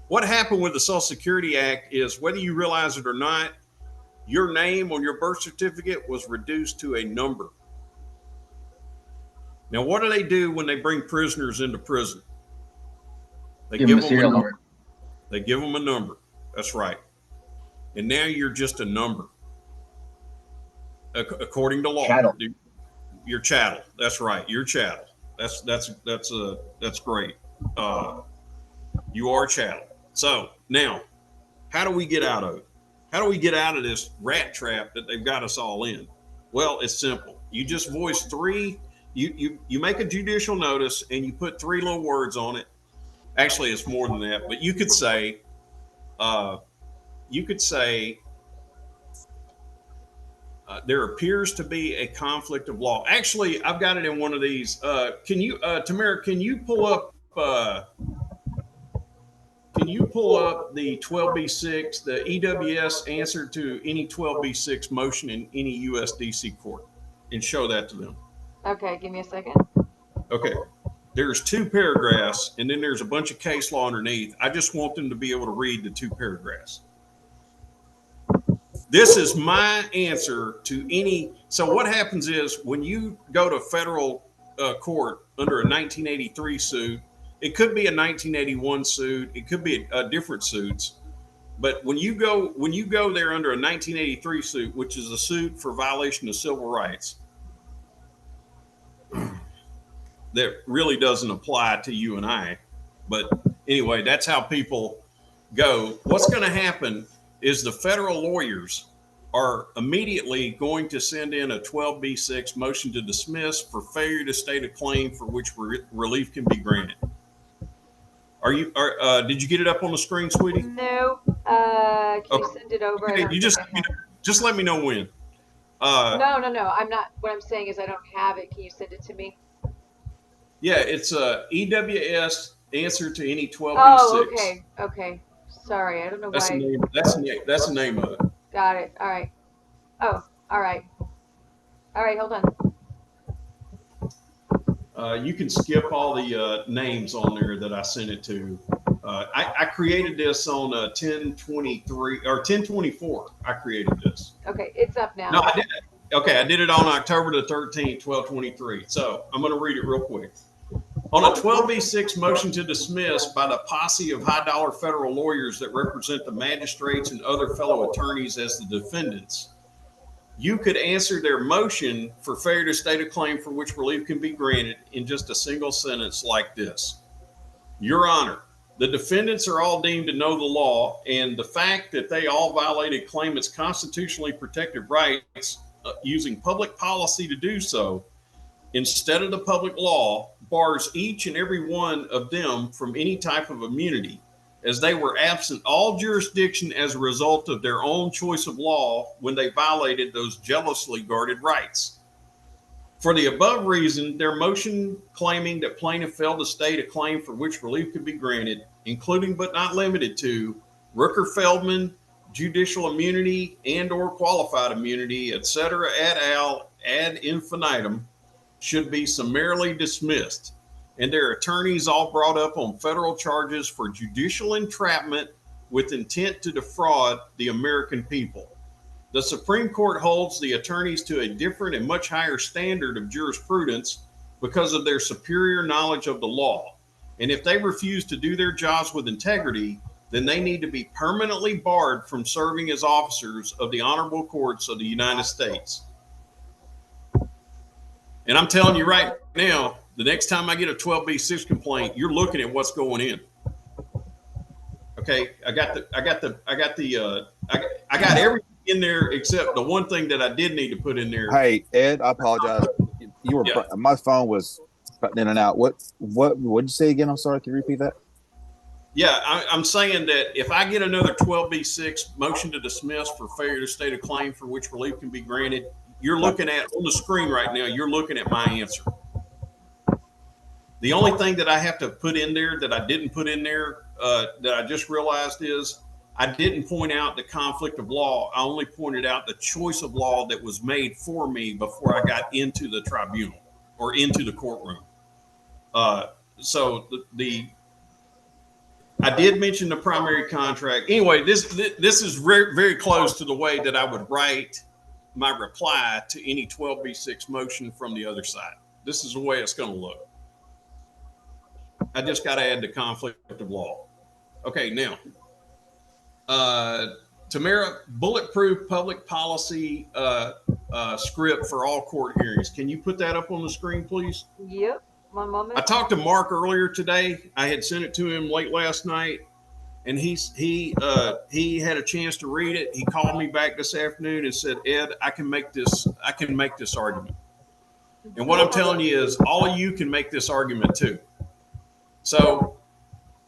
What happened with the Social Security Act is, whether you realize it or not, your name on your birth certificate was reduced to a number. Now, what do they do when they bring prisoners into prison? They give them a serial number. They give them a number. That's right. And now you're just a number. According to law, chattel. You're chattel. That's right. You're chattel. That's great. You are chattel. So now, how do we get out of it? How do we get out of this rat trap that they've got us all in? Well, it's simple. You just voice three. You make a judicial notice and you put three little words on it. Actually, it's more than that, but you could say, there appears to be a conflict of law. Actually, I've got it in one of these. Tamara, can you pull up the 12B6, the EWS answer to any 12B6 motion in any USDC court? and show that to them. Okay, give me a second. Okay. There's 2 paragraphs, and then there's a bunch of case law underneath. I just want them to be able to read the 2 paragraphs. This is my answer to any. So what happens is when you go to federal court under a 1983 suit, it could be a 1981 suit, it could be a different suits. But when you go there under a 1983 suit, which is a suit for violation of civil rights, that really doesn't apply to you and I. But anyway, that's how people go. What's going to happen is the federal lawyers are immediately going to send in a 12B6 motion to dismiss for failure to state a claim for which relief can be granted. Did you get it up on the screen, sweetie? No. Can you send it over? Okay, you just let me know when. No. I'm not. What I'm saying is I don't have it. Can you send it to me? Yeah, it's a EWS answer to any 12B6. Oh, okay. Sorry, I don't know That's why. That's the name of it. Got it. All right. Oh, all right. All right, hold on. You can skip all the names on there that I sent it to. I created this on 10/23 or 10/24. I created this. Okay, it's up now. No, I did it. Okay, I did it on October the 13th, 12/23. So I'm going to read it real quick. On a 12B6 motion to dismiss by the posse of high-dollar federal lawyers that represent the magistrates and other fellow attorneys as the defendants, you could answer their motion for failure to state a claim for which relief can be granted in just a single sentence like this. Your Honor, the defendants are all deemed to know the law, and the fact that they all violated claimants' constitutionally protected rights using public policy to do so instead of the public law bars each and every one of them from any type of immunity, as they were absent all jurisdiction as a result of their own choice of law when they violated those jealously guarded rights. For the above reason, their motion claiming that plaintiff failed to state a claim for which relief could be granted, including but not limited to Rooker-Feldman, judicial immunity and or qualified immunity, etc., et al., ad infinitum, should be summarily dismissed, and their attorneys all brought up on federal charges for judicial entrapment with intent to defraud the American people. The Supreme Court holds the attorneys to a different and much higher standard of jurisprudence because of their superior knowledge of the law. And if they refuse to do their jobs with integrity, then they need to be permanently barred from serving as officers of the honorable courts of the United States. And I'm telling you right now, the next time I get a 12B6 complaint, you're looking at what's going in. Okay, I got everything in there except the one thing that I did need to put in there. Hey, Ed, I apologize. You were my phone was in and out. What did you say again? I'm sorry. Can you repeat that? Yeah, I'm saying that if I get another 12B6 motion to dismiss for failure to state a claim for which relief can be granted, you're looking at on the screen right now, you're looking at my answer. The only thing that I have to put in there that I didn't put in there that I just realized is I didn't point out the conflict of law. I only pointed out the choice of law that was made for me before I got into the tribunal or into the courtroom. So I did mention the primary contract. Anyway, this is very, very close to the way that I would write my reply to any 12B6 motion from the other side. This is the way it's going to look. I just got to add the conflict of law. Okay, now, Tamara, bulletproof public policy script for all court hearings. Can you put that up on the screen, please? Yep. One moment. I talked to Mark earlier today. I had sent it to him late last night, and he had a chance to read it. He called me back this afternoon and said, "Ed, I can make this argument." And what I'm telling you is, all of you can make this argument too. So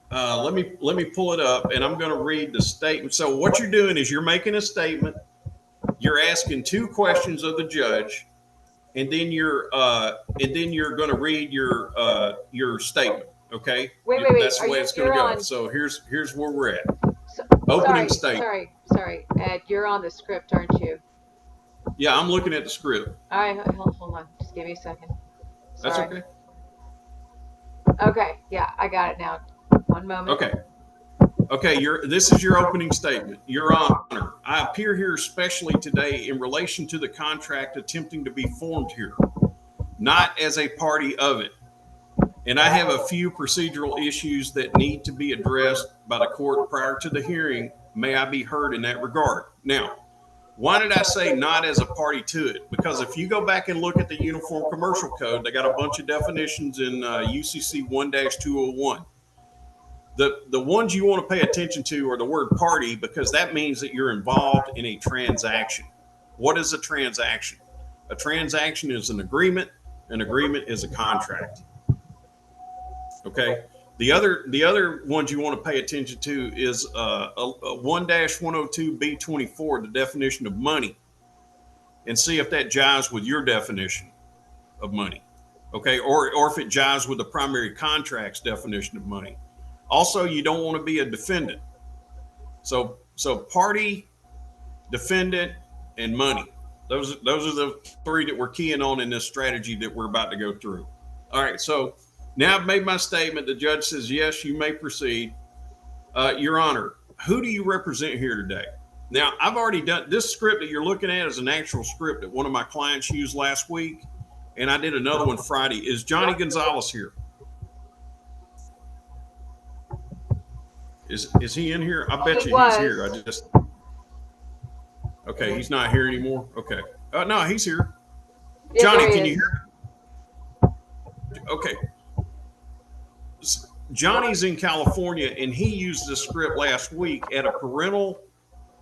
let me pull it up, and I'm going to read the statement. So what you're doing is you're making a statement. You're asking 2 questions of the judge, and then you're going to read your statement. Okay. Wait. That's the way it's going to go. So here's where we're at. Opening statement. Sorry, Ed, you're on the script, aren't you? Yeah, I'm looking at the script. All right, hold on. Just give me a second. That's Sorry. okay. Okay, yeah, I got it now. One moment. Okay. Okay, this is your opening statement. Your Honor, I appear here especially today in relation to the contract attempting to be formed here, not as a party of it. And I have a few procedural issues that need to be addressed by the court prior to the hearing. May I be heard in that regard? Now, why did I say not as a party to it? Because if you go back and look at the Uniform Commercial Code, they got a bunch of definitions in UCC 1-201. The ones you want to pay attention to are the word party, because that means that you're involved in a transaction. What is a transaction? A transaction is an agreement. An agreement is a contract. Okay. The other ones you want to pay attention to is 1-102B24, the definition of money, and see if that jives with your definition of money. Okay. Or if it jives with the primary contract's definition of money. Also, you don't want to be a defendant. So party, defendant, and money. Those are the three that we're keying on in this strategy that we're about to go through. All right. So now I've made my statement. The judge says, yes, you may proceed. Your Honor, who do you represent here today? Now, I've already done this script that you're looking at is an actual script that one of my clients used last week, and I did another one Friday. Is Johnny Gonzalez here? Is he in here? I bet you he's here. Okay, he's not here anymore. Okay. No, he's here. Yes, Johnny, there can he you is. hear me? Okay. Johnny's in California, and he used the script last week at a parental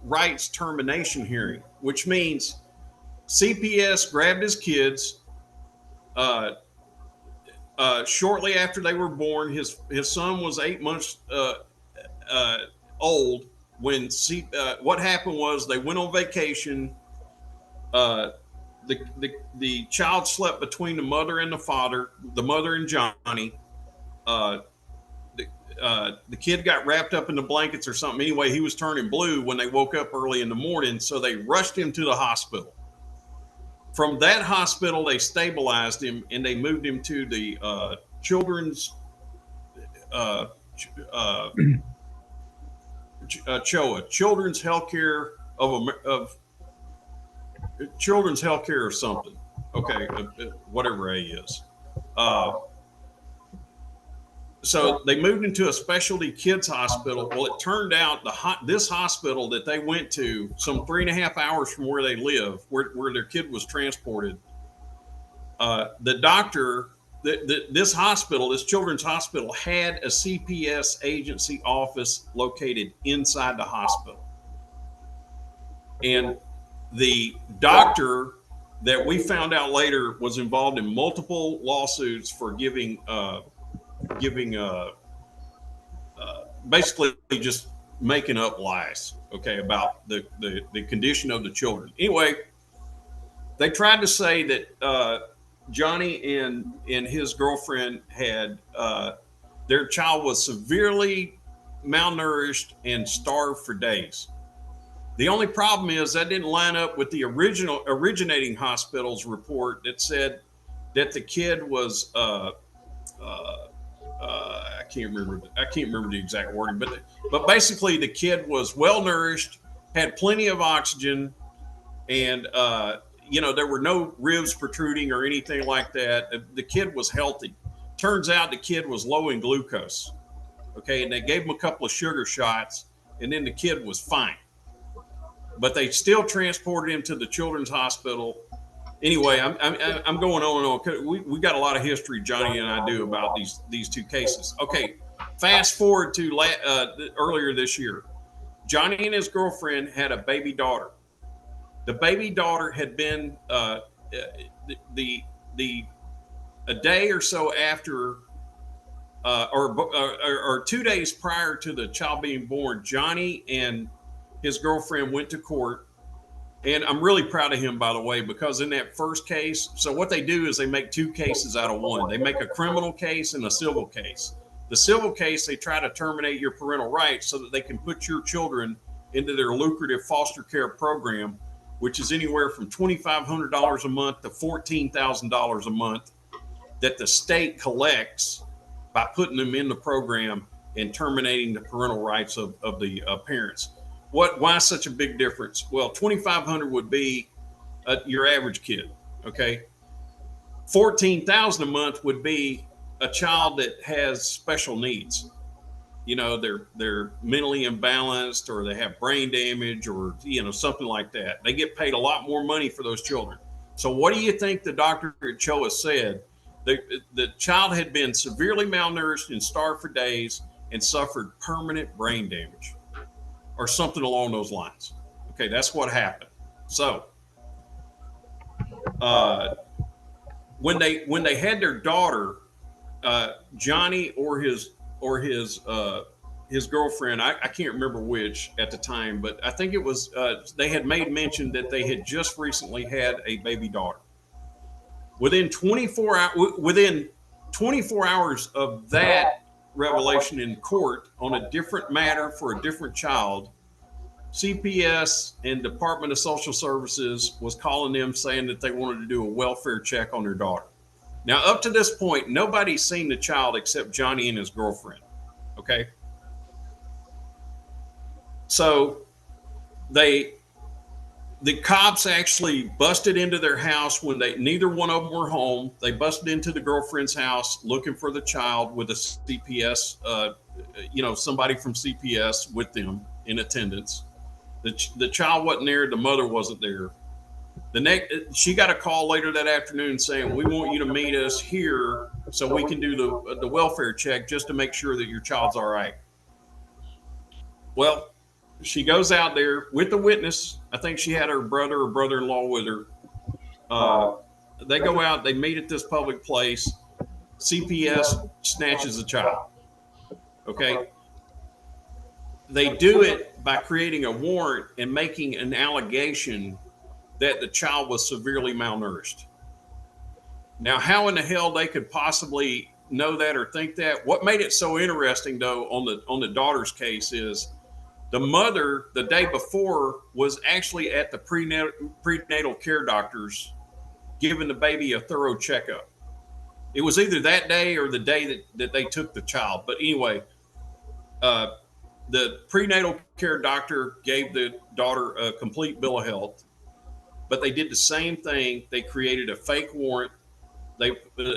rights termination hearing, which means CPS grabbed his kids shortly after they were born. His son was 8 months old when what happened was they went on vacation. The child slept between the mother and the father, the mother and Johnny. The kid got wrapped up in the blankets or something. Anyway, he was turning blue when they woke up early in the morning, so they rushed him to the hospital. From that hospital, they stabilized him and they moved him to the children's CHOA, Children's Healthcare of Children's Healthcare or something. Okay, whatever A is. So they moved into a specialty kids hospital. Well, it turned out this hospital that they went to, some 3.5 hours from where they live, where their kid was transported, the doctor, this hospital, this children's hospital, had a CPS agency office located inside the hospital. And the doctor that we found out later was involved in multiple lawsuits for giving basically just making up lies, okay, about the condition of the children. Anyway, they tried to say that Johnny and his girlfriend had their child was severely malnourished and starved for days. The only problem is that didn't line up with the originating hospital's report that said that the kid was I can't remember the exact wording, but basically the kid was well nourished, had plenty of oxygen, and there were no ribs protruding or anything like that. The kid was healthy. Turns out the kid was low in glucose. Okay, and they gave him a couple of sugar shots, and then the kid was fine. But they still transported him to the children's hospital. Anyway, I'm going on and on. We got a lot of history, Johnny and I do, about these two cases. Okay, fast forward to earlier this year. Johnny and his girlfriend had a baby daughter. The baby daughter had been a day or so after, or 2 days prior to the child being born. Johnny and his girlfriend went to court. And I'm really proud of him, by the way, because in that first case, so what they do is they make two cases out of one. They make a criminal case and a civil case. The civil case, they try to terminate your parental rights so that they can put your children into their lucrative foster care program. which is anywhere from $2,500 a month to $14,000 a month that the state collects by putting them in the program and terminating the parental rights of the parents. Why such a big difference? Well, 2,500 would be your average kid. Okay. 14,000 a month would be a child that has special needs. You know, they're mentally imbalanced, or they have brain damage, or, you know, something like that. They get paid a lot more money for those children. So what do you think the doctor at CHOA said? The child had been severely malnourished and starved for days and suffered permanent brain damage or something along those lines. Okay, that's what happened. So when they had their daughter, Johnny or his girlfriend, I can't remember which at the time, but I think it was they had made mention that they had just recently had a baby daughter. Within 24 hours of that revelation in court on a different matter for a different child, CPS and Department of Social Services was calling them saying that they wanted to do a welfare check on their daughter. Now, up to this point, nobody's seen the child except Johnny and his girlfriend. Okay. So the cops actually busted into their house when neither one of them were home. They busted into the girlfriend's house looking for the child with a CPS, somebody from CPS with them in attendance. The child wasn't there. The mother wasn't there. She got a call later that afternoon saying, "We want you to meet us here so we can do the welfare check just to make sure that your child's all right." Well, she goes out there with the witness. I think she had her brother or brother-in-law with her. They go out, they meet at this public place. CPS snatches the child. Okay. They do it by creating a warrant and making an allegation that the child was severely malnourished. Now, how in the hell they could possibly know that or think that? What made it so interesting, though, on the daughter's case is the mother, the day before, was actually at the prenatal care doctors giving the baby a thorough checkup. It was either that day or the day that they took the child. But anyway, the prenatal care doctor gave the daughter a complete bill of health, but they did the same thing. They created a fake warrant.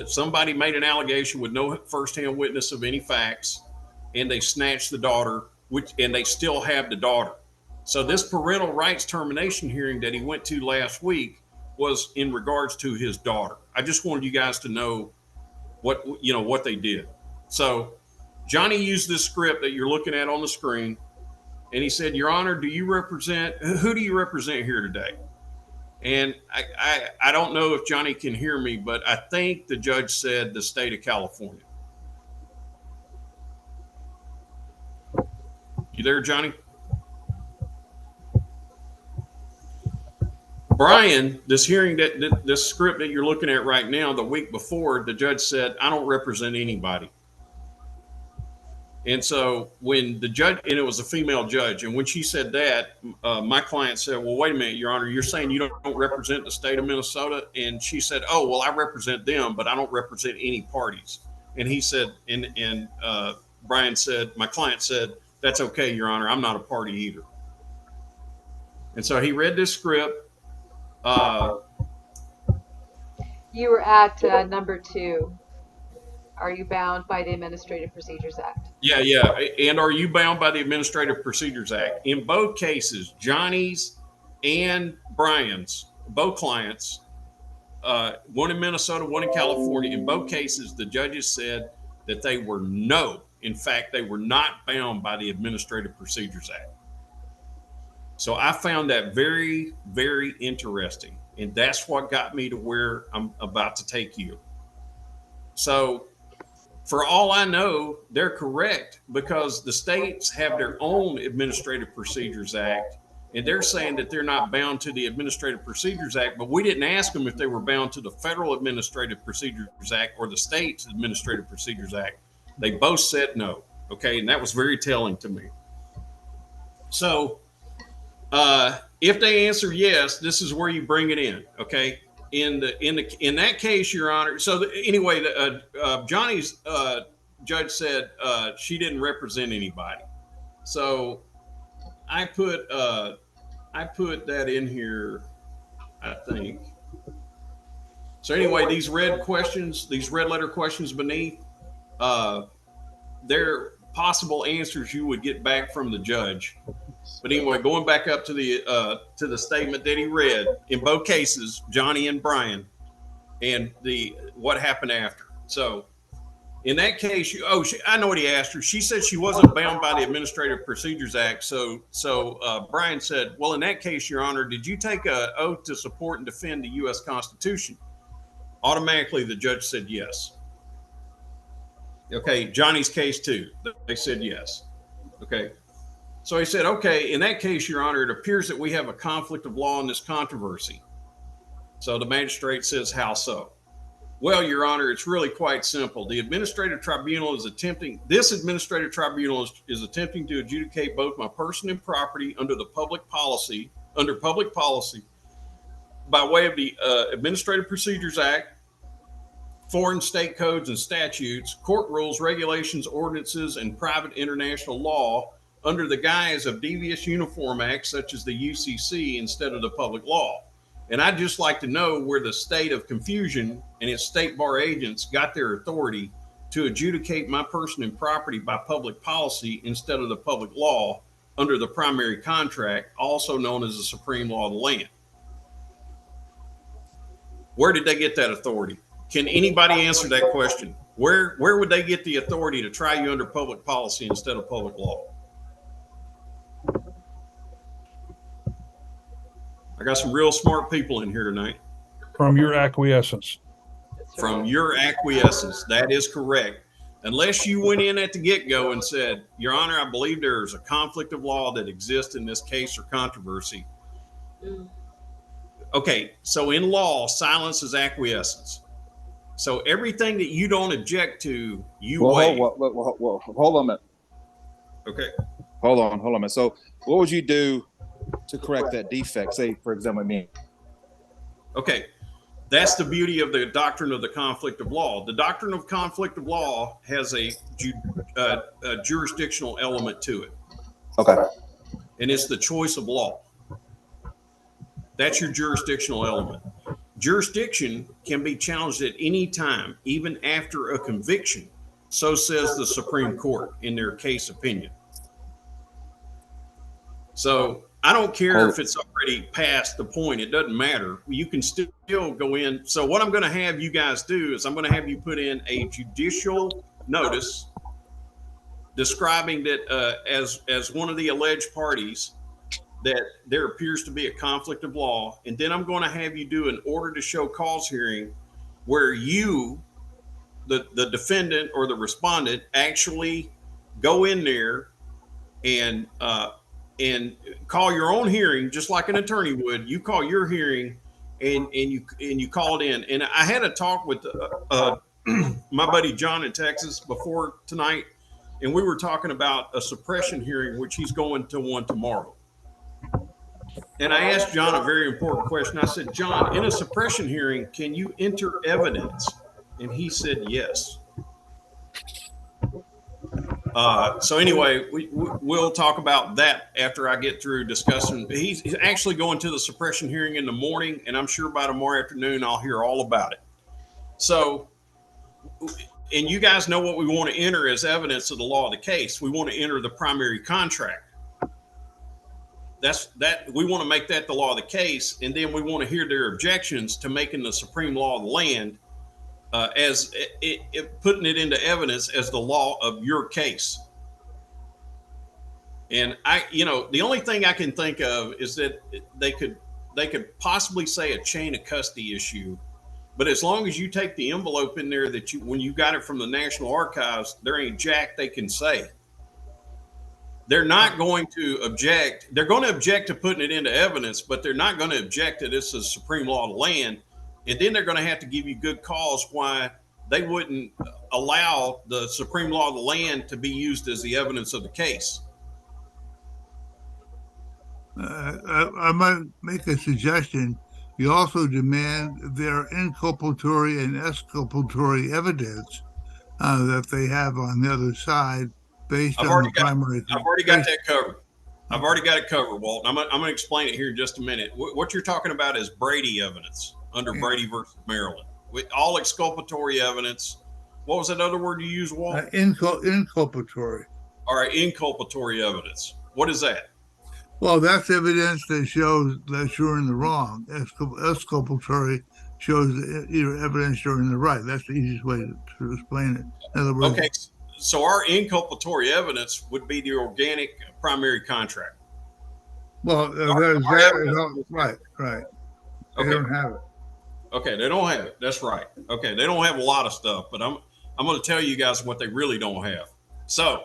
Somebody made an allegation with no firsthand witness of any facts, and they snatched the daughter, and they still have the daughter. So this parental rights termination hearing that he went to last week was in regards to his daughter. I just wanted you guys to know what they did. So Johnny used this script that you're looking at on the screen, and he said, "Your Honor, who do you represent here today?" And I don't know if Johnny can hear me, but I think the judge said the state of California. You there, Johnny? Brian, this script that you're looking at right now, the week before, the judge said, "I don't represent anybody." And so when the judge, and it was a female judge, and when she said that, my client said, "Well, wait a minute, Your Honor, you're saying you don't represent the state of Minnesota?" And she said, "Oh, well, I represent them, but I don't represent any parties." And he said, and Brian said, my client said, "That's okay, Your Honor, I'm not a party either." And so he read this script. You were at number 2. Are you bound by the Administrative Procedures Act? Yeah. And are you bound by the Administrative Procedures Act? In both cases, Johnny's and Brian's, both clients, one in Minnesota, one in California, in both cases, the judges said that they were not bound by the Administrative Procedures Act. So I found that very, very interesting. And that's what got me to where I'm about to take you. So for all I know, they're correct, because the states have their own Administrative Procedures Act, and they're saying that they're not bound to the Administrative Procedures Act, but we didn't ask them if they were bound to the Federal Administrative Procedures Act or the state's Administrative Procedures Act. They both said no. Okay. And that was very telling to me. So, If they answer yes, this is where you bring it in. Okay. In that case, Your Honor. So anyway, Johnny's judge said she didn't represent anybody. So I put that in here, I think. So anyway, these red letter questions beneath, they're possible answers you would get back from the judge. But anyway, going back up to the statement that he read in both cases, Johnny and Brian, and what happened after. So in that case, I know what he asked her. She said she wasn't bound by the Administrative Procedures Act. So Brian said, well, in that case, Your Honor, did you take an oath to support and defend the U.S. Constitution? Automatically, the judge said yes. Okay, Johnny's case too. They said yes. Okay. So he said, okay, in that case, Your Honor, it appears that we have a conflict of law in this controversy. So the magistrate says, how so? Well, Your Honor, it's really quite simple. The administrative tribunal is attempting to adjudicate both my person and property under public policy by way of the Administrative Procedures Act, foreign state codes and statutes, court rules, regulations, ordinances, and private international law under the guise of devious uniform acts such as the UCC instead of the public law. And I'd just like to know where the state of confusion and its state bar agents got their authority to adjudicate my person and property by public policy instead of the public law under the primary contract, also known as the supreme law of the land. Where did they get that authority? Can anybody answer that question? Where would they get the authority to try you under public policy instead of public law? I got some real smart people in here tonight. From your acquiescence. From your acquiescence. That is correct. Unless you went in at the get-go and said, Your Honor, I believe there is a conflict of law that exists in this case or controversy. Okay, so in law, silence is acquiescence. So everything that you don't object to, you waive. Hold on a minute. Okay. Hold on a minute. So what would you do to correct that defect? Say, for example, me. Okay. That's the beauty of the doctrine of the conflict of law. The doctrine of conflict of law has a jurisdictional element to it. Okay. And it's the choice of law. That's your jurisdictional element. Jurisdiction can be challenged at any time, even after a conviction. So says the Supreme Court in their case opinion. So I don't care if it's already past the point. It doesn't matter. You can still go in. So what I'm going to have you guys do is I'm going to have you put in a judicial notice describing that as one of the alleged parties that there appears to be a conflict of law. And then I'm going to have you do an order to show cause hearing where you, the defendant or the respondent, actually go in there and call your own hearing, just like an attorney would. You call your hearing and you call it in. And I had a talk with my buddy John in Texas before tonight, and we were talking about a suppression hearing, which he's going to one tomorrow. And I asked John a very important question. I said, John, in a suppression hearing, can you enter evidence? And he said, yes. So anyway, we'll talk about that after I get through discussing. He's actually going to the suppression hearing in the morning, and I'm sure by tomorrow afternoon, I'll hear all about it. So, and you guys know what we want to enter as evidence of the law of the case. We want to enter the primary contract. We want to make that the law of the case, and then we want to hear their objections to making the supreme law of the land as putting it into evidence as the law of your case. And the only thing I can think of is that they could possibly say a chain of custody issue, but as long as you take the envelope in there that when you got it from the National Archives, there ain't jack they can say. They're not going to object. They're going to object to putting it into evidence, but they're not going to object that this is supreme law of the land. And then they're going to have to give you good cause why they wouldn't allow the supreme law of the land to be used as the evidence of the case. I might make a suggestion. You also demand their inculpatory and exculpatory evidence that they have on the other side based I've on the already got primary. I've already got that covered. I've already got it covered, Walt. I'm going to explain it here in just a minute. What you're talking about is Brady evidence under Brady versus Maryland. With all exculpatory evidence. What was that other word you used, Walt? Inculpatory. All right, inculpatory evidence. What is that? Well, that's evidence that shows that you're in the wrong. Exculpatory shows your evidence you're in the right. That's the easiest way to explain it. In other words, Okay, so our inculpatory evidence would be the organic primary contract. Well, right. They Okay. don't have it. Okay, they don't have it. That's right. Okay, they don't have a lot of stuff, but I'm going to tell you guys what they really don't have. So,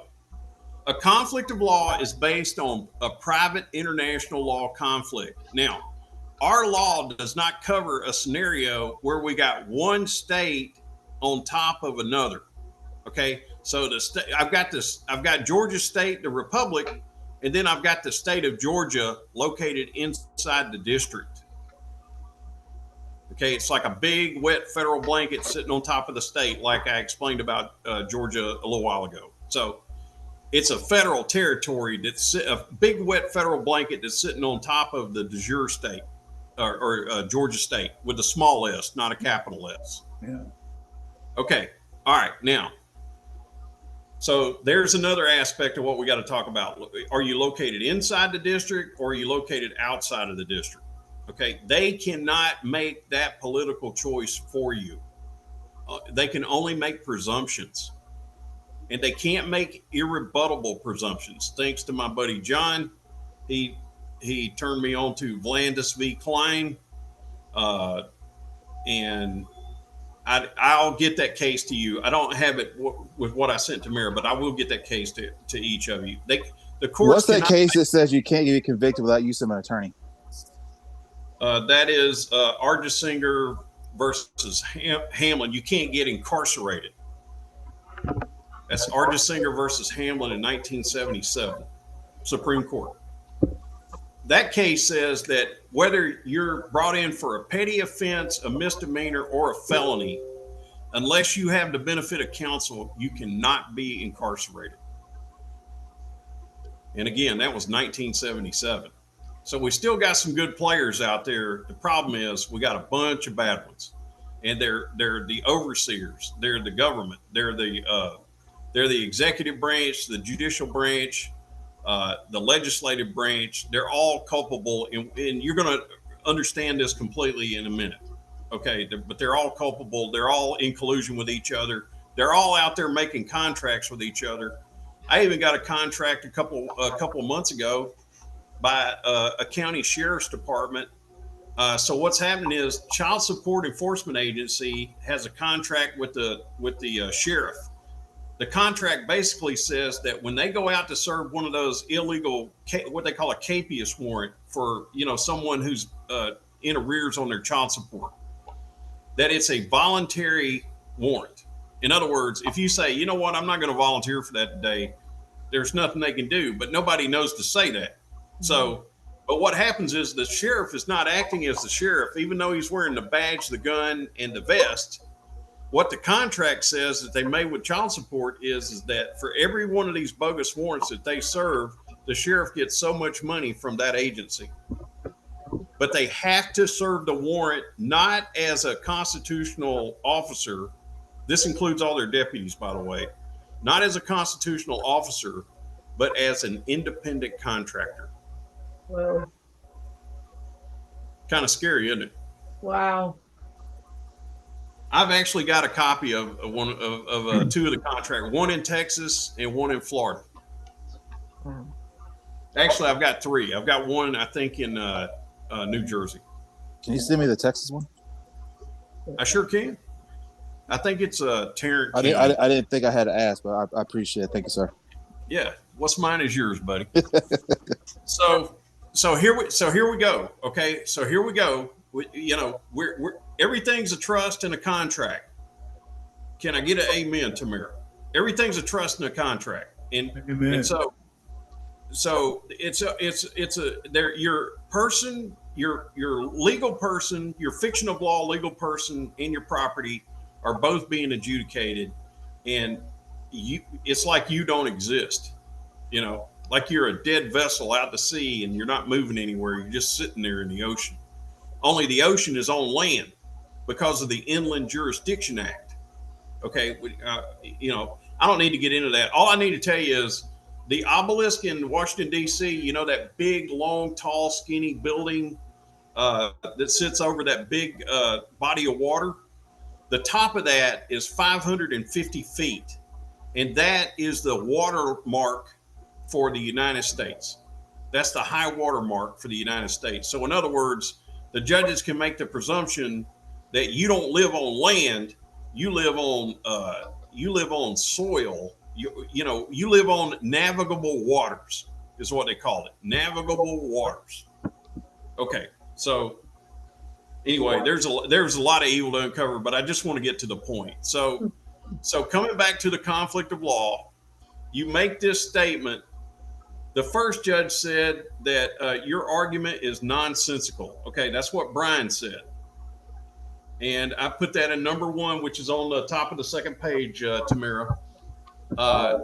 a conflict of law is based on a private international law conflict. Now, our law does not cover a scenario where we got one state on top of another. Okay, so I've got Georgia State, the Republic, and then I've got the state of Georgia located inside the district. Okay, it's like a big wet federal blanket sitting on top of the state, like I explained about Georgia a little while ago. So it's a federal territory that's a big wet federal blanket that's sitting on top of the de jure state or Georgia State with a small s, not a capital S. Yeah. Okay. All right. Now, so there's another aspect of what we got to talk about. Are you located inside the district or are you located outside of the district? Okay. They cannot make that political choice for you. They can only make presumptions. And they can't make irrebuttable presumptions. Thanks to my buddy John, he turned me on to Vlandis v. Klein, and I'll get that case to you. I don't have it with what I sent to Mira, but I will get that case to each of you. The courts. What's that case that says you can't get convicted without use of an attorney? That is Argesinger versus Hamlin. You can't get incarcerated. That's Argesinger versus Hamlin in 1977, Supreme Court. That case says that whether you're brought in for a petty offense, a misdemeanor, or a felony, unless you have the benefit of counsel, you cannot be incarcerated. And again, that was 1977. So we still got some good players out there. The problem is we got a bunch of bad ones, and they're the overseers. They're the government. They're the executive branch, the judicial branch, the legislative branch. They're all culpable, and you're going to understand this completely in a minute. Okay, but they're all culpable. They're all in collusion with each other. They're all out there making contracts with each other. I even got a contract a couple of months ago by a county sheriff's department. So what's happening is Child Support Enforcement Agency has a contract with the sheriff. The contract basically says that when they go out to serve one of those illegal, what they call a capious warrant for, someone who's in arrears on their child support, that it's a voluntary warrant. In other words, if you say, you know what, I'm not going to volunteer for that today, there's nothing they can do, but nobody knows to say that. So, but what happens is the sheriff is not acting as the sheriff, even though he's wearing the badge, the gun, and the vest. What the contract says that they made with child support is that for every one of these bogus warrants that they serve, the sheriff gets so much money from that agency. But they have to serve the warrant not as a constitutional officer. This includes all their deputies, by the way, not as a constitutional officer, but as an independent contractor. Whoa. Kind of scary, isn't it? Wow. I've actually got a copy of one of two of the contracts, one in Texas and one in Florida. Actually, I've got three. I've got one, I think, in New Jersey. Can you send me the Texas one? I sure can. I think it's Tarrant. I didn't think I had to ask, but I appreciate it. Thank you, sir. Yeah, what's mine is yours, buddy. So here we go. Okay, so here we go. We're everything's a trust and a contract. Can I get an amen, Tamara? Everything's a trust and a contract, and so so your person, your legal person, your fiction of law legal person, and your property are both being adjudicated, and it's like you don't exist, like you're a dead vessel out to sea and you're not moving anywhere. You're just sitting there in the ocean. Only the ocean is on land because of the Inland Jurisdiction Act. Okay, I don't need to get into that. All I need to tell you is the obelisk in Washington, D.C., that big, long, tall, skinny building that sits over that big body of water, the top of that is 550 feet. And that is the watermark for the United States. That's the high water mark for the United States. So in other words, the judges can make the presumption that you don't live on land, you live on soil. You live on navigable waters is what they call it. Navigable waters. Okay. So anyway, there's a lot of evil to uncover, but I just want to get to the point. So coming back to the conflict of law, you make this statement. The first judge said that your argument is nonsensical. Okay, that's what Brian said. And I put that in number 1, which is on the top of the second page, Tamara.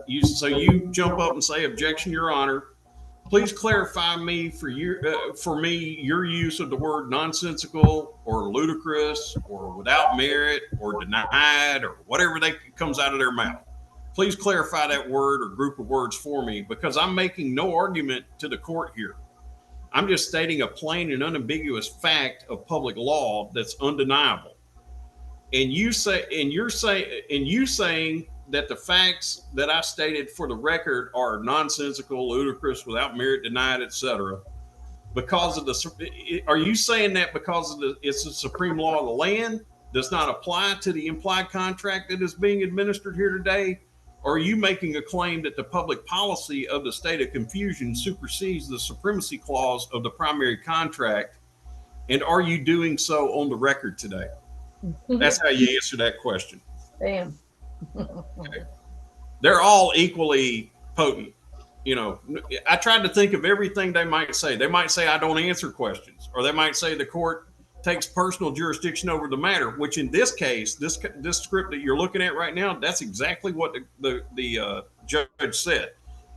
You jump up and say, "Objection, Your Honor. Please clarify for me your use of the word nonsensical or ludicrous or without merit or denied or whatever comes out of their mouth. Please clarify that word or group of words for me, because I'm making no argument to the court here. I'm just stating a plain and unambiguous fact of public law that's undeniable. And you're saying that the facts that I stated for the record are nonsensical, ludicrous, without merit, denied, etc. Are you saying that because it's the supreme law of the land, does not apply to the implied contract that is being administered here today? Or are you making a claim that the public policy of the state of confusion supersedes the supremacy clause of the primary contract? And are you doing so on the record today? That's how you answer that question. Damn. Okay. They're all equally potent. I tried to think of everything they might say. They might say I don't answer questions, or they might say the court takes personal jurisdiction over the matter, which in this case, this script that you're looking at right now, that's exactly what the judge said.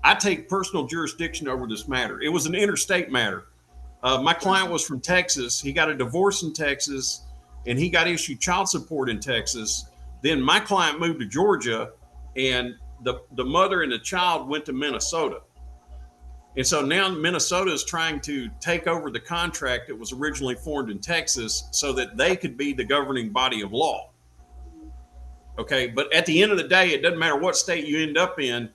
I take personal jurisdiction over this matter. It was an interstate matter. My client was from Texas. He got a divorce in Texas, and he got issued child support in Texas. Then my client moved to Georgia, and the mother and the child went to Minnesota. And so now Minnesota is trying to take over the contract that was originally formed in Texas so that they could be the governing body of law. Okay, but at the end of the day, it doesn't matter what state you end up in,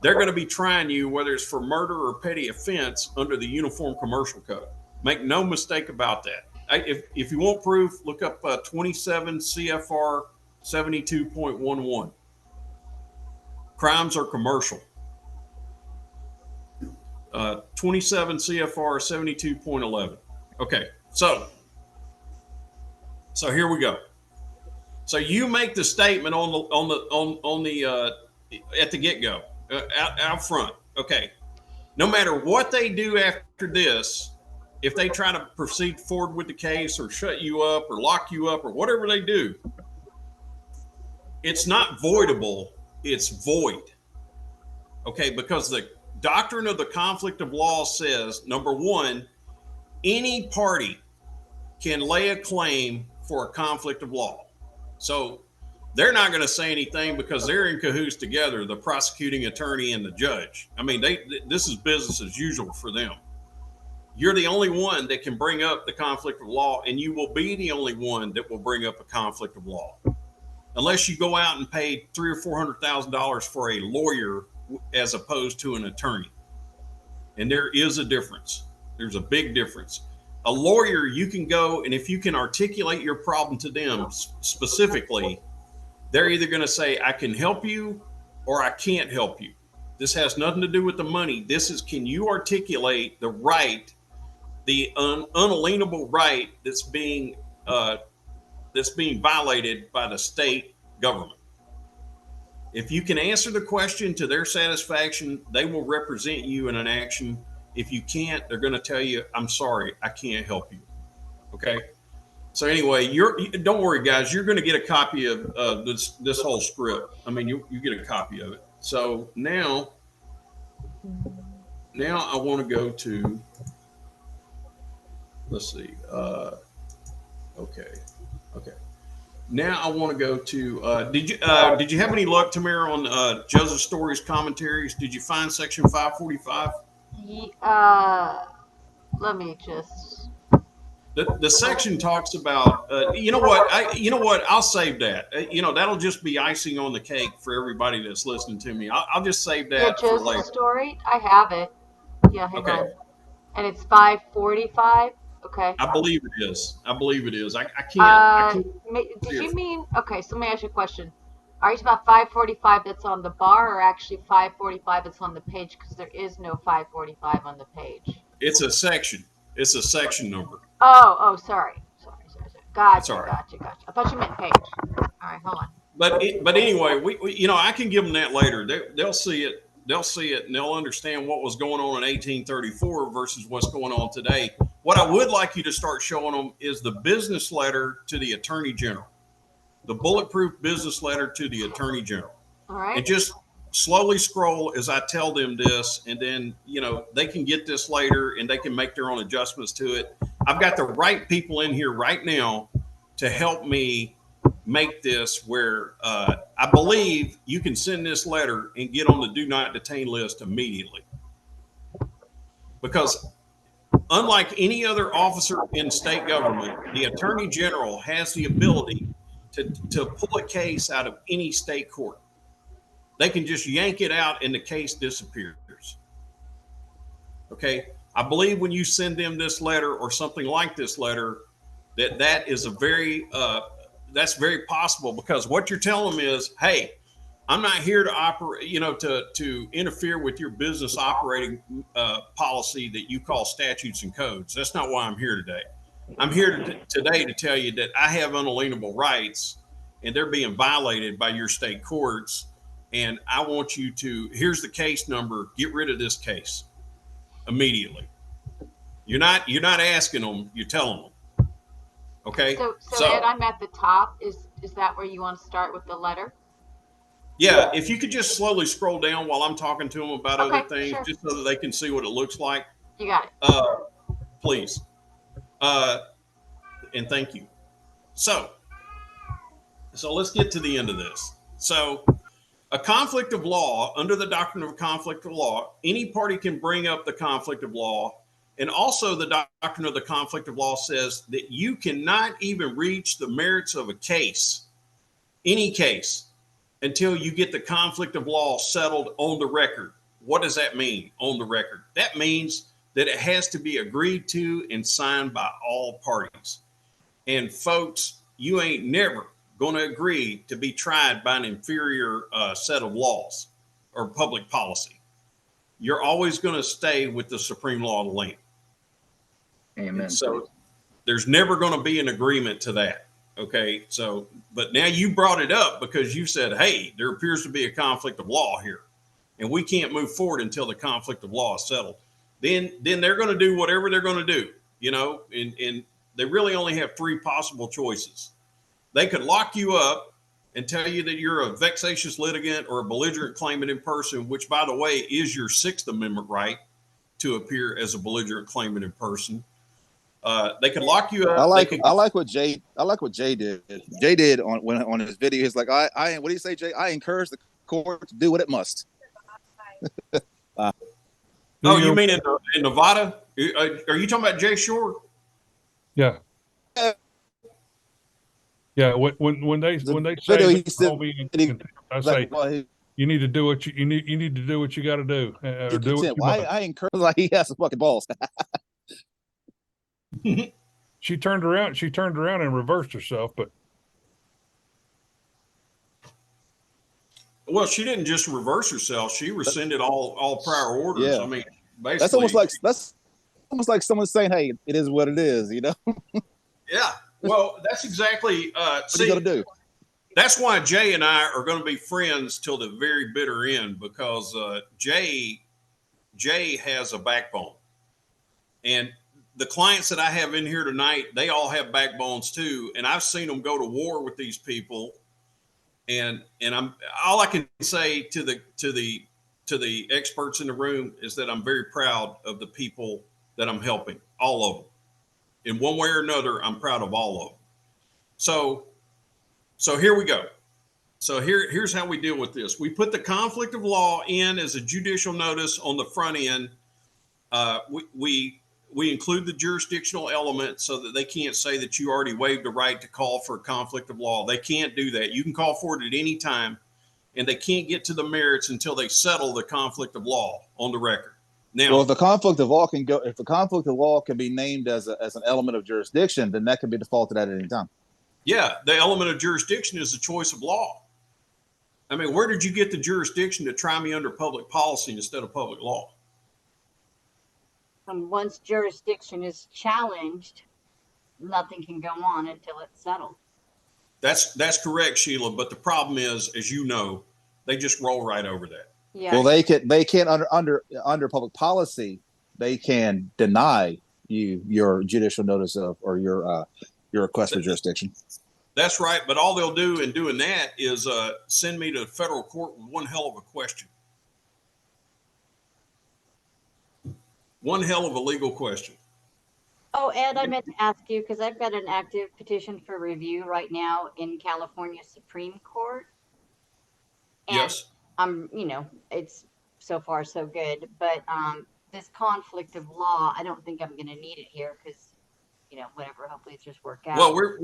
they're going to be trying you, whether it's for murder or petty offense, under the Uniform Commercial Code. Make no mistake about that. If you want proof, look up 27 CFR 72.11. Crimes are commercial. 27 CFR 72.11. Okay, so here we go. So you make the statement at the get-go, out front. Okay, no matter what they do after this, if they try to proceed forward with the case or shut you up or lock you up or whatever they do, it's not voidable, it's void. Okay, because the doctrine of the conflict of law says, number 1, any party can lay a claim for a conflict of law. So they're not going to say anything because they're in cahoots together, the prosecuting attorney and the judge. I mean, this is business as usual for them. You're the only one that can bring up the conflict of law, and you will be the only one that will bring up a conflict of law, unless you go out and pay $300,000 or $400,000 for a lawyer as opposed to an attorney. And there is a difference. There's a big difference. A lawyer, you can go, and if you can articulate your problem to them specifically, they're either going to say, I can help you or I can't help you. This has nothing to do with the money. This is, can you articulate the right, the unalienable right that's being violated by the state government? If you can answer the question to their satisfaction, they will represent you in an action. If you can't, they're going to tell you, I'm sorry, I can't help you. Okay. So anyway, don't worry, guys. You're going to get a copy of this whole script. I mean, you get a copy of it. So now I want to go to. Let's see. Okay. Now I want to go to. Did you have any luck, Tamara, on Joseph Story's commentaries? Did you find section 545? Let me just. The section talks about, you know what? I'll save that. That'll just be icing on the cake for everybody that's listening to me. I'll just save that for Joseph later. Story. I have it. Yeah, hang Okay. on. And it's 545. Okay. I believe it is. I can't. Did you mean? Okay, so let me ask you a question. Are you talking about 545 that's on the bar, or actually 545 that's on the page? Because there is no 545 on the page. It's a section. It's a section number. Oh, sorry. Gotcha. All right. Gotcha. I thought you meant page. All right, hold on. But anyway, we I can give them that later. They'll see it. They'll see it and they'll understand what was going on in 1834 versus what's going on today. What I would like you to start showing them is the business letter to the Attorney General, the bulletproof business letter to the Attorney General. All right. And just slowly scroll as I tell them this, and then, they can get this later and they can make their own adjustments to it. I've got the right people in here right now to help me make this where I believe you can send this letter and get on the do not detain list immediately. Because unlike any other officer in state government, the Attorney General has the ability to pull a case out of any state court. They can just yank it out and the case disappears. Okay. I believe when you send them this letter or something like this letter, that is that's very possible, because what you're telling them is, hey, I'm not here to operate, to interfere with your business operating policy that you call statutes and codes. That's not why I'm here today. I'm here today to tell you that I have unalienable rights and they're being violated by your state courts. And I want you to, here's the case number, get rid of this case immediately. You're not asking them, you're telling them. Okay. So Ed, I'm at the top. Is that where you want to start with the letter? Yeah. If you could just slowly scroll down while I'm talking to them about other things, sure. just so that they can see what it looks like. You got it. Please. And thank you. So let's get to the end of this. So a conflict of law, under the doctrine of a conflict of law, any party can bring up the conflict of law. And also the doctrine of the conflict of law says that you cannot even reach the merits of a case, any case, until you get the conflict of law settled on the record. What does that mean, on the record? That means that it has to be agreed to and signed by all parties. And folks, you ain't never going to agree to be tried by an inferior set of laws or public policy. You're always going to stay with the supreme law of the land. Amen. And so there's never going to be an agreement to that. Okay. So, but now you brought it up because you said, hey, there appears to be a conflict of law here and we can't move forward until the conflict of law is settled. Then they're going to do whatever they're going to do, and they really only have three possible choices. They could lock you up and tell you that you're a vexatious litigant or a belligerent claimant in person, which, by the way, is your Sixth Amendment right to appear as a belligerent claimant in person. They could lock you up. I like what Jay did. Jay did on his video. He's like, what do you say, Jay? I encourage the court to do what it must. Oh, you mean in Nevada? Are you talking about Jay Shore? Yeah. Yeah. When they say I say, you need to do what you need to do what you got to do. Or do what you must. I encourage, like, he has some fucking balls. She turned around and reversed herself, but well, she didn't just reverse herself; she rescinded all prior orders. Yeah. I mean, basically, that's almost like someone saying, "Hey, it is what it is," Yeah. Well, that's exactly. What are you gonna do? That's why Jay and I are going to be friends till the very bitter end, because Jay has a backbone, and the clients that I have in here tonight, they all have backbones too, and I've seen them go to war with these people, and I'm all I can say to the experts in the room is that I'm very proud of the people that I'm helping, all of them, in one way or another. I'm proud of all of them. So here we go. So here's how we deal with this. We put the conflict of law in as a judicial notice on the front end. We include the jurisdictional element so that they can't say that you already waived the right to call for a conflict of law. They can't do that. You can call for it at any time, and they can't get to the merits until they settle the conflict of law on the record. Now, well, if the conflict of law can be named as an element of jurisdiction, then that can be defaulted at any time. Yeah, the element of jurisdiction is the choice of law. I mean, where did you get the jurisdiction to try me under public policy instead of public law? Once jurisdiction is challenged, nothing can go on until it's settled. That's correct, Sheila. But the problem is, as you know, they just roll right over that. Yeah. Well, they can't under public policy, they can deny you your judicial notice of or your request for jurisdiction. That's right. But all they'll do in doing that is send me to federal court with one hell of a question. One hell of a legal question. Oh, Ed, I meant to ask you, because I've got an active petition for review right now in California Supreme Court. And Yes. it's so far so good, but this conflict of law, I don't think I'm going to need it here because, whatever, hopefully it's just work out. Well,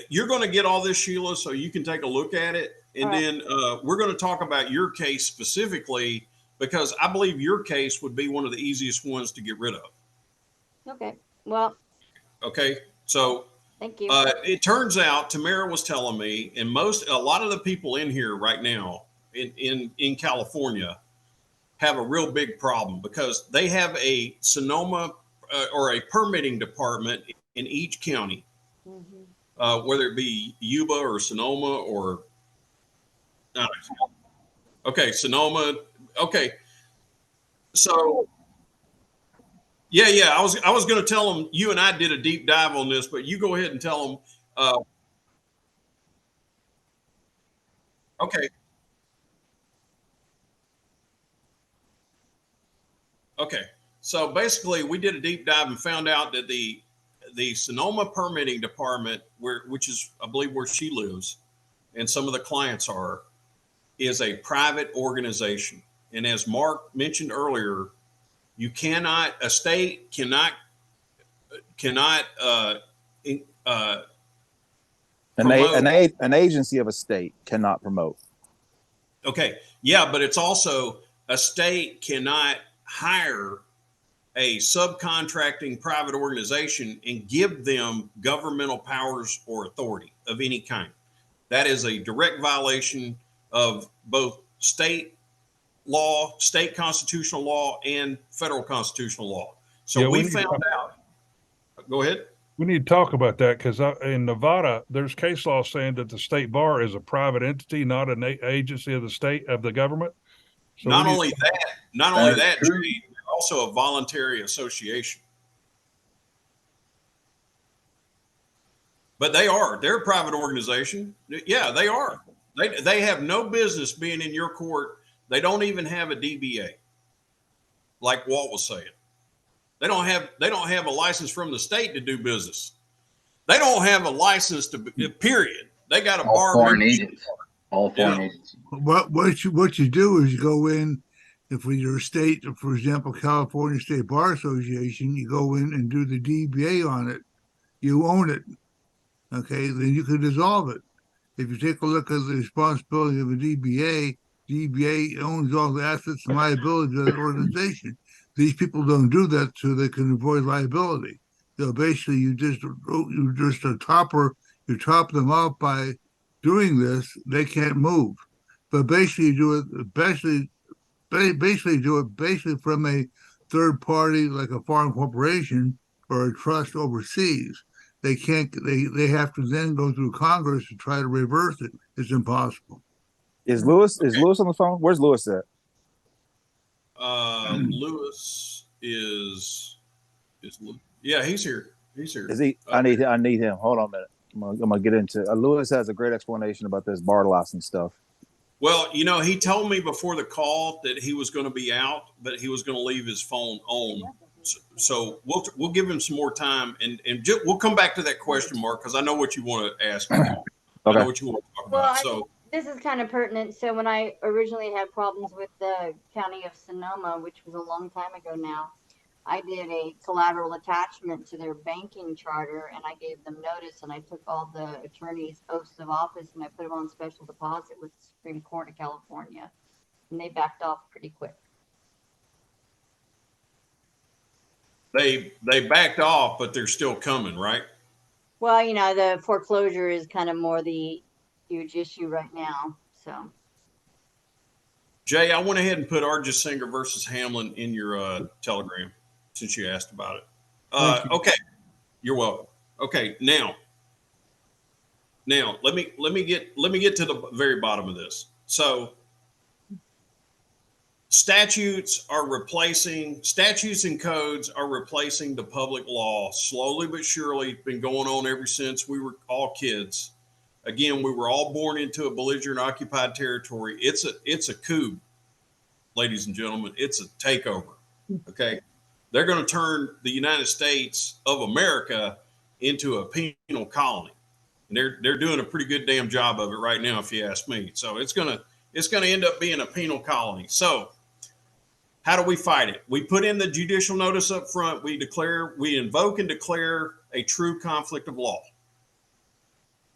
you're going to get all this, Sheila, so you can take a look at it. And then we're going to talk about your case specifically, because I believe your case would be one of the easiest ones to get rid of. Okay. Well. Okay. So thank you. It turns out Tamara was telling me, and a lot of the people in here right now in California have a real big problem because they have a Sonoma or a permitting department in each county, whether it be Yuba or Sonoma or okay, Sonoma. Okay, so yeah. I was going to tell them you and I did a deep dive on this, but you go ahead and tell them. Okay. Okay. So basically, we did a deep dive and found out that the Sonoma permitting department, which is I believe where she lives, and some of the clients are, is a private organization. And as Mark mentioned earlier, a state cannot an agency of a state cannot promote. Okay. Yeah, but it's also a state cannot hire a subcontracting private organization and give them governmental powers or authority of any kind. That is a direct violation of both state law, state constitutional law, and federal constitutional law. So we found out. Go ahead. We need to talk about that because in Nevada, there's case law saying that the state bar is a private entity, not an agency of the government. So not only that, they're also a voluntary association. But they're a private organization. Yeah, they are. They have no business being in your court. They don't even have a DBA, like Walt was saying. They don't have a license from the state to do business. They don't have a license to period. They got a bar. Foreign agents. All foreign agents. What you do is you go in, if with your state, for example, California State Bar Association, you go in and do the DBA on it. You own it. Okay, then you can dissolve it. If you take a look at the responsibility of a DBA owns all the assets and liabilities of the organization. These people don't do that so they can avoid liability. So basically, you just top them up by doing this. They can't move, but basically you do it basically from a third party like a foreign corporation or a trust overseas. they can't. They have to then go through Congress to try to reverse it. It's impossible. Is Lewis on the phone? Where's Lewis at? Lewis yeah, he's here. He's here. Is he? I need him. Hold on a minute. I'm gonna get into. Lewis has a great explanation about this Bartoloss and stuff. Well, he told me before the call that he was going to be out, but he was going to leave his phone on. So we'll give him some more time, and we'll come back to that question, Mark, because I know what you want to ask me. Okay. I know what you want to talk about. So this is kind of pertinent. So when I originally had problems with the county of Sonoma, which was a long time ago now, I did a collateral attachment to their banking charter, and I gave them notice, and I took all the attorneys' oaths of office and I put them on special deposit with the Supreme Court of California, and they backed off pretty quick. they backed off, but they're still coming, right? Well, the foreclosure is kind of more the huge issue right now. So, Jay, I went ahead and put Argis Singer versus Hamlin in your telegram since you asked about it. Okay, you're welcome. Okay, now let me get to the very bottom of this. So statutes and codes are replacing the public law slowly but surely. Been going on ever since we were all kids. Again, we were all born into a belligerent occupied territory. It's a coup, ladies and gentlemen. It's a takeover. Okay, they're going to turn the United States of America into a penal colony, and they're doing a pretty good damn job of it right now, if you ask me. So it's gonna end up being a penal colony. So how do we fight it? We put in the judicial notice up front. We invoke and declare a true conflict of law.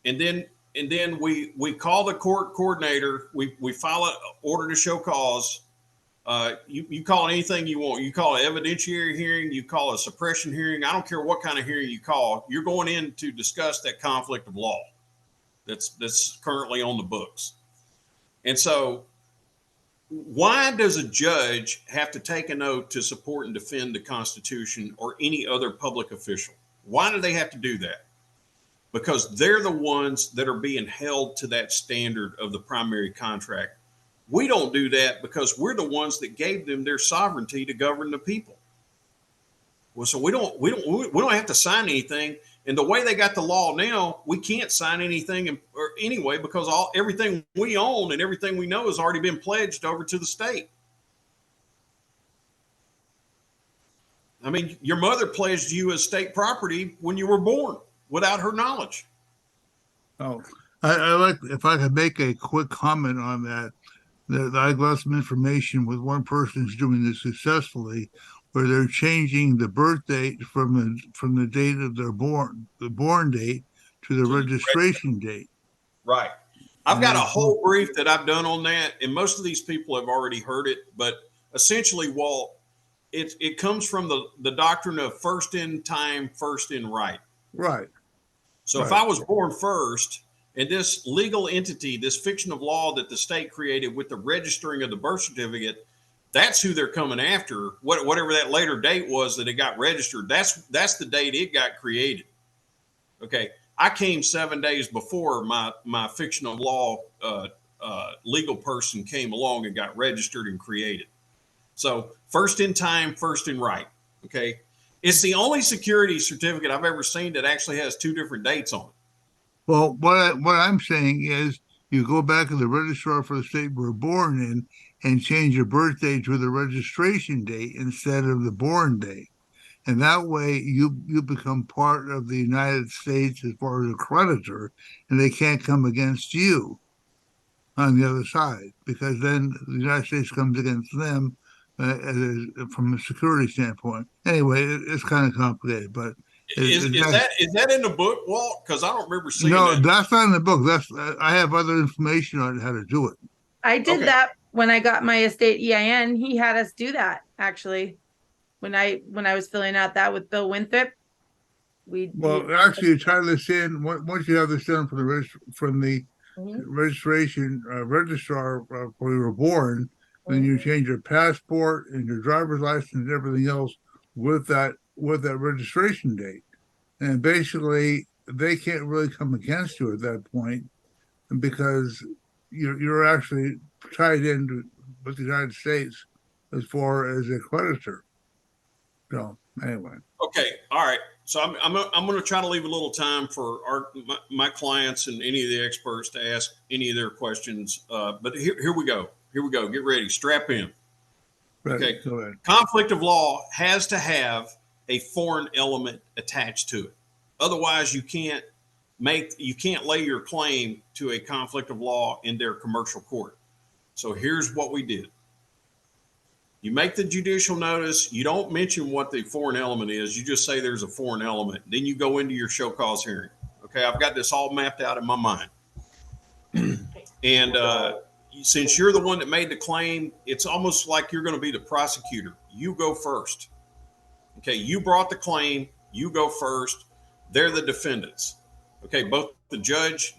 And then we call the court coordinator. We file an order to show cause. You call it anything you want. You call it evidentiary hearing. You call it a suppression hearing. I don't care what kind of hearing you call. You're going in to discuss that conflict of law that's currently on the books. And so why does a judge have to take an oath to support and defend the Constitution or any other public official? Why do they have to do that? Because they're the ones that are being held to that standard of the primary contract. We don't do that because we're the ones that gave them their sovereignty to govern the people. Well, so we don't have to sign anything. And the way they got the law now, we can't sign anything anyway because everything we own and everything we know has already been pledged over to the state. I mean, your mother pledged you as state property when you were born without her knowledge. Oh, I like, if I could make a quick comment on that. I got some information with one person who's doing this successfully, where they're changing the birth date from the date of the born date to the registration date. Right. I've got a whole brief that I've done on that, and most of these people have already heard it. But essentially, Walt, it comes from the doctrine of first in time, first in right. Right. So if I was born first, and this legal entity, this fiction of law that the state created with the registering of the birth certificate, that's who they're coming after. Whatever that later date was that it got registered, that's the date it got created. Okay, I came 7 days before my fiction of law legal person came along and got registered and created. So first in time, first in right. Okay, it's the only security certificate I've ever seen that actually has two different dates on it. Well, what I'm saying is you go back to the registrar for the state we're born in and change your birthday to the registration date instead of the born date. And that way you become part of the United States as far as a creditor, and they can't come against you on the other side, because then the United States comes against them from a security standpoint. Anyway, it's kind of complicated, but is that in the book, Walt? Because I don't remember seeing no, that. that's not in the book. I have other information on how to do it. I did that when I got my estate EIN. He had us do that actually. When I was filling out that with Bill Winthrop, actually, you tie this in once you have this done from the registration registrar where you were born. Then you change your passport and your driver's license and everything else with that registration date, And basically, they can't really come against you at that point because you're actually tied in with the United States as far as a creditor. So anyway. Okay, all right. So I'm going to try to leave a little time for my clients and any of the experts to ask any of their questions. But here we go. Here we go. Get ready. Strap in. Right, okay. go ahead. Conflict of law has to have a foreign element attached to it. Otherwise, you can't lay your claim to a conflict of law in their commercial court. So here's what we did. You make the judicial notice. You don't mention what the foreign element is. You just say there's a foreign element. Then you go into your show cause hearing. Okay, I've got this all mapped out in my mind. And since you're the one that made the claim, it's almost like you're going to be the prosecutor. You go first. Okay, you brought the claim. You go first. They're the defendants. Okay, both the judge,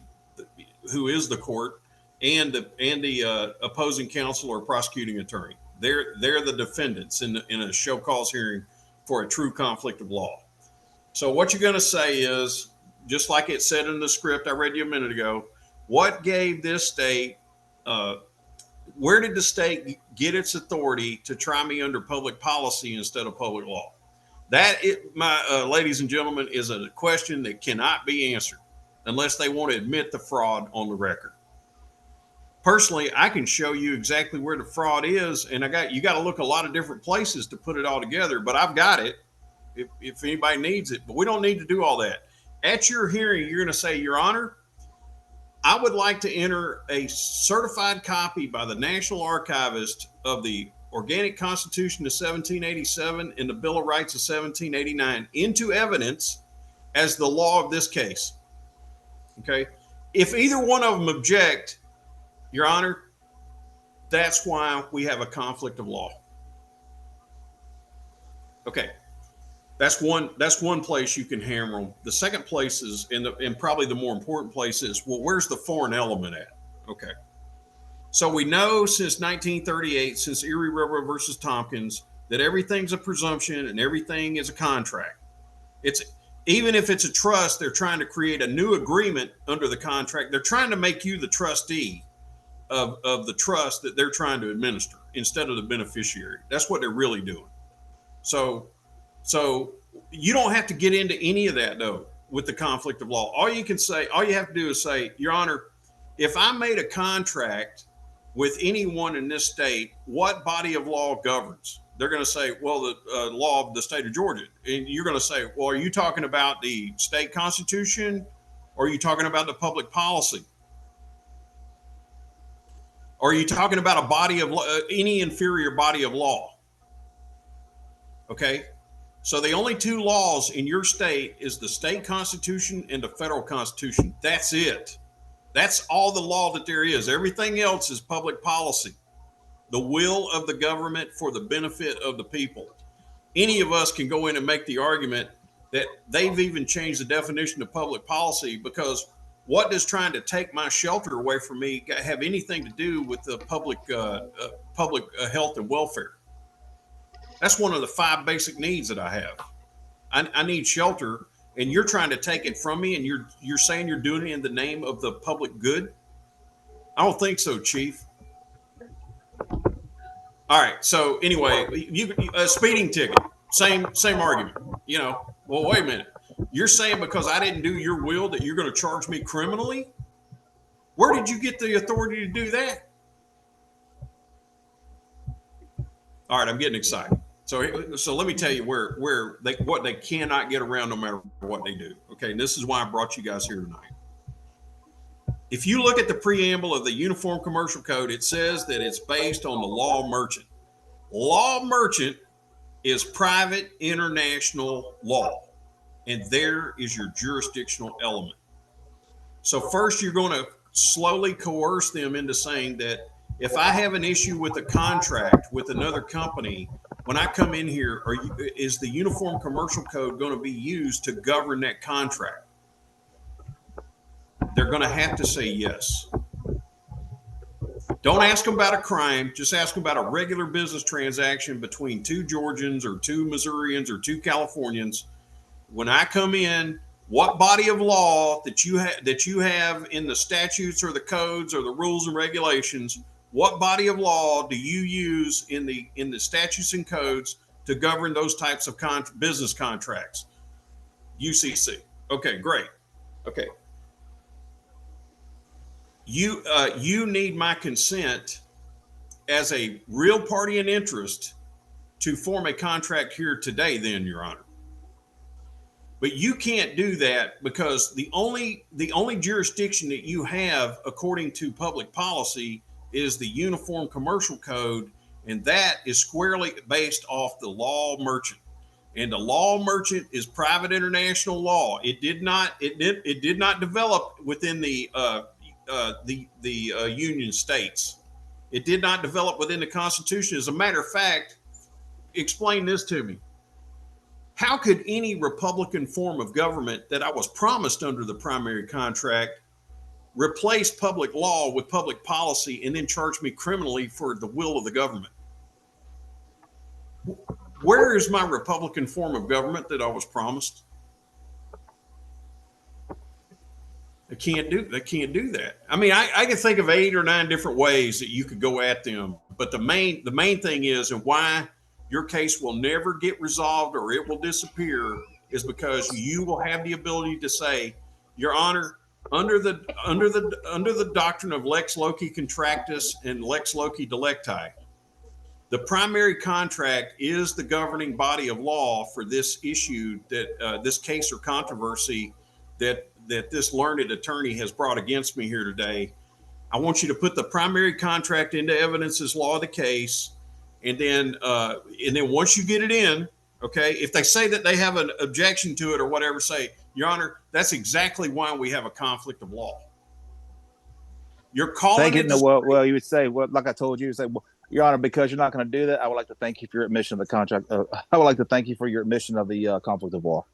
who is the court, and the opposing counsel or prosecuting attorney. They're the defendants in a show cause hearing for a true conflict of law. So what you're going to say is, just like it said in the script I read you a minute ago, what gave this state, where did the state get its authority to try me under public policy instead of public law? That, ladies and gentlemen, is a question that cannot be answered unless they want to admit the fraud on the record. Personally, I can show you exactly where the fraud is, and you got to look a lot of different places to put it all together, but I've got it if anybody needs it, but we don't need to do all that. At your hearing, you're going to say, Your Honor, I would like to enter a certified copy by the National Archivist of the Organic Constitution of 1787 and the Bill of Rights of 1789 into evidence as the law of this case. Okay. If either one of them object, Your Honor, that's why we have a conflict of law. Okay. That's one place you can hammer them. The second place is, and probably the more important place is, well, where's the foreign element at? Okay. So we know since 1938, since Erie Railroad versus Tompkins, that everything's a presumption and everything is a contract. Even if it's a trust, they're trying to create a new agreement under the contract. They're trying to make you the trustee of the trust that they're trying to administer instead of the beneficiary. That's what they're really doing. So you don't have to get into any of that though with the conflict of law. All you have to do is say, Your Honor, if I made a contract with anyone in this state, what body of law governs? They're going to say, well, the law of the state of Georgia. And you're going to say, well, are you talking about the state constitution? Or are you talking about the public policy? Or are you talking about a body of law, any inferior body of law? Okay. So the only two laws in your state is the state constitution and the federal constitution. That's it. That's all the law that there is. Everything else is public policy, the will of the government for the benefit of the people. Any of us can go in and make the argument that they've even changed the definition of public policy, because what does trying to take my shelter away from me have anything to do with the public health and welfare? That's one of the 5 basic needs that I have. I need shelter, and you're trying to take it from me, and you're saying you're doing it in the name of the public good? I don't think so, Chief. All right. So anyway, a speeding ticket, same argument. Well, wait a minute. You're saying because I didn't do your will that you're going to charge me criminally? Where did you get the authority to do that? All right, I'm getting excited. So let me tell you what they cannot get around no matter what they do. Okay, and this is why I brought you guys here tonight. If you look at the preamble of the Uniform Commercial Code, it says that it's based on the law merchant. Law merchant is private international law, and there is your jurisdictional element. So first, you're going to slowly coerce them into saying that if I have an issue with a contract with another company, when I come in here, is the Uniform Commercial Code going to be used to govern that contract? They're going to have to say yes. Don't ask them about a crime. Just ask them about a regular business transaction between 2 Georgians or 2 Missourians or 2 Californians. when I come in, what body of law that you have in the statutes or the codes or the rules and regulations, what body of law do you use in the statutes and codes to govern those types of business contracts? UCC. Okay, great. Okay. You need my consent as a real party in interest to form a contract here today, then, Your Honor. But you can't do that because the only jurisdiction that you have, according to public policy, is the Uniform Commercial Code, and that is squarely based off the law merchant. And the law merchant is private international law. It did not develop within the Union States. It did not develop within the Constitution. As a matter of fact, explain this to me. How could any Republican form of government that I was promised under the primary contract replace public law with public policy and then charge me criminally for the will of the government? Where is my Republican form of government that I was promised? They can't do that. I mean, I can think of 8 or 9 different ways that you could go at them, but the main thing is, and why your case will never get resolved or it will disappear, is because you will have the ability to say, Your Honor, under the doctrine of lex loci contractus and lex loci delicti, the primary contract is the governing body of law for this issue, that this case or controversy that this learned attorney has brought against me here today. I want you to put the primary contract into evidence as law of the case. And then once you get it in, okay, if they say that they have an objection to it or whatever, say, Your Honor, that's exactly why we have a conflict of law. You're calling it. Well, you would say, well, like I told you, say, well, Your Honor, because you're not going to do that, I would like to thank you for your admission of the contract. I would like to thank you for your admission of the conflict of law.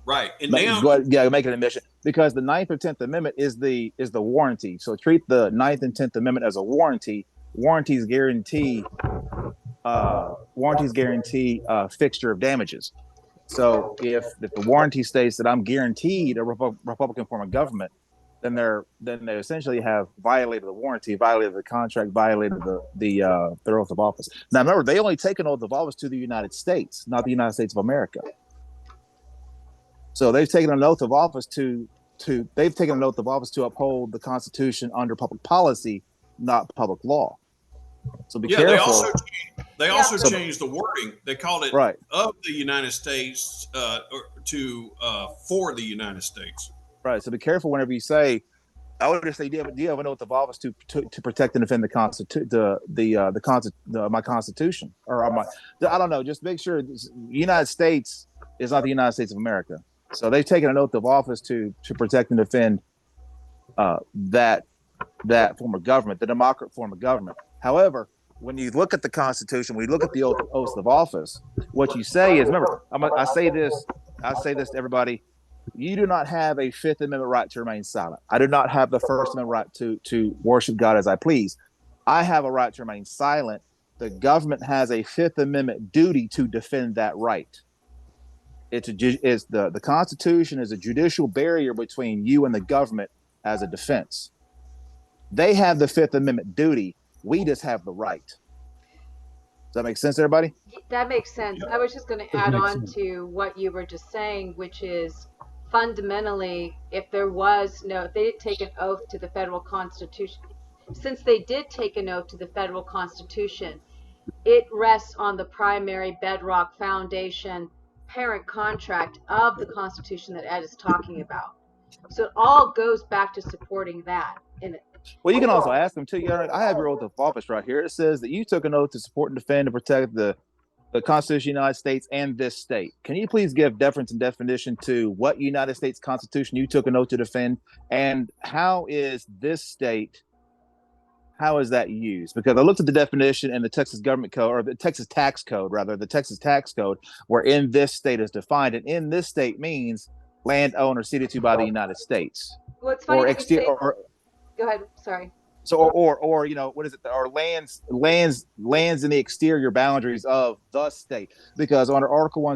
Right. And make an admission, because the 9th or 10th Amendment is the warranty. So treat the 9th and 10th Amendment as a warranty. Warranties guarantee fixture of damages. So if the warranty states that I'm guaranteed a Republican form of government, then they essentially have violated the warranty, violated the contract, violated their oath of office. Now remember, they only take an oath of office to the United States, not the United States of America. So they've taken an oath of office to uphold the Constitution under public policy, not public law. So be careful. They also changed the wording. They called it right. Of the United States to for the United States. Right. So be careful whenever you say, I would just say, do you have an oath of office to protect and defend my Constitution, or I don't know. Just make sure the United States is not the United States of America. So they've taken an oath of office to protect and defend that form of government, the democratic form of government. However, when you look at the Constitution, when you look at the oath of office, what you say is, remember, I say this to everybody: you do not have a Fifth Amendment right to remain silent. I do not have the First Amendment right to worship God as I please. I have a right to remain silent. The government has a Fifth Amendment duty to defend that right. The Constitution is a judicial barrier between you and the government as a defense. They have the Fifth Amendment duty. We just have the right. Does that make sense, everybody? That makes sense. I was just going to add on to what you were just saying, which is fundamentally, if they did take an oath to the federal Constitution, since they did take an oath to the federal Constitution, it rests on the primary bedrock foundation parent contract of the Constitution that Ed is talking about. So it all goes back to supporting that. Well, you can also ask them too. I have your oath of office right here. It says that you took an oath to support and defend and protect the Constitution of the United States and this state. Can you please give deference and definition to what United States Constitution you took an oath to defend, and how is this state? How is that used? Because I looked at the definition in the Texas government code, or the Texas tax code, rather, the Texas tax code, where in this state is defined, and in this state means land owned or ceded to by the United States. Well, it's funny. Go ahead. Sorry. So, or what is it? Or lands in the exterior boundaries of the state. Because under Article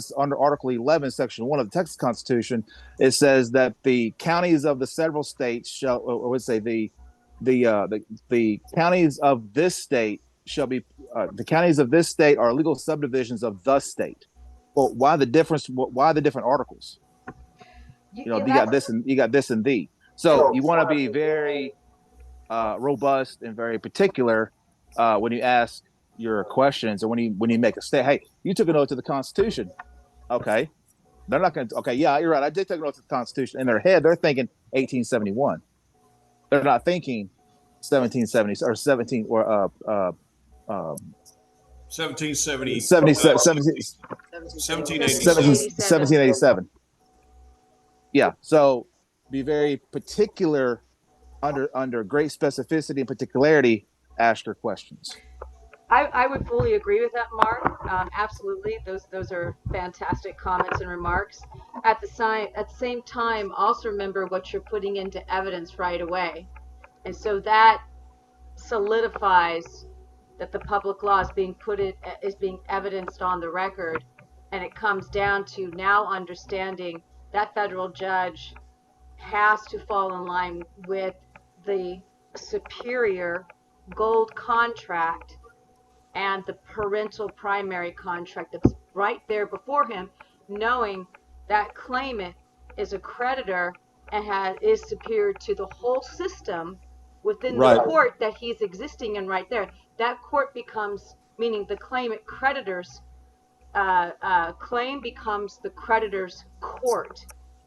11, Section 1 of the Texas Constitution, it says that the counties of the several states shall, or would say the counties of this state shall be the counties of this state are legal subdivisions of the state. Well, why the difference? Why the different articles? You got this and you got this and the. So you want to be very robust and very particular when you ask your questions, or when you make a state. Hey, you took a note to the Constitution. Okay, they're not going to. Okay, yeah, you're right. I did take a note to the Constitution. In their head, they're thinking 1871. They're not thinking 1770 or 17 or 1770, 1787. Yeah. So be very particular under great specificity and particularity. Ask your questions. I would fully agree with that, Mark. Absolutely, those are fantastic comments and remarks. At the same time, also remember what you're putting into evidence right away, and so that solidifies that the public law is being evidenced on the record, and it comes down to now understanding that federal judge has to fall in line with the superior gold contract and the parental primary contract that's right there before him, knowing that claimant is a creditor and is superior to the whole system within the court that he's existing in right there. That court becomes, meaning the claimant creditor's claim becomes the creditor's court.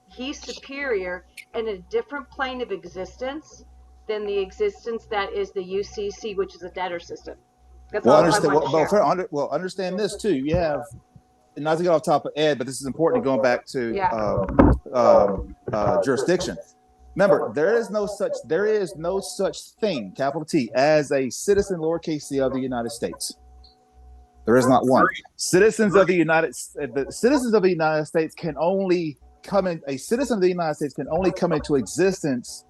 He's superior in a different plane of existence than the existence that is the UCC, which is a debtor system. That's all I want to share. Understand this too. You have, not to get off top of Ed, but this is important going back to jurisdiction. Remember, there is no such thing, capital T, as a citizen, lowercase c, of the United States. There is not one. Citizens of the United States can only come in. A citizen of the United States can only come into existence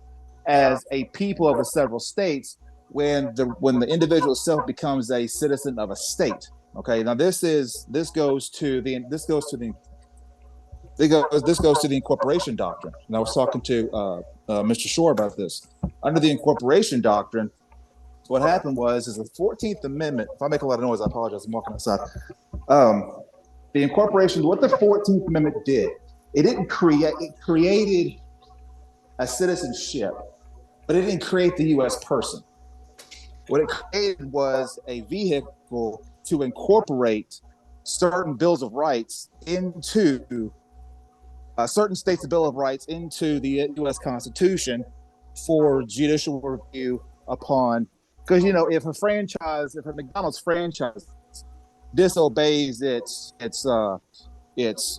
as a people of the several states when the individual itself becomes a citizen of a state. Okay, now this goes to the incorporation doctrine. And I was talking to Mr. Shore about this. Under the incorporation doctrine, what happened was the 14th Amendment. If I make a lot of noise, I apologize. I'm walking outside. The incorporation, what the 14th Amendment did, it created a citizenship, but it didn't create the U.S. person. What it created was a vehicle to incorporate certain bills of rights into certain states' Bill of Rights into the U.S. Constitution for judicial review upon. Because if a McDonald's franchise disobeys its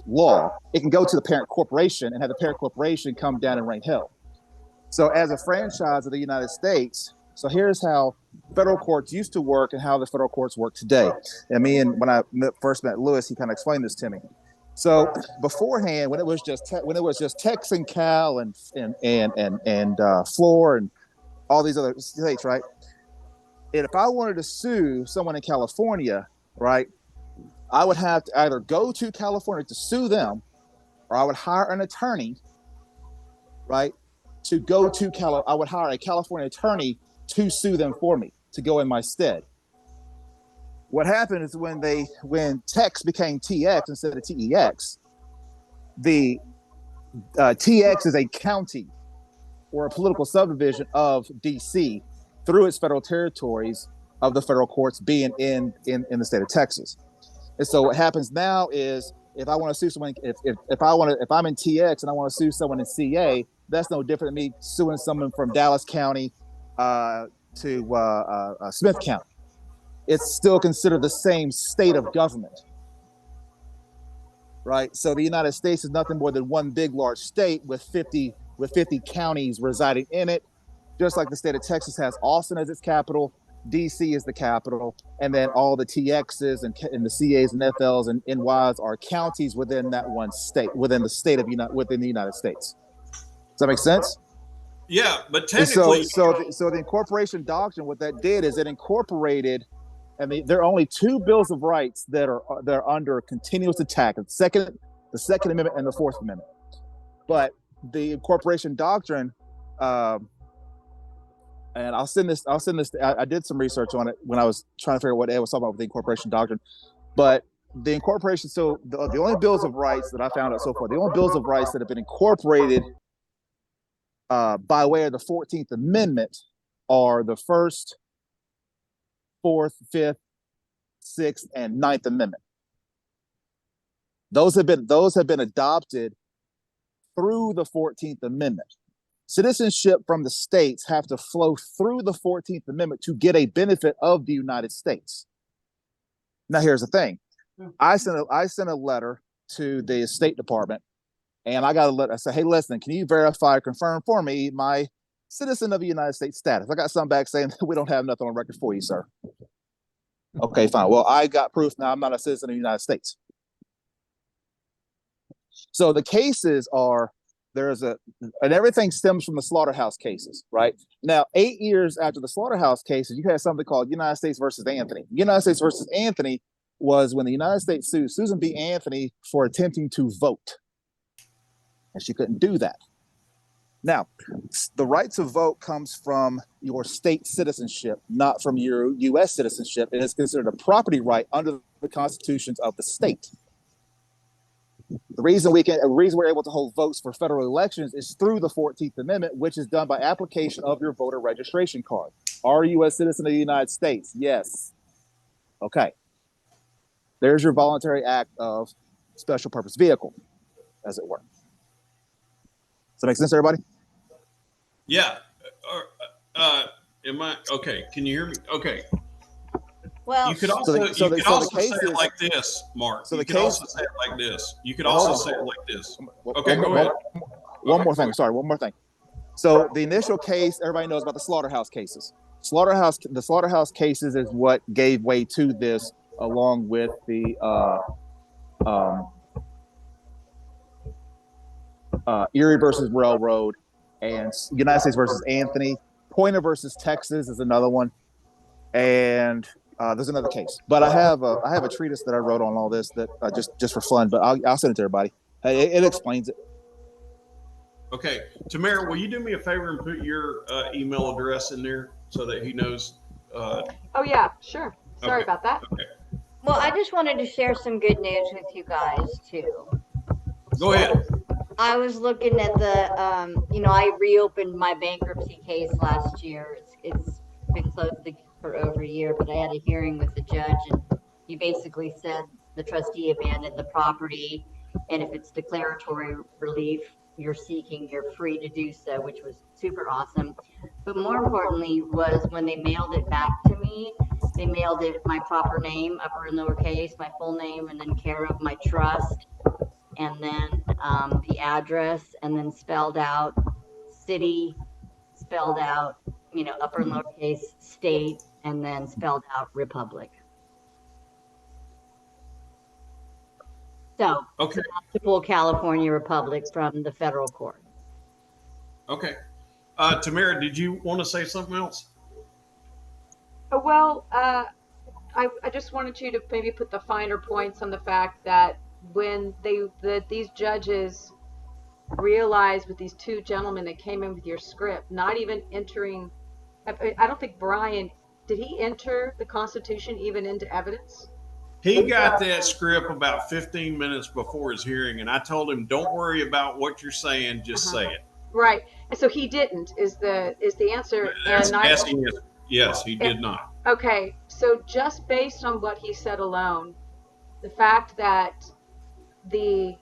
law, it can go to the parent corporation and have the parent corporation come down and rain hell. So as a franchise of the United States, so here's how federal courts used to work and how the federal courts work today. And when I first met Lewis, he kind of explained this to me. So beforehand, when it was just Tex and Cal and Floor and all these other states, right? And if I wanted to sue someone in California, right, I would have to either go to California to sue them, or I would hire an attorney, right, to go to I would hire a California attorney to sue them for me, to go in my stead. What happened is when Tex became TX instead of TEX, the TX is a county or a political subdivision of DC through its federal territories of the federal courts being in the state of Texas. And so what happens now is if I want to sue someone, if I'm in TX and I want to sue someone in CA, that's no different than me suing someone from Dallas County to Smith County. It's still considered the same state of government, right? So the United States is nothing more than one big, large state with 50 counties residing in it. Just like the state of Texas has Austin as its capital, DC is the capital, and then all the TXs and the CAs and FLs and NYs are counties within that one state, within the United States. Does that make sense? Yeah, but And so, technically, so the incorporation doctrine, what that did is it incorporated. I mean, there are only two bills of rights that are under continuous attack: the Second Amendment, and the Fourth Amendment. But the incorporation doctrine, and I'll send this. I did some research on it when I was trying to figure out what Ed was talking about with the incorporation doctrine. But the incorporation, so the only bills of rights that I found out so far, the only bills of rights that have been incorporated by way of the 14th Amendment are the First, Fourth, Fifth, Sixth, and Ninth Amendment. Those have been adopted through the 14th Amendment. Citizenship from the states have to flow through the 14th Amendment to get a benefit of the United States. Now, here's the thing. I sent a letter to the State Department, and I got a letter. I said, hey, listen, can you verify or confirm for me my citizen of the United States status? I got some back saying, we don't have nothing on record for you, sir. Okay, fine. Well, I got proof now I'm not a citizen of the United States. So the cases are, and everything stems from the slaughterhouse cases, right? Now, 8 years after the slaughterhouse cases, you had something called United States versus Anthony. United States versus Anthony was when the United States sued Susan B. Anthony for attempting to vote. And she couldn't do that. Now, the right to vote comes from your state citizenship, not from your U.S. citizenship. It is considered a property right under the constitutions of the state. The reason we're able to hold votes for federal elections is through the 14th Amendment, which is done by application of your voter registration card. Are you a citizen of the United States? Yes. Okay. There's your voluntary act of special purpose vehicle, as it were. Does that make sense, everybody? yeah. Am I okay? Can you hear me? Okay. Well, You could also say it like this, Mark. You could also say it like this. You could also say it like this. Okay, go ahead. One more thing. Sorry, one more thing. So the initial case, everybody knows about the slaughterhouse cases. The slaughterhouse cases is what gave way to this, along with the Erie versus Railroad and United States versus Anthony. Pointer versus Texas is another one, and there's another case. But I have a treatise that I wrote on all this that just for fun. But I'll send it to everybody. It explains it. Okay, Tamara, will you do me a favor and put your email address in there so that he knows? Oh yeah, sure. Sorry about that. Okay. Well, I just wanted to share some good news with you guys too. Go ahead. I was looking at the, I reopened my bankruptcy case last year. It's been closed for over a year, but I had a hearing with the judge, and he basically said the trustee abandoned the property, and if it's declaratory relief you're seeking, you're free to do so, which was super awesome. But more importantly was when they mailed it back to me, they mailed it my proper name, upper and lowercase, my full name, and then care of my trust, and then the address, and then spelled out city, spelled out, upper and lowercase, state, and then spelled out republic. So, okay. To pull California Republic from the federal court. Okay. Tamara, did you want to say something else? Well, I just wanted you to maybe put the finer points on the fact that when these judges realized with these two gentlemen that came in with your script, not even entering, I don't think Brian, did he enter the Constitution even into evidence? He got that script about 15 minutes before his hearing, and I told him, don't worry about what you're saying, just say it. Right. And so he didn't, is the answer. Yes, he did not. Okay. So just based on what he said alone, the fact that the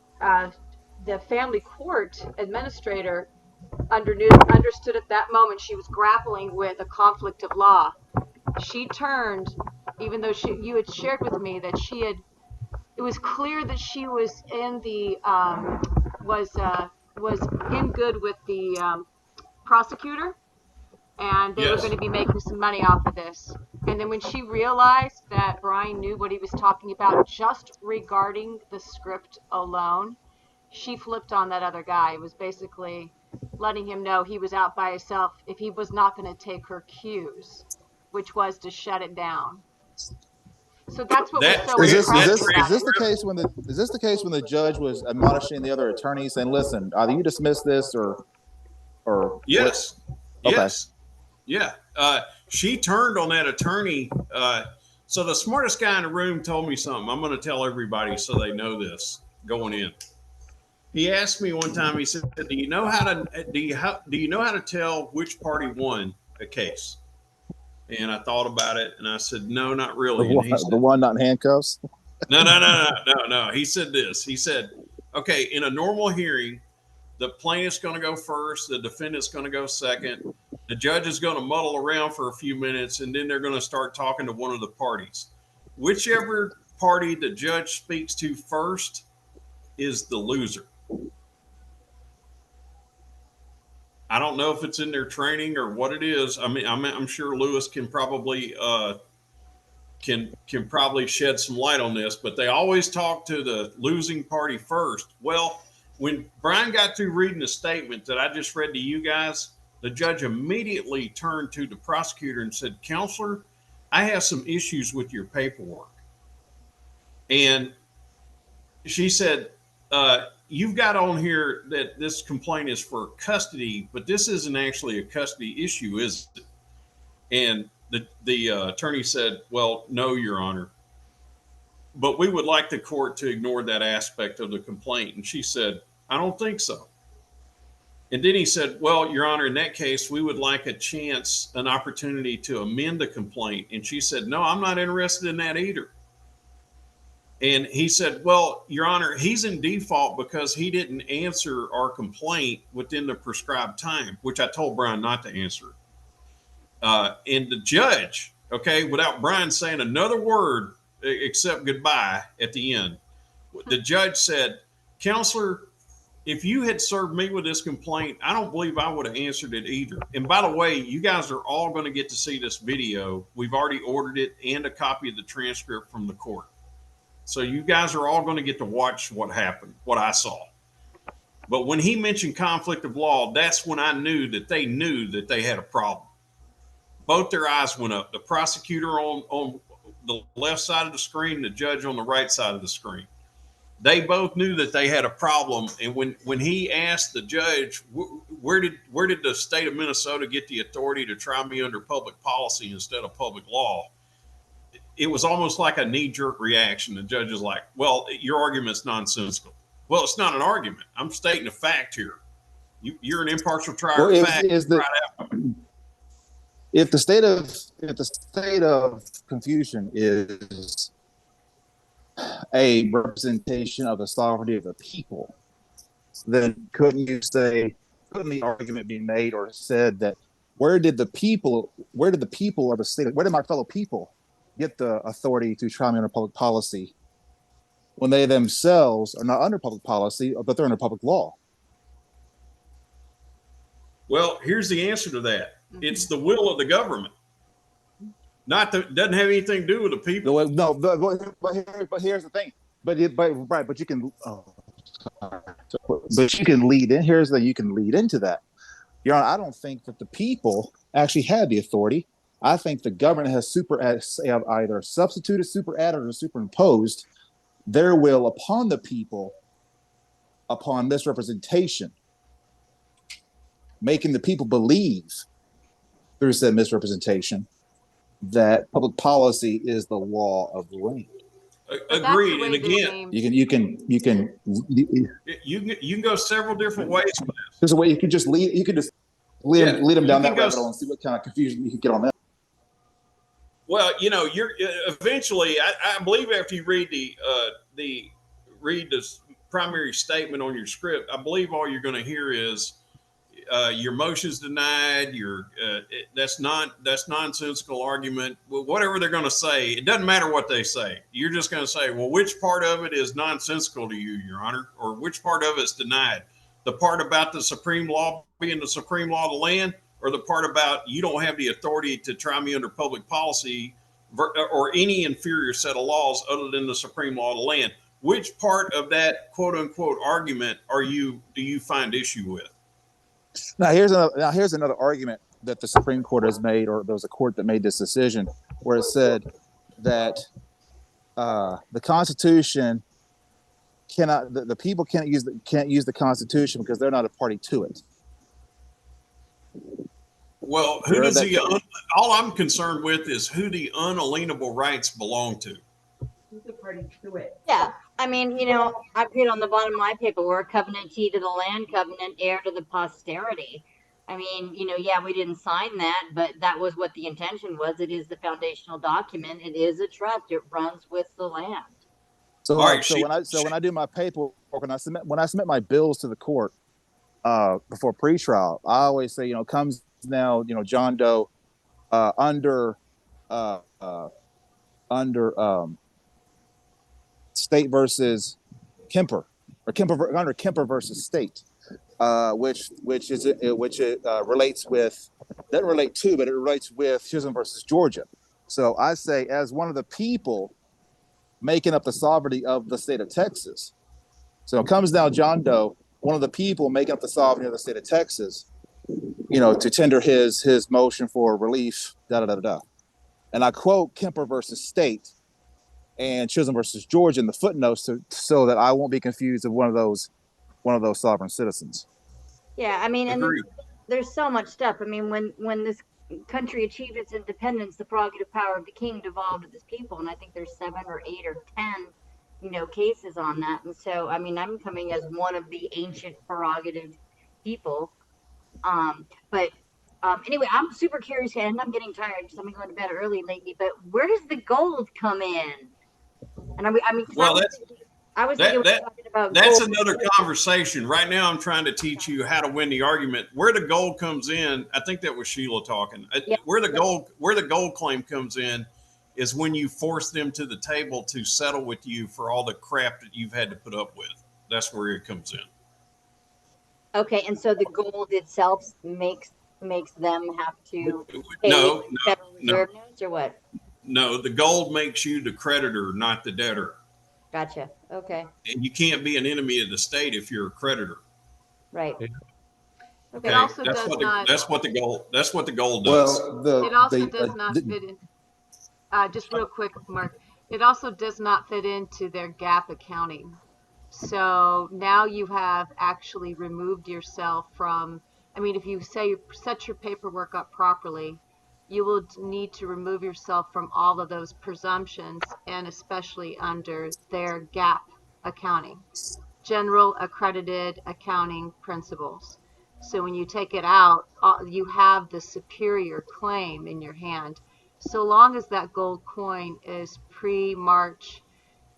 family court administrator understood at that moment she was grappling with a conflict of law. She turned, even though you had shared with me that it was clear that she was in the was in good with the prosecutor, and they were going to be making some money off of this. And then when she realized that Brian knew what he was talking about just regarding the script alone, she flipped on that other guy. It was basically letting him know he was out by himself if he was not going to take her cues, which was to shut it down. So that's what was That so Is this impressive is about this it. the case when the judge was admonishing the other attorneys saying, "Listen, either you dismiss this or Yes, Okay. yes, yeah. She turned on that attorney. So the smartest guy in the room told me something. I'm going to tell everybody so they know this going in. He asked me one time. He said, "Do you know how to tell which party won a case?" And I thought about it, and I said, "No, not really." And he said, the one not in handcuffs. No. He said this. He said, "Okay, in a normal hearing, the plaintiff's going to go first, the defendant's going to go second, the judge is going to muddle around for a few minutes, and then they're going to start talking to one of the parties. Whichever party the judge speaks to first is the loser." I don't know if it's in their training or what it is. I mean, I'm sure Lewis can probably can probably shed some light on this, but they always talk to the losing party first. Well, when Brian got through reading the statement that I just read to you guys, the judge immediately turned to the prosecutor and said, "Counselor, I have some issues with your paperwork." And she said, "You've got on here that this complaint is for custody, but this isn't actually a custody issue, is it?" And the attorney said, "Well, no, Your Honor, but we would like the court to ignore that aspect of the complaint." And she said, "I don't think so." And then he said, "Well, Your Honor, in that case, we would like an opportunity to amend the complaint." And she said, "No, I'm not interested in that either." And he said, "Well, Your Honor, he's in default because he didn't answer our complaint within the prescribed time," which I told Brian not to answer. And the judge, okay, without Brian saying another word except goodbye at the end, the judge said, "Counselor, if you had served me with this complaint, I don't believe I would have answered it either. And by the way, you guys are all going to get to see this video. We've already ordered it and a copy of the transcript from the court. So you guys are all going to get to watch what happened, what I saw." But when he mentioned conflict of law, that's when I knew that they had a problem. Both their eyes went up. The prosecutor on the left side of the screen, the judge on the right side of the screen. They both knew that they had a problem. And when he asked the judge, where did the state of Minnesota get the authority to try me under public policy instead of public law? It was almost like a knee-jerk reaction. The judge is like, "Well, your argument's nonsensical." Well, it's not an argument. I'm stating a fact here. You're an impartial trier of fact. If the state of confusion is a representation of the sovereignty of the people, then couldn't the argument be made or said that where did my fellow people get the authority to try me under public policy when they themselves are not under public policy, but they're under public law? Well, here's the answer to that. It's the will of the government. Doesn't have anything to do with the people. No, but here's the thing. But you can lead in. Here's that you can lead into that. Your Honor, I don't think that the people actually had the authority. I think the government has either substituted, superadded, or superimposed their will upon the people upon misrepresentation, making the people believe through said misrepresentation that public policy is the law of the land. Agreed. And again, you can go several different ways with this. There's a way you can just lead them down that rabbit hole and see what kind of confusion you can get on that. Well, you're eventually. I believe after you read the primary statement on your script, I believe all you're going to hear is your motion's denied. That's nonsensical argument. Well, whatever they're going to say, it doesn't matter what they say. You're just going to say, "Well, which part of it is nonsensical to you, Your Honor, or which part of it's denied? The part about the supreme law being the supreme law of the land, or the part about you don't have the authority to try me under public policy or any inferior set of laws other than the supreme law of the land? Which part of that quote unquote argument do you find issue with?" Now here's another argument that the Supreme Court has made, or there was a court that made this decision where it said that the Constitution cannot, the people can't use the Constitution because they're not a party to it. Well, who does all I'm concerned with is who the unalienable rights belong to. Who's the party to it? Yeah. I mean, I put on the bottom of my paperwork, covenantee to the land, covenant heir to the posterity. I mean, yeah, we didn't sign that, but that was what the intention was. It is the foundational document. It is a trust. It runs with the land. So, when I do my paperwork, when I submit my bills to the court before pretrial, I always say, comes now, John Doe under State versus Kemper, or under Kemper versus State, which relates with Chisholm versus Georgia. So I say, as one of the people making up the sovereignty of the state of Texas. So it comes down John Doe, one of the people making up the sovereignty of the state of Texas, to tender his motion for relief, And I quote Kemper versus State and Chisholm versus Georgia in the footnotes so that I won't be confused of one of those sovereign citizens. Yeah, I mean, and there's so much stuff. I mean, when this country achieved its independence, the prerogative power of the king devolved to this people, and I think there's 7 or 8 or 10, cases on that. And so, I mean, I'm coming as one of the ancient prerogative people. But anyway, I'm super curious, and I'm getting tired because I've been going to bed early lately. But where does the gold come in? And I mean, well, I was thinking we were talking about that's gold. Another conversation. Right now, I'm trying to teach you how to win the argument. Where the gold comes in, I think that was Sheila talking. Yep. Where the gold claim comes in is when you force them to the table to settle with you for all the crap that you've had to put up with. That's where it comes in. Okay, and so the gold itself makes them have to pay Federal Reserve notes, or what? No, the gold makes you the creditor, not the debtor. Gotcha. Okay. And you can't be an enemy of the state if you're a creditor. Right. Okay. It also that's what the gold does. Well, it also does not fit in. Just real quick, Mark. It also does not fit into their GAAP accounting. So now you have actually removed yourself from. I mean, if you say you set your paperwork up properly, you will need to remove yourself from all of those presumptions, and especially under their GAAP accounting, general accredited accounting principles. So when you take it out, you have the superior claim in your hand, so long as that gold coin is pre-March.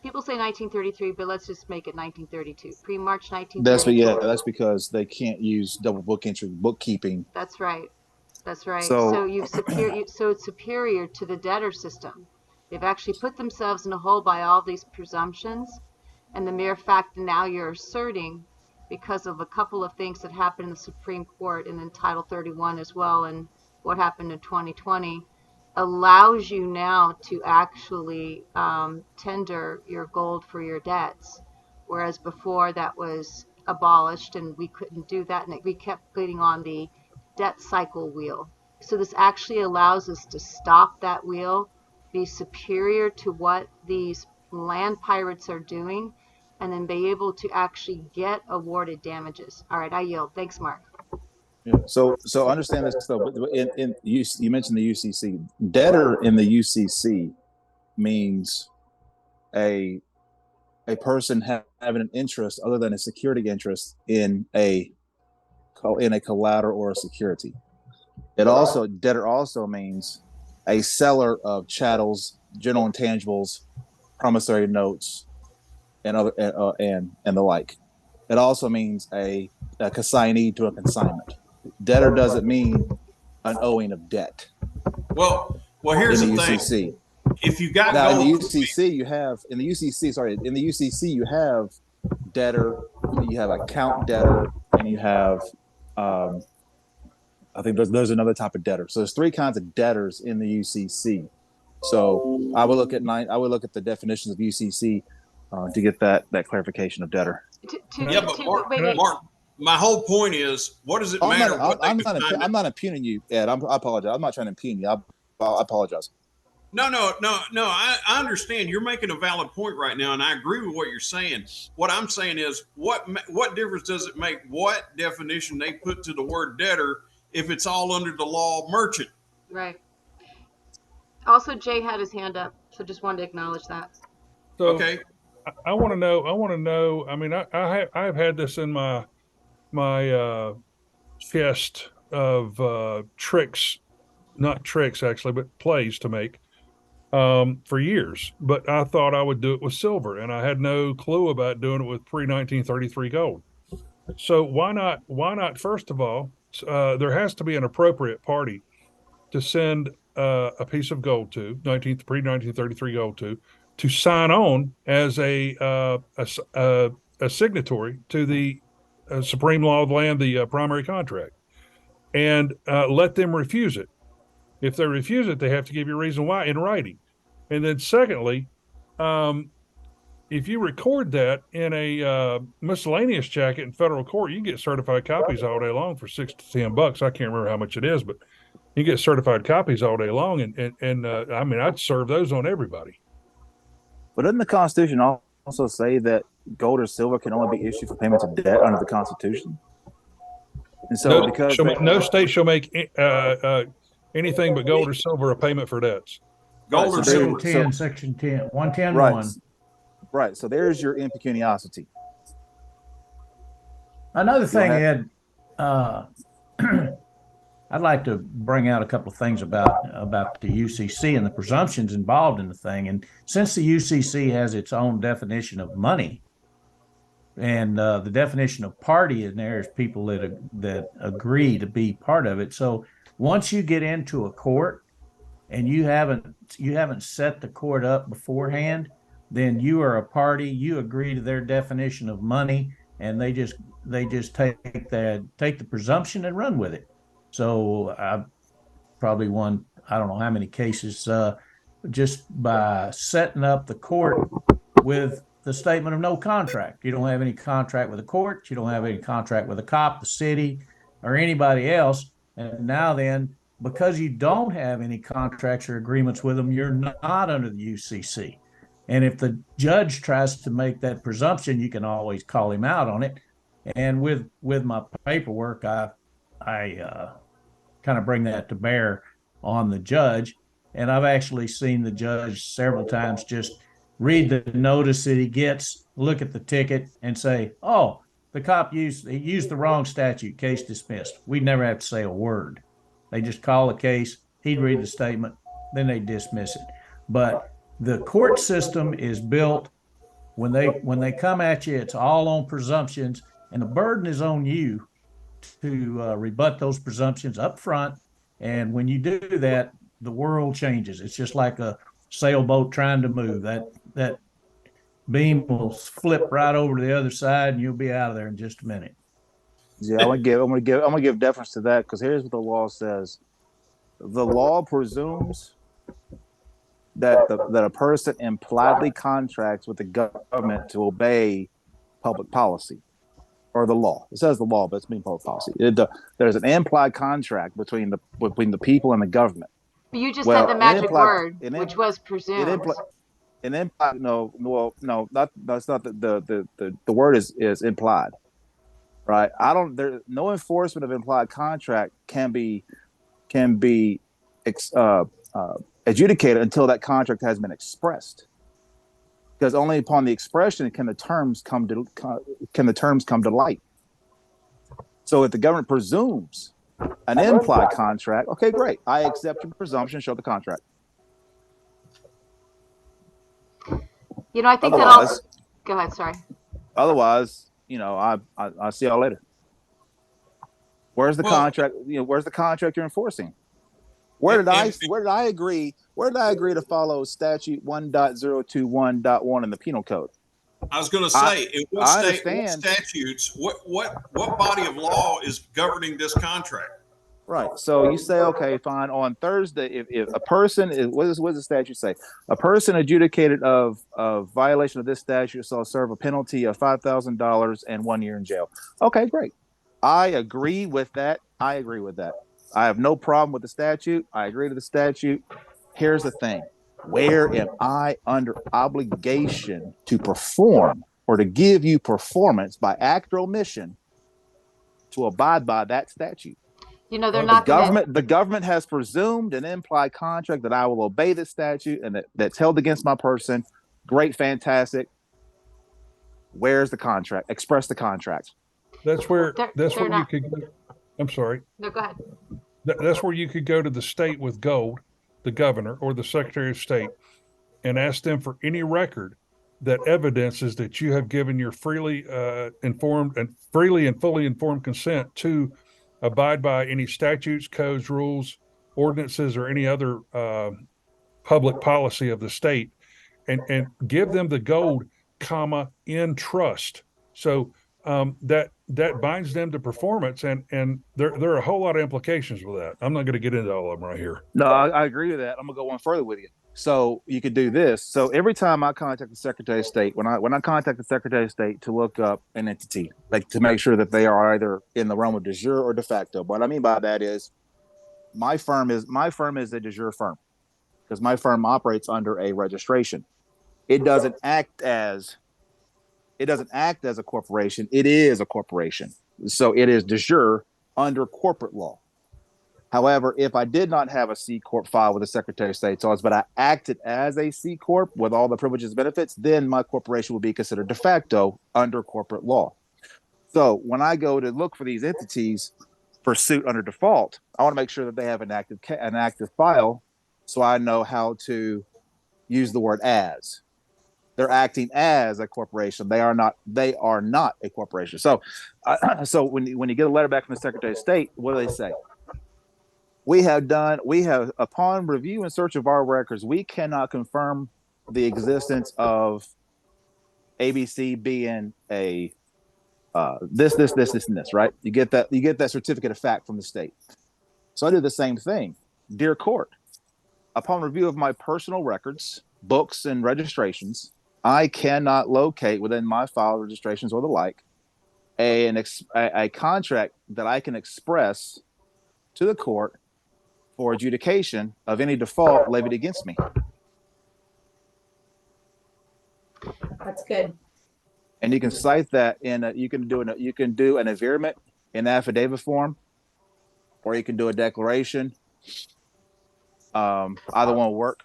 People say 1933, but let's just make it 1932. Pre-March 1932. That's because they can't use double bookkeeping. That's right. That's right. So it's superior to the debtor system. They've actually put themselves in a hole by all these presumptions, and the mere fact that now you're asserting, because of a couple of things that happened in the Supreme Court and in Title 31 as well, and what happened in 2020, allows you now to actually tender your gold for your debts, whereas before that was abolished and we couldn't do that, and we kept getting on the debt cycle wheel. So this actually allows us to stop that wheel, be superior to what these land pirates are doing, and then be able to actually get awarded damages. All right, I yield. Thanks, Mark. Yeah. So understand this though. But you mentioned the UCC. Debtor in the UCC means a person having an interest other than a security interest in a collateral or a security. Debtor also means a seller of chattels, general intangibles, promissory notes, and other and the like. It also means a consignee to a consignment. Debtor doesn't mean an owing of debt. Well, here's the UCC. Thing. If you got now gold, in the UCC, you have debtor, you have account debtor, and you have I think there's another type of debtor. So there's 3 kinds of debtors in the UCC. So I would look at the definitions of UCC to get that clarification of debtor. Mark, my whole point is, what does it I'm matter not, what they I'm define? I'm not impugning you, Ed. I apologize. I'm not trying to impugn you. I apologize. No. I understand you're making a valid point right now, and I agree with what you're saying. What I'm saying is, what difference does it make what definition they put to the word debtor if it's all under the law merchant? Right. Also, Jay had his hand up, so just wanted to acknowledge that. So Okay. I want to know. I mean, I've had this in my chest of tricks, not tricks actually, but plays to make for years. But I thought I would do it with silver, and I had no clue about doing it with pre-1933 gold. So why not? Why not? First of all, there has to be an appropriate party to send a piece of gold to pre-1933 gold to sign on as a signatory to the supreme law of the land, the primary contract, and let them refuse it. If they refuse it, they have to give you a reason why in writing. And then secondly, if you record that in a miscellaneous jacket in federal court, you can get certified copies all day long for $6 to $10. I can't remember how much it is, but you get certified copies all day long. And I mean, I'd serve those on everybody. But doesn't the Constitution also say that gold or silver can only be issued for payments of debt under the Constitution? And so, no state shall make anything but gold or silver a payment for debts. Gold or silver. 10, Section 10, 110 right, 1. right. So there's your impecuniosity. Another thing, Ed, I'd like to bring out a couple of things about the UCC and the presumptions involved in the thing. And since the UCC has its own definition of money, and the definition of party in there is people that agree to be part of it. So once you get into a court and you haven't set the court up beforehand, then you are a party. You agree to their definition of money, and they just take the presumption and run with it. So I've probably won I don't know how many cases just by setting up the court with the statement of no contract. You don't have any contract with the court. You don't have any contract with the cop, the city, or anybody else. And now then, because you don't have any contracts or agreements with them, you're not under the UCC. And if the judge tries to make that presumption, you can always call him out on it. And with my paperwork, I kind of bring that to bear on the judge. And I've actually seen the judge several times just read the notice that he gets, look at the ticket, and say, "Oh, the cop used the wrong statute. Case dismissed." We never have to say a word. They just call the case. He'd read the statement, then they dismiss it. But the court system is built when they come at you, it's all on presumptions, and the burden is on you to rebut those presumptions up front. And when you do that, the world changes. It's just like a sailboat trying to move. That beam will flip right over to the other side, and you'll be out of there in just a minute. Yeah, I'm gonna give deference to that, because here's what the law says: the law presumes that a person impliedly contracts with the government to obey public policy or the law. It says the law, but it's mean public policy. There's an implied contract between the people and the government. But you just said the magic word, which was presumed. That's not the word is implied, right? No enforcement of implied contract can be adjudicated until that contract has been expressed, because only upon the expression can the terms come to light. So if the government presumes an implied contract, okay, great, I accept your presumption, show the contract. I think that go ahead, sorry. Otherwise, I'll see y'all later. Where's the contract? Where's the contract you're enforcing? Where did I agree to follow statute 1.021.1 in the penal code? I was going to say, what statutes, what body of law is governing this contract? Right. So you say, okay, fine. On Thursday, if a person is, what does the statute say? A person adjudicated of violation of this statute shall serve a penalty of $5,000 and 1 year in jail. Okay, great. I agree with that. I agree with that. I have no problem with the statute. I agree to the statute. Here's the thing. Where am I under obligation to perform or to give you performance by act or omission to abide by that statute? You know, they're The not going to. The government has presumed an implied contract that I will obey the statute and that's held against my person. Great, fantastic. Where's the contract? Express the contract. That's where They're you not. could go. I'm sorry. No, go ahead. That's where you could go to the state with gold, the governor or the secretary of state, and ask them for any record that evidences that you have given your freely informed and freely and fully informed consent to abide by any statutes, codes, rules, ordinances, or any other public policy of the state, and give them the gold, comma, in trust. So that binds them to performance, and there are a whole lot of implications with that. I'm not going to get into all of them right here. No, I agree with that. I'm gonna go one further with you. So you could do this. So every time I contact the Secretary of State, when I contact the Secretary of State to look up an entity, like to make sure that they are either in the realm of de jure or de facto. What I mean by that is my firm is a de jure firm because my firm operates under a registration. It doesn't act as a corporation. It is a corporation. So it is de jure under corporate law. However, if I did not have a C Corp file with the Secretary of State's office, but I acted as a C Corp with all the privileges and benefits, then my corporation would be considered de facto under corporate law. So when I go to look for these entities for suit under default, I want to make sure that they have an active file so I know how to use the word as. They're acting as a corporation. They are not a corporation. So when you get a letter back from the Secretary of State, what do they say? We have, upon review and search of our records, we cannot confirm the existence of ABC being a this, and this, right? You get that certificate of fact from the state. So I do the same thing. Dear court, upon review of my personal records, books, and registrations, I cannot locate within my file registrations or the like a contract that I can express to the court for adjudication of any default levied against me. That's good. And you can cite that you can do an averment in affidavit form, or you can do a declaration. Either one will work.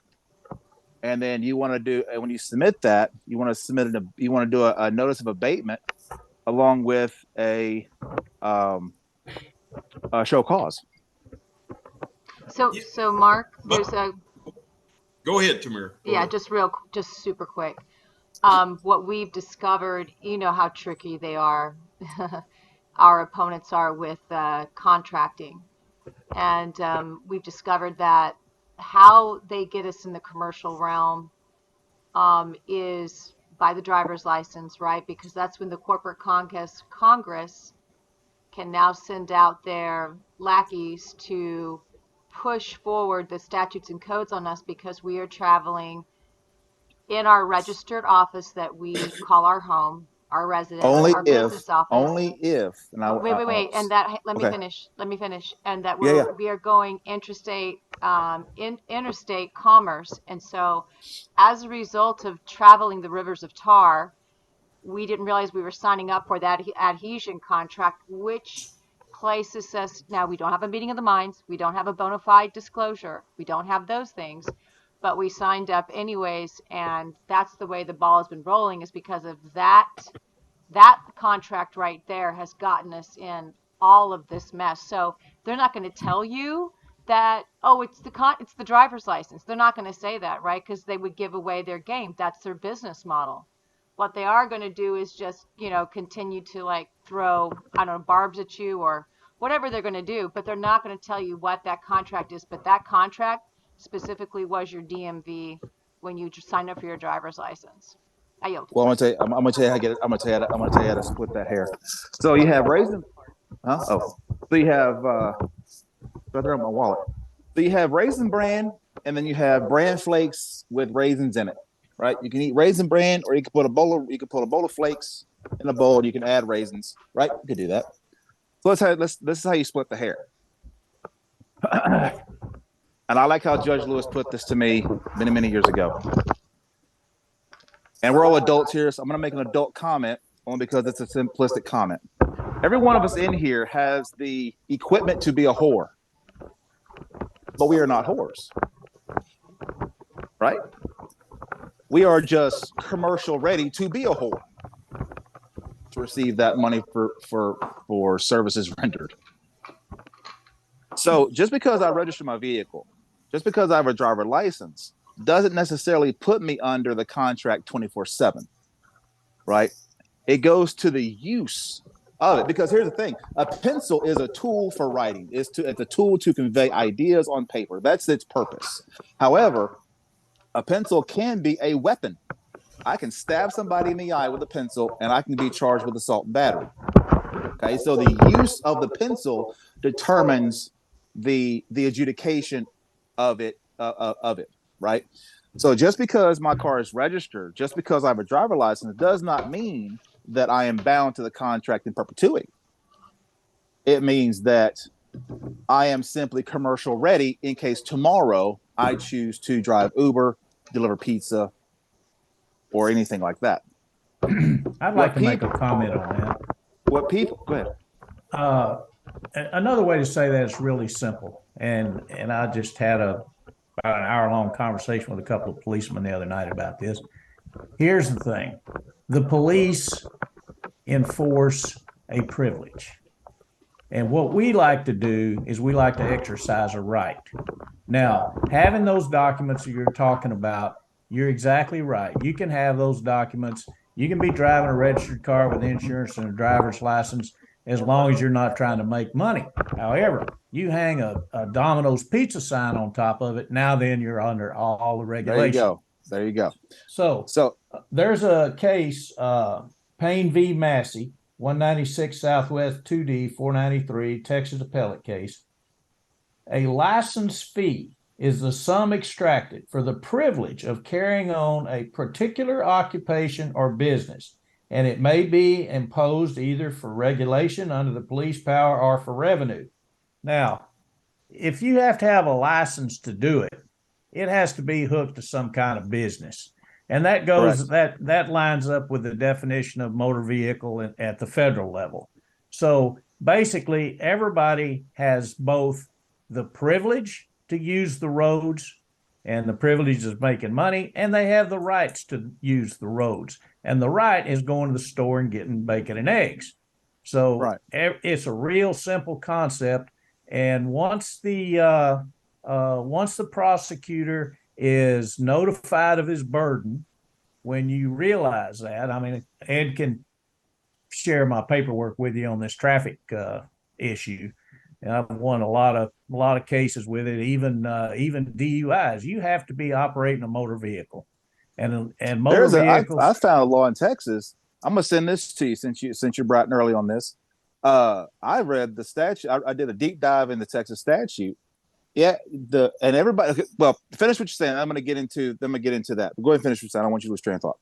And then you want to do, when you submit that, you want to do a notice of abatement along with a show cause. So Mark, there's a. Go ahead, Tamir. Yeah, just super quick. What we've discovered, you know how tricky they are. Our opponents are with contracting, and we've discovered that how they get us in the commercial realm is by the driver's license, right? Because that's when the corporate Congress can now send out their lackeys to push forward the statutes and codes on us because we are traveling in our registered office that we call our home, our residence, our business office. Only if. Wait. And that, let me finish. And that we are going interstate commerce. And so as a result of traveling the rivers of tar, we didn't realize we were signing up for that adhesion contract, which places us, now we don't have a meeting of the minds, we don't have a bona fide disclosure, we don't have those things, but we signed up anyways, and that's the way the ball has been rolling, is because of that contract right there has gotten us in all of this mess. So they're not going to tell you that, oh, it's the driver's license. They're not going to say that, right? Because they would give away their game. That's their business model. What they are going to do is just, continue to like throw, I don't know, barbs at you or whatever they're going to do, but they're not going to tell you what that contract is. But that contract specifically was your DMV when you signed up for your driver's license. I yield. Well, I'm gonna tell you how to get it. I'm gonna tell you how to split that hair. So you have raisin. So you have right there in my wallet. So you have Raisin Bran, and then you have bran flakes with raisins in it. Right? You can eat Raisin Bran, or you can put a bowl of flakes in a bowl. You can add raisins. Right? You could do that. So this is how you split the hair. And I like how Judge Lewis put this to me many, many years ago. And we're all adults here, so I'm going to make an adult comment only because it's a simplistic comment. Every one of us in here has the equipment to be a whore, but we are not whores, right? We are just commercial ready to be a whore, to receive that money for services rendered. So just because I register my vehicle, just because I have a driver license, doesn't necessarily put me under the contract 24/7, right? It goes to the use of it, because here's the thing: a pencil is a tool for writing. It's a tool to convey ideas on paper. That's its purpose. However, a pencil can be a weapon. I can stab somebody in the eye with a pencil, and I can be charged with assault and battery. Okay, so the use of the pencil determines the adjudication of it, right? So just because my car is registered, just because I have a driver license, does not mean that I am bound to the contract in perpetuity. It means that I am simply commercial ready in case tomorrow I choose to drive Uber, deliver pizza, or anything like that. I'd like to make a comment on that. What people? Go ahead. Another way to say that is really simple, and I just had about an hour-long conversation with a couple of policemen the other night about this. Here's the thing: the police enforce a privilege, and what we like to do is we like to exercise a right. Now, having those documents that you're talking about, you're exactly right. You can have those documents. You can be driving a registered car with insurance and a driver's license as long as you're not trying to make money. However, you hang a Domino's pizza sign on top of it, now then you're under all the regulations. There you go. So there's a case, Payne v. Massey, 196 Southwest 2D 493, Texas appellate case. A license fee is the sum extracted for the privilege of carrying on a particular occupation or business, and it may be imposed either for regulation under the police power or for revenue. Now, if you have to have a license to do it, it has to be hooked to some kind of business. And that goes, that lines up with the definition of motor vehicle at the federal level. So basically, everybody has both the privilege to use the roads, and the privilege is making money, and they have the rights to use the roads. And the right is going to the store and getting bacon and eggs. So it's a real simple concept. And once the prosecutor is notified of his burden, when you realize that, I mean, Ed can share my paperwork with you on this traffic issue. And I've won a lot of cases with it, even DUIs. You have to be operating a motor vehicle, and motor vehicles. I found a law in Texas. I'm gonna send this to you since you're bright and early on this. I read the statute. I did a deep dive in the Texas statute. Yeah, and everybody. Well, finish what you're saying. I'm gonna get into that. But go ahead and finish what you're saying. I don't want you to lose train of thought.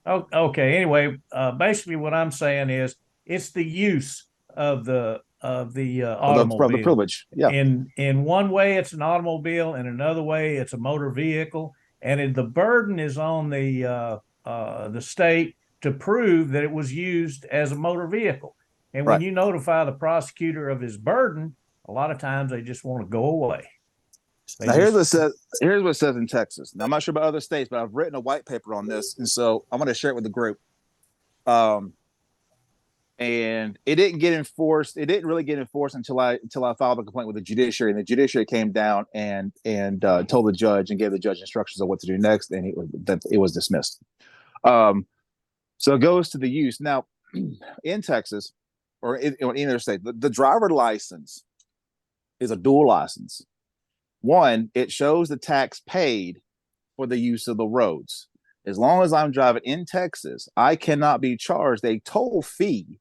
Oh, okay. Anyway, basically, what I'm saying is it's the use of the automobile. The privilege. Yeah. In one way, it's an automobile. In another way, it's a motor vehicle. And the burden is on the state to prove that it was used as a motor vehicle. And when you notify the prosecutor of his burden, a lot of times they just want to go away. Here's what it says in Texas. Now, I'm not sure about other states, but I've written a white paper on this, and so I'm going to share it with the group. And it didn't get enforced. It didn't really get enforced until I filed a complaint with the judiciary, and the judiciary came down and told the judge and gave the judge instructions on what to do next, and it was dismissed. So it goes to the use. Now, in Texas or in either state, the driver license is a dual license. One, it shows the tax paid for the use of the roads. As long as I'm driving in Texas, I cannot be charged a toll fee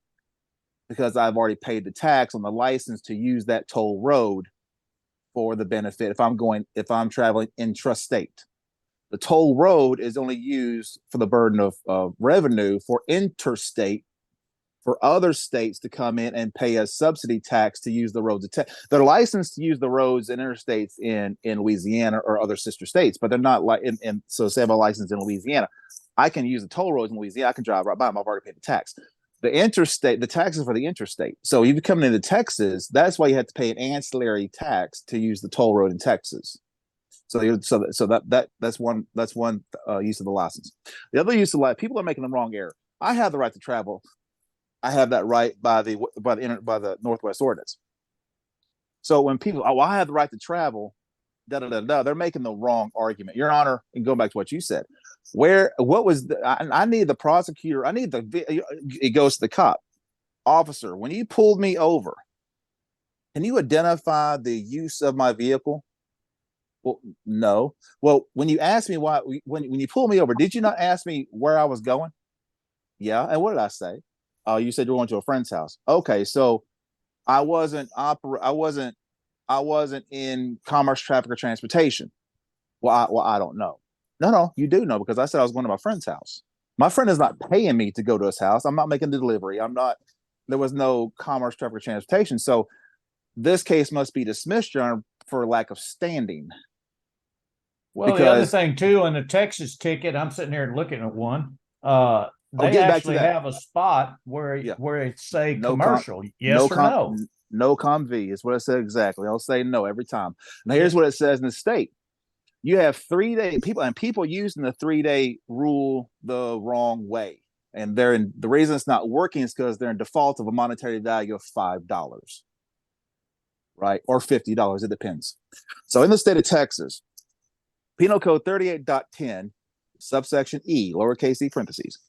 because I've already paid the tax on the license to use that toll road for the benefit if I'm traveling intrastate. The toll road is only used for the burden of revenue for interstate for other states to come in and pay a subsidy tax to use the roads. They're licensed to use the roads and interstates in Louisiana or other sister states, but they're not like so say I have a license in Louisiana, I can use the toll roads in Louisiana. I can drive right by them. I've already paid the tax. The interstate, the taxes for the interstate. So if you come into Texas, that's why you have to pay an ancillary tax to use the toll road in Texas. So that's one use of the license. The other use of the people are making the wrong error. I have the right to travel. I have that right by the Northwest Ordinance. So when people, oh, I have the right to travel, they're making the wrong argument. Your Honor, and go back to what you said. I need the prosecutor. It goes to the cop. Officer, when you pulled me over, can you identify the use of my vehicle? Well, no. Well, when you asked me why, when you pulled me over, did you not ask me where I was going? Yeah. And what did I say? You said you were going to a friend's house. Okay, so I wasn't in commerce, traffic, or transportation. Well, I don't know. No, you do know, because I said I was going to my friend's house. My friend is not paying me to go to his house. I'm not making the delivery. There was no commerce, traffic, or transportation. So this case must be dismissed, Your Honor, for lack of standing. Well, the other thing too, in the Texas ticket, I'm sitting here looking at one. They actually have a spot where it say no commercial, yes or no. No com V is what it said exactly. I'll say no every time. Now here's what it says in the state. You have 3-day people using the 3-day rule the wrong way. And the reason it's not working is because they're in default of a monetary value of $5. Right? Or $50. It depends. So in the state of Texas, Penal Code 38.10, subsection E, lowercase e parentheses,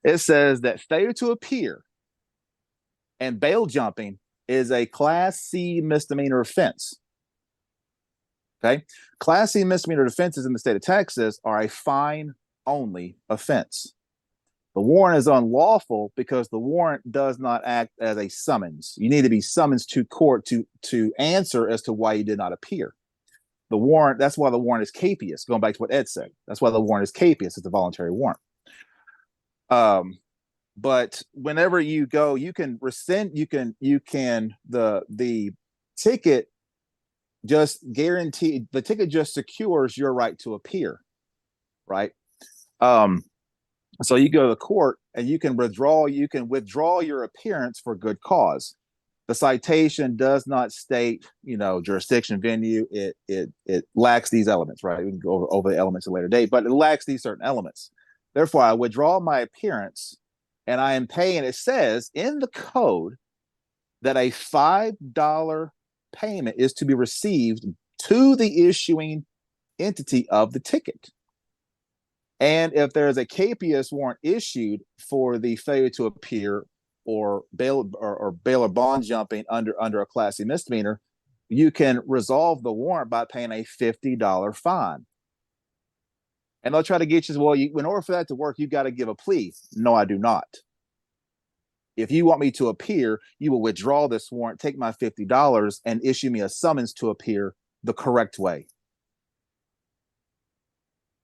it says that failure to appear and bail jumping is a Class C misdemeanor offense. Okay? Class C misdemeanor offenses in the state of Texas are a fine-only offense. The warrant is unlawful because the warrant does not act as a summons. You need to be summoned to court to answer as to why you did not appear. The warrant, that's why the warrant is capious, going back to what Ed said. That's why the warrant is capious. It's a voluntary warrant. But whenever you go, you can rescind, the ticket just secures your right to appear, right? So you go to the court and you can withdraw your appearance for good cause. The citation does not state, jurisdiction, venue. It lacks these elements, right? We can go over the elements at a later date, but it lacks these certain elements. Therefore, I withdraw my appearance, and I am paying. It says in the code that a $5 payment is to be received to the issuing entity of the ticket. And if there is a capious warrant issued for the failure to appear or bail or bond jumping under a Class C misdemeanor, you can resolve the warrant by paying a $50 fine. And they'll try to get you, well, in order for that to work, you've got to give a plea. No, I do not. If you want me to appear, you will withdraw this warrant, take my $50, and issue me a summons to appear the correct way.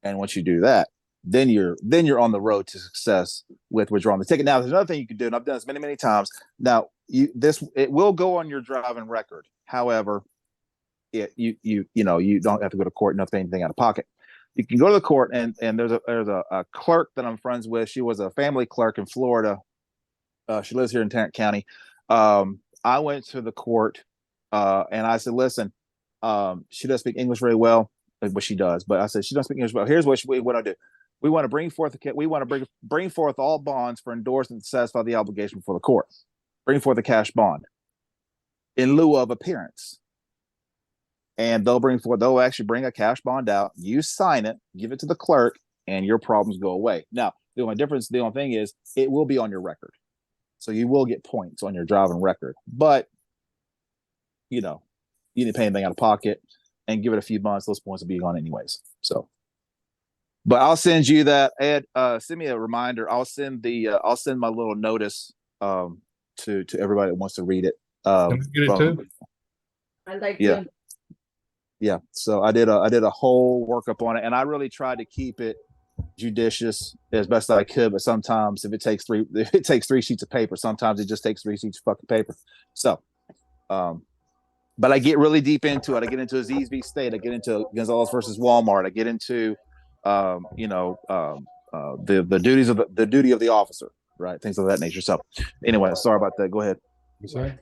And once you do that, then you're on the road to success with withdrawing the ticket. Now, there's another thing you can do, and I've done this many, many times. Now, it will go on your driving record. However, you don't have to go to court, not pay anything out of pocket. You can go to the court, and there's a clerk that I'm friends with. She was a family clerk in Florida. She lives here in Tarrant County. I went to the court, and I said, listen, she doesn't speak English very well, but she does. But I said, she doesn't speak English well. Here's what we want to do. We want to bring forth all bonds for endorsement to satisfy the obligation before the court. Bring forth a cash bond in lieu of appearance. And they'll actually bring a cash bond out. You sign it, give it to the clerk, and your problems go away. Now, the only thing is it will be on your record. So you will get points on your driving record. But, you didn't pay anything out of pocket, and give it a few months, those points will be gone anyways. So, but I'll send you that. Ed, send me a reminder. I'll send my little notice to everybody that wants to read it. Can I get it too? I'd like Yeah. to. Yeah, so I did a whole workup on it, and I really tried to keep it judicious as best I could, but sometimes if it takes three sheets of paper, sometimes it just takes 3 sheets of fucking paper. So, but I get really deep into it. I get into Aziz v. State. I get into Gonzalez versus Walmart. I get into, the duties of the duty of the officer, right? Things of that nature. So, anyway, sorry about that. Go ahead. Sorry.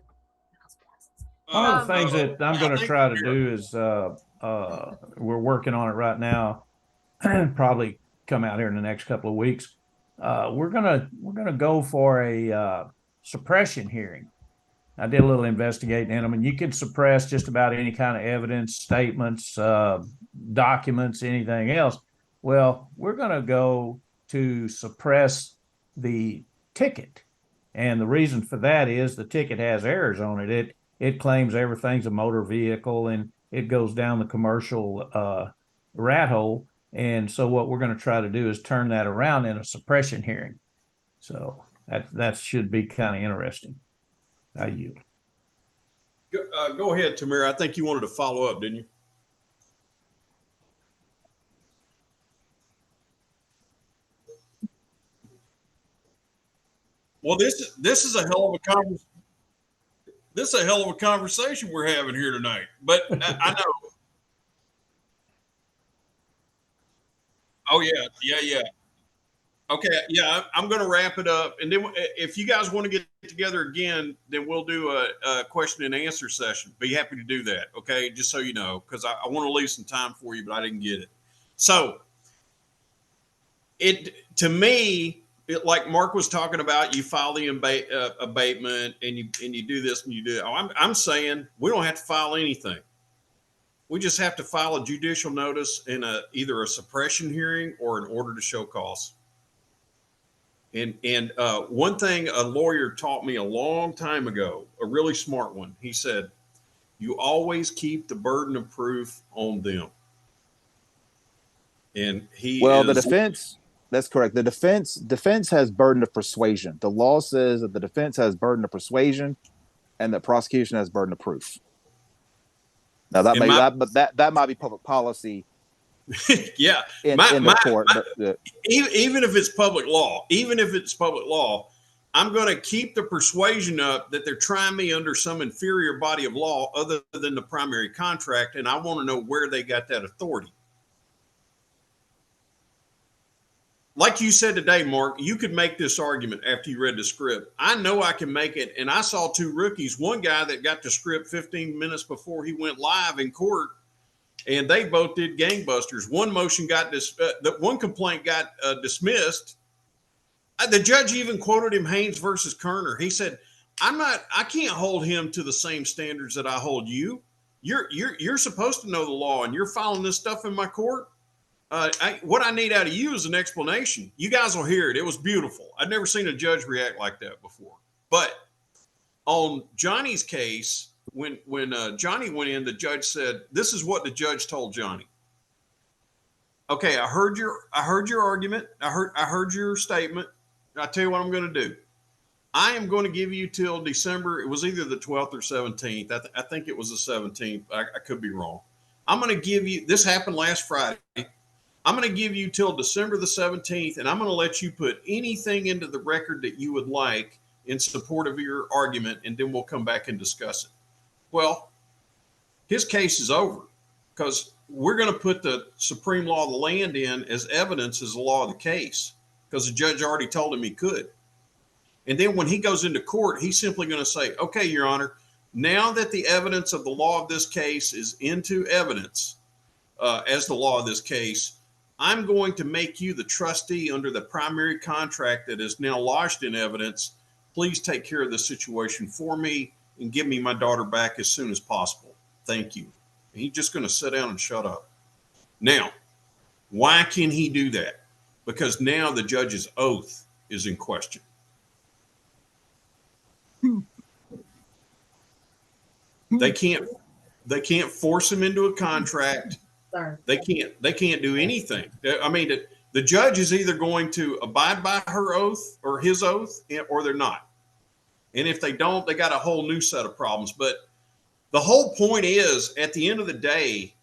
One of the things that I'm going to try to do is we're working on it right now. Probably come out here in the next couple of weeks. We're gonna go for a suppression hearing. I did a little investigating in them, and you can suppress just about any kind of evidence, statements, documents, anything else. Well, we're going to go to suppress the ticket. And the reason for that is the ticket has errors on it. It claims everything's a motor vehicle, and it goes down the commercial rat hole. And so what we're going to try to do is turn that around in a suppression hearing. So that should be kind of interesting. I yield. Go ahead, Tamir. I think you wanted to follow up, didn't you? Well, this is a hell of a conversation. This is a hell of a conversation we're having here tonight. But I know. Oh yeah. Okay, yeah, I'm going to wrap it up, and then if you guys want to get together again, then we'll do a question and answer session. Be happy to do that. Okay, just so you know, because I want to leave some time for you, but I didn't get it. So, to me, like Mark was talking about, you file the abatement, and you do this and you do that. I'm saying we don't have to file anything. We just have to file a judicial notice in either a suppression hearing or an order to show cause. And one thing a lawyer taught me a long time ago, a really smart one, he said, you always keep the burden of proof on them. And the defense, that's correct. The defense has burden of persuasion. The law says that the defense has burden of persuasion and the prosecution has burden of proof. Now that might be public policy. Yeah, in the court. Even if it's public law, I'm going to keep the persuasion up that they're trying me under some inferior body of law other than the primary contract, and I want to know where they got that authority. Like you said today, Mark, you could make this argument after you read the script. I know I can make it, and I saw two rookies, one guy that got the script 15 minutes before he went live in court, and they both did gangbusters. One motion got one complaint got dismissed. The judge even quoted him, Haynes versus Kerner. He said, I can't hold him to the same standards that I hold you. You're supposed to know the law, and you're filing this stuff in my court. What I need out of you is an explanation. You guys will hear it. It was beautiful. I'd never seen a judge react like that before. But on Johnny's case, when Johnny went in, the judge said, this is what the judge told Johnny. Okay, I heard your argument. I heard your statement. I tell you what I'm going to do. I am going to give you till December. It was either the 12th or 17th. I think it was the 17th. I could be wrong. I'm going to give you, this happened last Friday. I'm going to give you till December the 17th, and I'm going to let you put anything into the record that you would like in support of your argument, and then we'll come back and discuss it. Well, his case is over because we're going to put the supreme law of the land in as evidence as the law of the case because the judge already told him he could. And then when he goes into court, he's simply going to say, okay, Your Honor, now that the evidence of the law of this case is into evidence as the law of this case, I'm going to make you the trustee under the primary contract that is now lodged in evidence. Please take care of the situation for me and give me my daughter back as soon as possible. Thank you. And he's just going to sit down and shut up. Now, why can he do that? Because now the judge's oath is in question. They can't force him into a contract. Sorry. They can't do anything. I mean, the judge is either going to abide by her oath or his oath, or they're not. And if they don't, they got a whole new set of problems. But the whole point is, at the end of the day,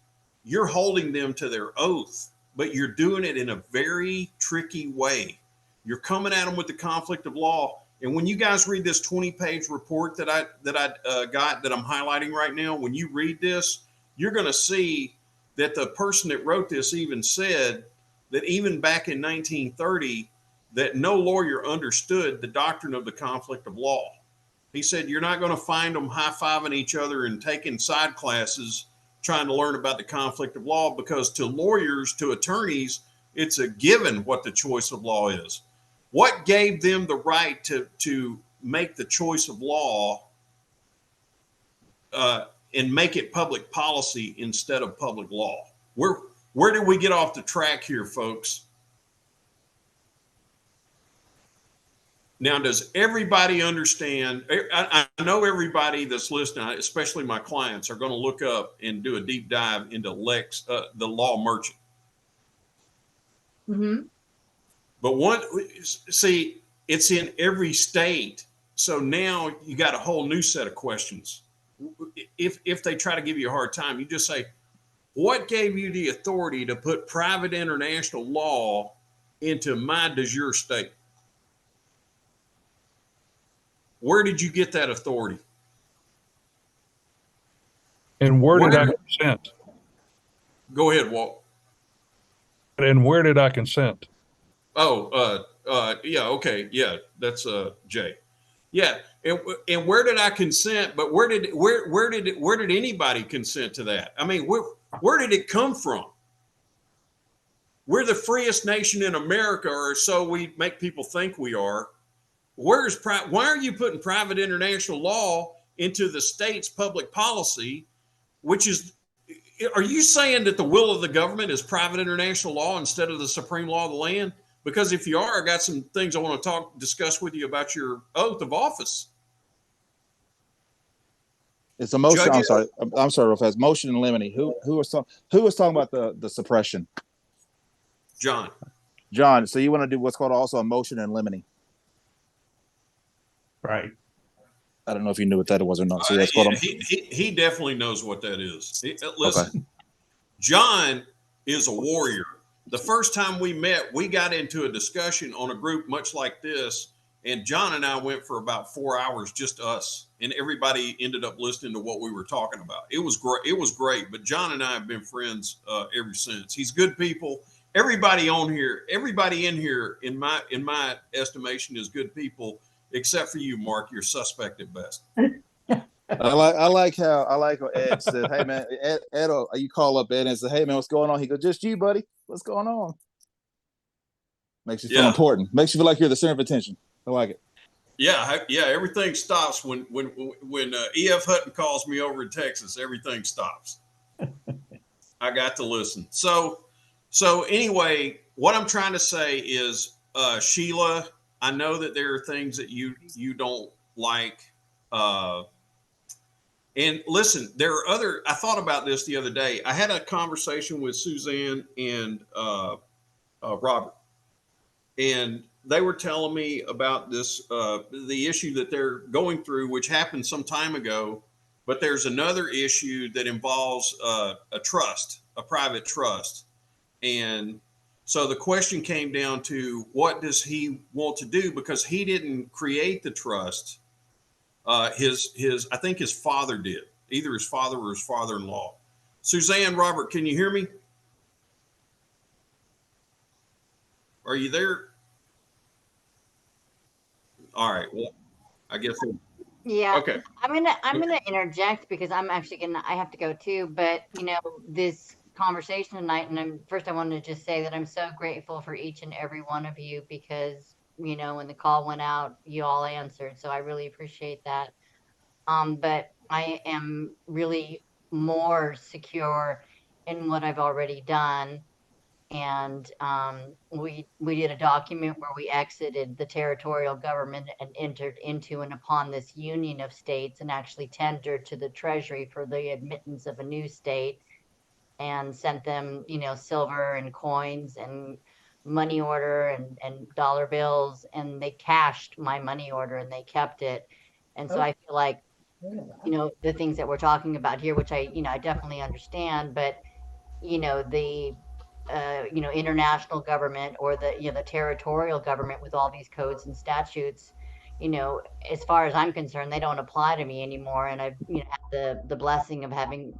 you're holding them to their oath but you're doing it in a very tricky way. You're coming at them with the conflict of law. And when you guys read this 20-page report that I got that I'm highlighting right now, when you read this, you're going to see that the person that wrote this even said that even back in 1930, that no lawyer understood the doctrine of the conflict of law. He said, you're not going to find them high-fiving each other and taking side classes trying to learn about the conflict of law, because to lawyers, to attorneys, it's a given what the choice of law is. What gave them the right to make the choice of law and make it public policy instead of public law? Where did we get off the track here, folks? Now, does everybody understand? I know everybody that's listening, especially my clients, are going to look up and do a deep dive into the law merchant. Mm-hmm. But see, it's in every state. So now you got a whole new set of questions. If they try to give you a hard time, you just say, what gave you the authority to put private international law into my de jure state? Where did you get that authority? And where did I consent? Go ahead, Walt. And where did I consent? Oh, yeah, okay, yeah, that's Jay. Yeah, and where did I consent? But where did anybody consent to that? I mean, where did it come from? We're the freest nation in America, or so we make people think we are. Why are you putting private international law into the state's public policy, which is, are you saying that the will of the government is private international law instead of the supreme law of the land? Because if you are, I got some things I want to discuss with you about your oath of office. It's a motion. I'm sorry, real fast. Motion in limine. Who was talking about the suppression? John. So you want to do what's called also a motion in limine? Right. I don't know if you knew what that was or not. So yeah, he definitely knows what that is. Listen, okay. John is a warrior. The first time we met, we got into a discussion on a group much like this, and John and I went for about 4 hours, just us, and everybody ended up listening to what we were talking about. It was great. It was great. But John and I have been friends ever since. He's good people. Everybody in here, in my estimation, is good people. Except for you, Mark, you're suspect at best. I like how Ed said, "Hey man, Ed, you call up Ed and say, hey man, what's going on?" He goes, "Just you, buddy. What's going on?" Makes you feel important. Makes you feel like you're the center of attention. I like it. Yeah. Everything stops when E.F. Hutton calls me over in Texas. Everything stops. I got to listen. So anyway, what I'm trying to say is, Sheila, I know that there are things that you don't like. And listen, there are I thought about this the other day. I had a conversation with Suzanne and Robert, and they were telling me about this, the issue that they're going through, which happened some time ago, but there's another issue that involves a trust, a private trust. And so the question came down to, what does he want to do? Because he didn't create the trust. I think his father did, either his father or his father-in-law. Suzanne, Robert, can you hear me? Are you there? All right. Well, I guess. Yeah. Okay. I'm gonna interject because I have to go too. But this conversation tonight, and I wanted to just say that I'm so grateful for each and every one of you, because when the call went out, you all answered, so I really appreciate that. But I am really more secure in what I've already done, and we did a document where we exited the territorial government and entered into and upon this union of states, and actually tendered to the Treasury for the admittance of a new state, and sent them, silver and coins and money order and dollar bills, and they cashed my money order and they kept it. And so I feel like, the things that we're talking about here, which I definitely understand, but the international government or the territorial government with all these codes and statutes, as far as I'm concerned, they don't apply to me anymore. And I've, had the blessing of having,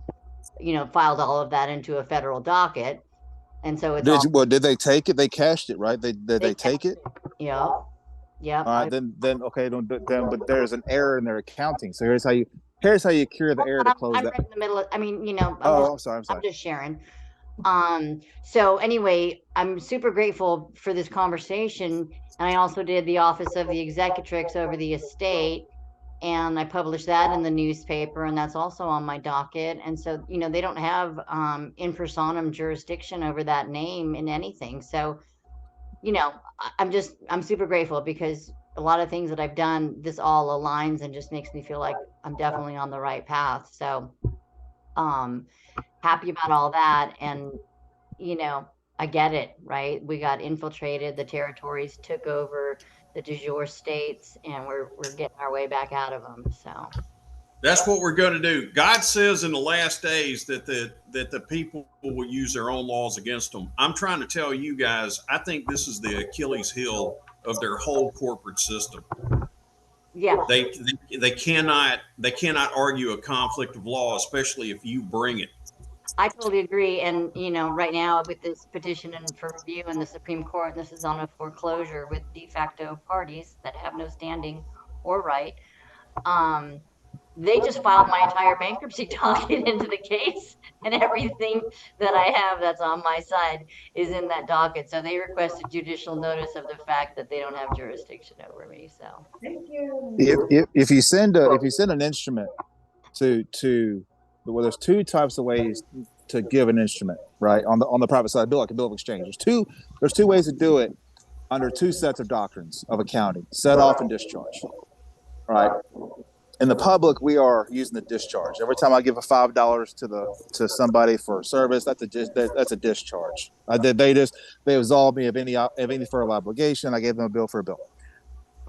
filed all of that into a federal docket. And so it's did they take it? They cashed it, right? Did they take it? Yeah. Yeah. All right, then okay, but there's an error in their accounting. So here's how you cure the error to close I'm that. right in the middle of, I'm sorry. I'm just sharing. So anyway, I'm super grateful for this conversation. And I also did the Office of the Executrix over the estate, and I published that in the newspaper, and that's also on my docket. And so, they don't have in personam jurisdiction over that name in anything. So, I'm super grateful because a lot of things that I've done, this all aligns and just makes me feel like I'm definitely on the right path. So, happy about all that. And, I get it, right? We got infiltrated, the territories took over the de jure states, and we're getting our way back out of them. So that's what we're going to do. God says in the last days that the people will use their own laws against them. I'm trying to tell you guys, I think this is the Achilles heel of their whole corporate system. Yeah. They cannot argue a conflict of law, especially if you bring it. I totally agree. And, right now with this petition and for review in the Supreme Court, this is on a foreclosure with de facto parties that have no standing or right. They just filed my entire bankruptcy docket into the case, and everything that I have that's on my side is in that docket. So they requested judicial notice of the fact that they don't have jurisdiction over me. So thank you. If you send an instrument to well, there's two types of ways to give an instrument, right? On the private side, like a bill of exchange. There's two ways to do it under two sets of doctrines of accounting: set off and discharge. Right. In the public, we are using the discharge. Every time I give a $5 to somebody for a service, that's a discharge. They absolved me of any further obligation. I gave them a bill for a bill.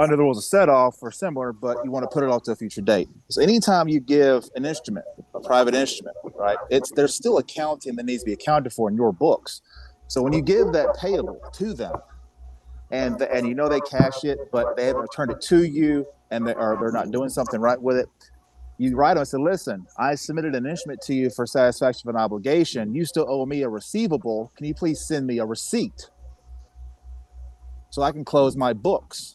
Under the rules of set off or similar, but you want to put it off to a future date. So anytime you give an instrument, a private instrument, right, there's still accounting that needs to be accounted for in your books. So when you give that payable to them, and they cash it, but they haven't returned it to you, and they're not doing something right with it, you write them and say, listen, I submitted an instrument to you for satisfaction of an obligation. You still owe me a receivable. Can you please send me a receipt so I can close my books?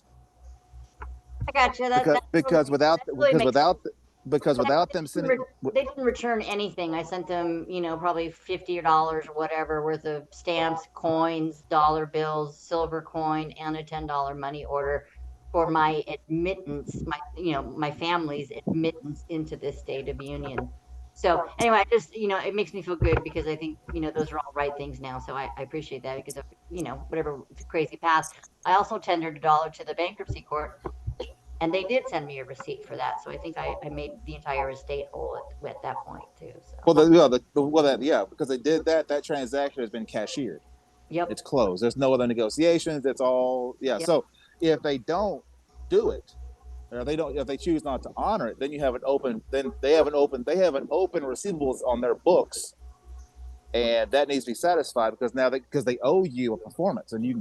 I got you. Because without them sending, they didn't return anything. I sent them, probably $50 or whatever worth of stamps, coins, dollar bills, silver coin, and a $10 money order for my admittance, my family's admittance into this state of union. So anyway, I just, it makes me feel good because I think, those are all right things now. So I appreciate that because of, whatever crazy path. I also tendered $1 to the bankruptcy court, and they did send me a receipt for that. So I think I made the entire estate whole at that point too. So. Because they did that. That transaction has been cashiered. Yep. It's closed. There's no other negotiations. It's all Yep. So if they don't do it, or if they choose not to honor it, then you have an open. Then they have an open receivables on their books, and that needs to be satisfied because they owe you a performance, and you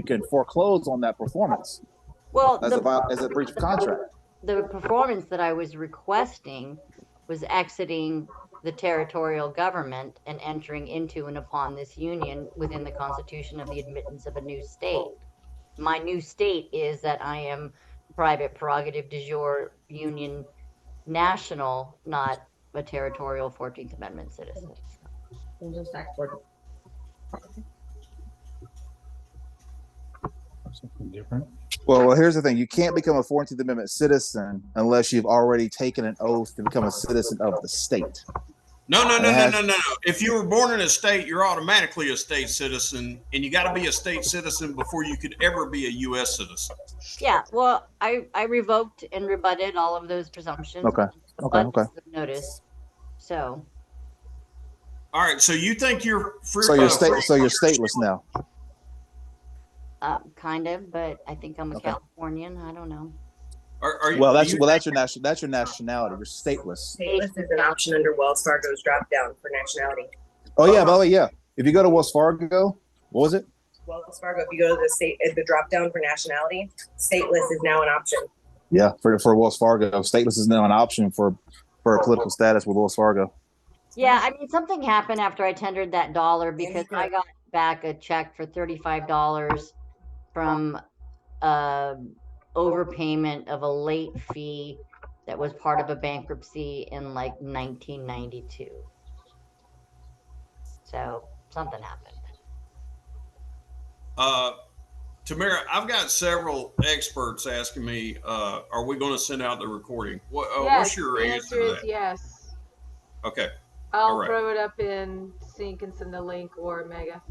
can foreclose on that performance. Well, as a breach of contract. The performance that I was requesting was exiting the territorial government and entering into and upon this union within the Constitution of the admittance of a new state. My new state is that I am private prerogative de jure union national, not a territorial 14th Amendment citizen. Something different. Well, here's the thing. You can't become a 14th Amendment citizen unless you've already taken an oath to become a citizen of the state. No. If you were born in a state, you're automatically a state citizen, and you got to be a state citizen before you could ever be a U.S. citizen. Yeah, well, I revoked and rebutted all of those presumptions. Okay. Notice. So. All right. So you think you're free? So you're stateless now. Kind of, but I think I'm a Californian. I don't know. That's your nationality. You're stateless. Stateless is an option under Wells Fargo's drop down for nationality. Oh yeah, by the way, yeah. if you go to Wells Fargo, what was it? Wells Fargo, if you go to the state, the drop down for nationality, stateless is now an option. Yeah, for Wells Fargo, stateless is now an option for political status with Wells Fargo. Yeah, I mean, something happened after I tendered that dollar because I got back a check for $35 from overpayment of a late fee that was part of a bankruptcy in like 1992. So something happened. Tamara, I've got several experts asking me, are we going to send out the recording? Yes, What's your the answer answer to is that? yes. Okay. I'll All right. throw it up in Sync and send the link, or Mega.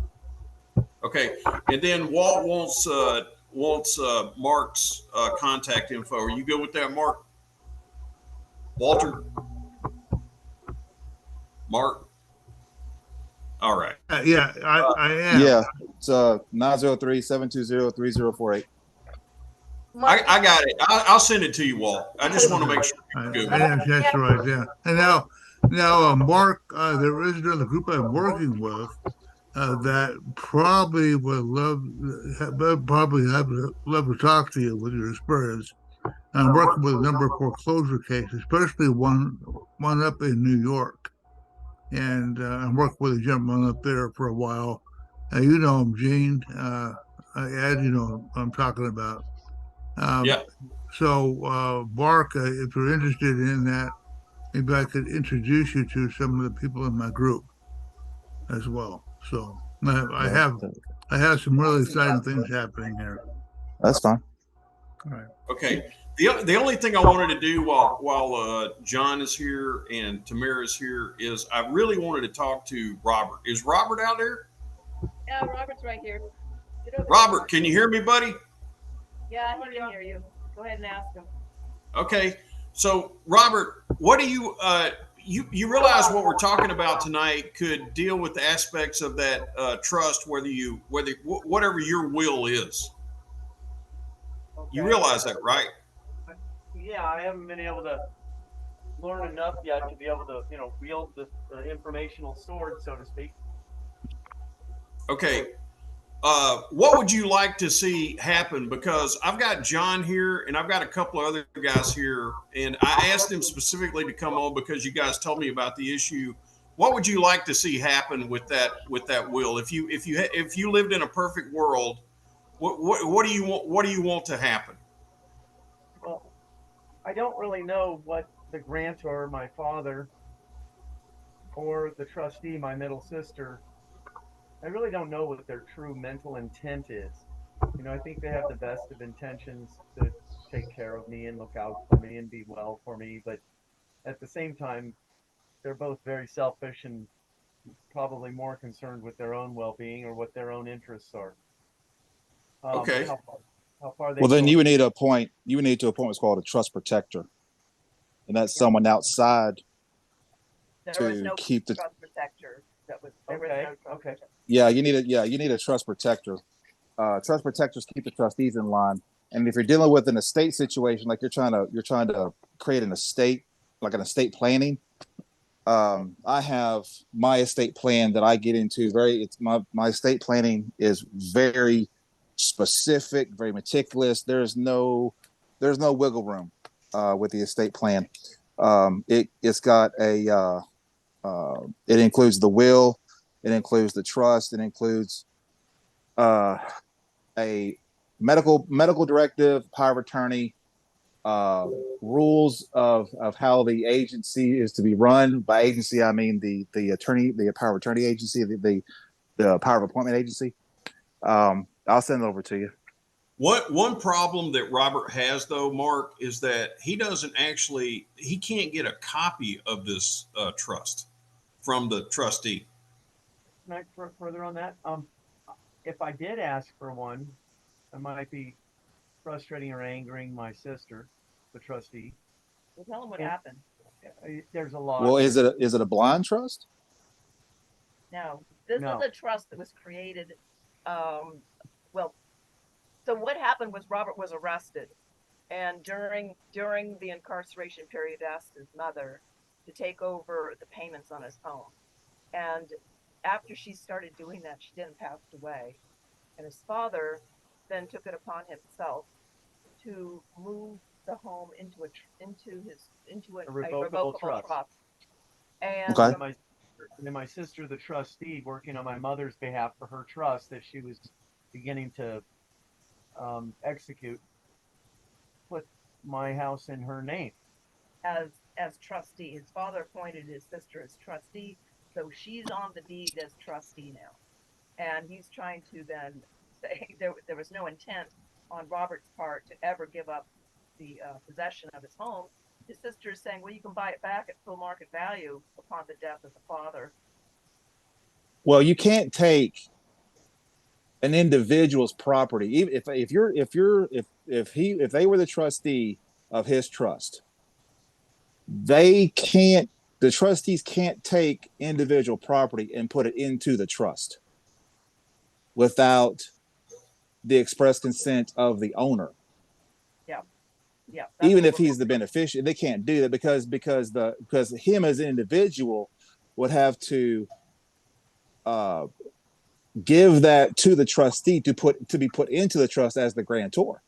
Okay. And then Walt wants Mark's contact info. Are you good with that, Mark? Walter? Mark? All right. Yeah, I am. Yeah, it's 903-720-3048. I got it. I'll send it to you, Walt. I just want to make sure you're good. That's right. Yeah. And now, Mark, there is another group I'm working with that probably would love to talk to you with your experience. I'm working with a number of foreclosure cases, especially one up in New York, and I'm working with a gentleman up there for a while. You know him, Gene. Ed, you know what I'm talking about. Yeah. So, Mark, if you're interested in that, maybe I could introduce you to some of the people in my group as well. So I have some really exciting things happening here. That's fine. All right. Okay. The only thing I wanted to do while John is here and Tamara is here is I really wanted to talk to Robert. Is Robert out there? Yeah, Robert's right here. Robert, can you hear me, buddy? Yeah, he can hear you. Go ahead and ask him. Okay. So, Robert, what do you you realize what we're talking about tonight could deal with the aspects of that trust, whether whatever your will is. Okay. You realize that, right? Yeah, I haven't been able to learn enough yet to be able to, wield the informational sword, so to speak. Okay. What would you like to see happen? Because I've got John here and I've got a couple of other guys here, and I asked them specifically to come on because you guys told me about the issue. What would you like to see happen with that will? If you lived in a perfect world, what do you want to happen? Well, I don't really know what the grantor, my father, or the trustee, my middle sister, I really don't know what their true mental intent is. I think they have the best of intentions to take care of me and look out for me and be well for me, but at the same time, they're both very selfish and probably more concerned with their own well-being or what their own interests are. Okay. How far they Well, then go. you would need to appoint what's called a trust protector, and that's someone outside There was to no keep the. trust protector. There was no trust protector. Yeah, you need a trust protector. Trust protectors keep the trustees in line, and if you're dealing with an estate situation, like you're trying to create an estate, like an estate planning. I have my estate plan that I get into. My estate planning is very specific, very meticulous. There's no wiggle room with the estate plan. It's got it includes the will, it includes the trust, it includes a medical directive, power of attorney, rules of how the agency is to be run. By agency, I mean the power of attorney agency, the power of appointment agency. I'll send it over to you. One problem that Robert has, though, Mark, is that he can't get a copy of this trust from the trustee. Can I further on that? If I did ask for one, I might be frustrating or angering my sister, the trustee. Well, tell him what happened. There's a lot. Well, is it a blind trust? No, this is a trust that was created. So what happened was Robert was arrested, and during the incarceration period, asked his mother to take over the payments on his home, and after she started doing that, she then passed away. And his father then took it upon himself to move the home into A a revocable revocable trust. trust. And Okay. And then my sister, the trustee, working on my mother's behalf for her trust that she was beginning to execute, put my house in her name. as trustee, his father appointed his sister as trustee, so she's on the deed as trustee now. And he's trying to then say there was no intent on Robert's part to ever give up the possession of his home. His sister is saying, well, you can buy it back at full market value upon the death of the father. Well, you can't take an individual's property, even if they were the trustee of his trust, they can't. The trustees can't take individual property and put it into the trust without the express consent of the owner. Yeah, yeah. Even if he's the beneficiary, they can't do that because him as an individual would have to give that to the trustee to be put into the trust as the grantor.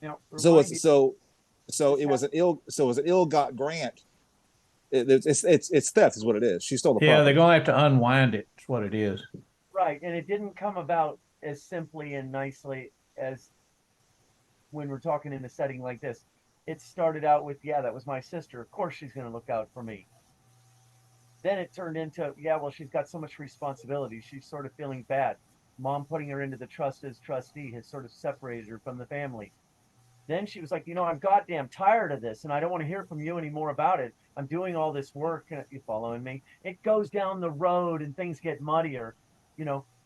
Now, So it was an ill-got grant. It's theft is what it is. She stole the Yeah, property. they're gonna have to unwind it. That's what it is. Right, and it didn't come about as simply and nicely as when we're talking in a setting like this. It started out with, yeah, that was my sister. Of course she's going to look out for me. Then it turned into, yeah, well, she's got so much responsibility. She's sort of feeling bad. Mom putting her into the trust as trustee has sort of separated her from the family. Then she was like, I'm goddamn tired of this and I don't want to hear from you anymore about it. I'm doing all this work. You following me? It goes down the road and things get muddier.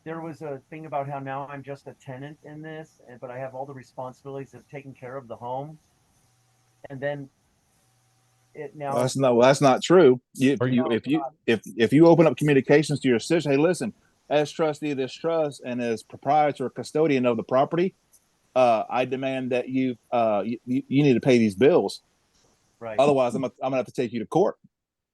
There was a thing about how now I'm just a tenant in this, but I have all the responsibilities of taking care of the home. And then it now That's not true. If you open up communications to your sister, hey, listen, as trustee of this trust and as proprietor or custodian of the property, I demand that you need to pay these bills. Right. Otherwise, I'm gonna have to take you to court.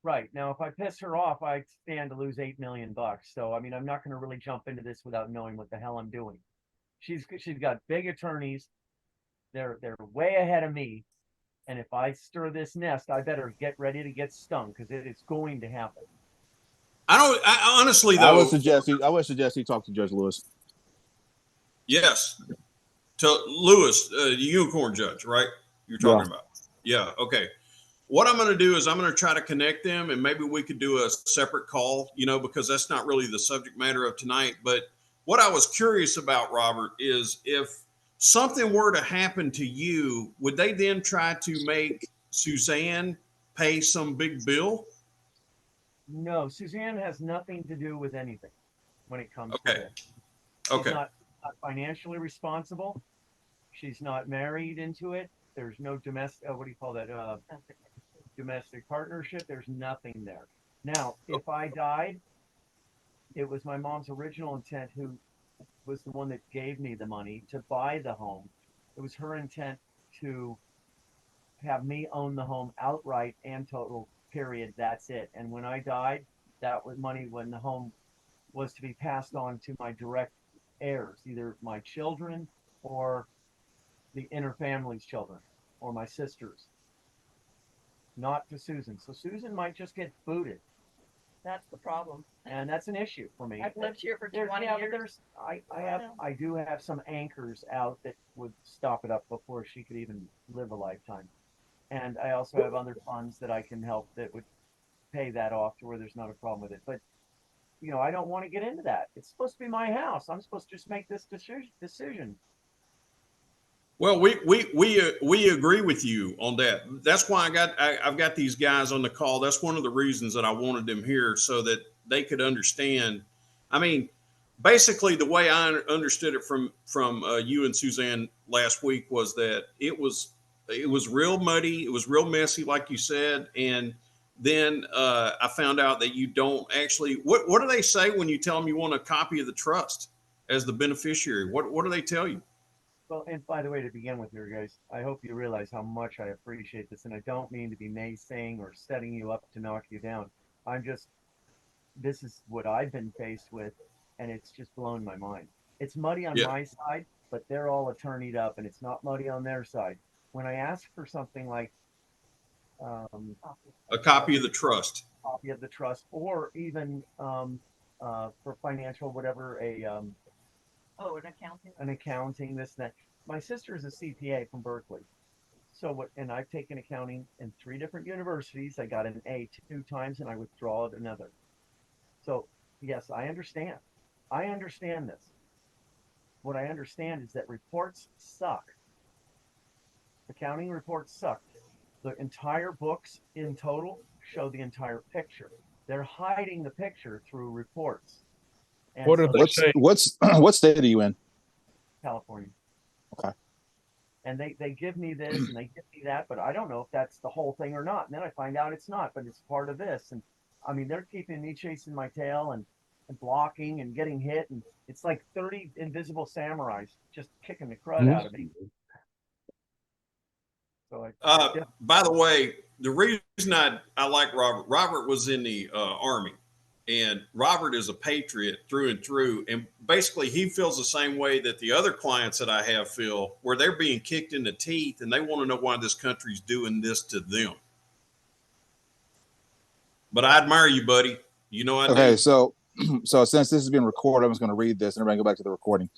Right. Now, if I piss her off, I stand to lose $8 million. So, I mean, I'm not going to really jump into this without knowing what the hell I'm doing. She's got big attorneys. They're way ahead of me. And if I stir this nest, I better get ready to get stung because it is going to happen. I honestly though, I would suggest you talk to Judge Lewis. Yes, to Lewis, the unicorn judge, right? You're talking about. Yeah. Okay. What I'm going to do is I'm going to try to connect them, and maybe we could do a separate call, because that's not really the subject matter of tonight. But what I was curious about, Robert, is if something were to happen to you, would they then try to make Suzanne pay some big bill? No, Suzanne has nothing to do with anything when it comes to this. Okay. She's not financially responsible. She's not married into it. There's no domestic, what do you call that? Domestic partnership. There's nothing there. Now, if I died, it was my mom's original intent, who was the one that gave me the money to buy the home. It was her intent to have me own the home outright and total, period. That's it. And when I died, that was money when the home was to be passed on to my direct heirs, either my children or the inner family's children or my sisters, not to Susan. So Susan might just get booted. That's the problem. And that's an issue for me. I've lived here for 20 years. I do have some anchors out that would stop it up before she could even live a lifetime. And I also have other funds that I can help that would pay that off to where there's not a problem with it. But I don't want to get into that. It's supposed to be my house. I'm supposed to just make this decision. Well, we agree with you on that. That's why I've got these guys on the call. That's one of the reasons that I wanted them here, so that they could understand. I mean, basically, the way I understood it from you and Suzanne last week was that it was real muddy. It was real messy, like you said. And then I found out that you don't actually. What do they say when you tell them you want a copy of the trust as the beneficiary? What do they tell you? Well, and by the way, to begin with here, guys, I hope you realize how much I appreciate this. And I don't mean to be naysaying or setting you up to knock you down. I'm just this is what I've been faced with, and it's just blown my mind. It's muddy on Yeah. my side, but they're all attorneyed up, and it's not muddy on their side. When I ask for something like A copy of the trust. copy of the trust, or even for financial whatever, an accounting. an accounting, this and that. My sister is a CPA from Berkeley. So what, and I've taken accounting in 3 different universities. I got an A 2 times and I withdraw it another. So yes, I understand. I understand this. What I understand is that reports suck. Accounting reports suck. The entire books in total show the entire picture. They're hiding the picture through reports. And What so did they say? What's what state are you in? California. Okay. And they give me this and they give me that, but I don't know if that's the whole thing or not. And then I find out it's not, but it's part of this. And I mean, they're keeping me chasing my tail and blocking and getting hit. And it's like 30 invisible samurais just kicking the crud out of me. So By the way, the reason I like Robert was in the Army, and Robert is a patriot through and through. And basically, he feels the same way that the other clients that I have feel, where they're being kicked in the teeth and they want to know why this country's doing this to them. But I admire you, buddy. You know I do. Okay, so since this is being recorded, I'm just going to read this and then go back to the recording.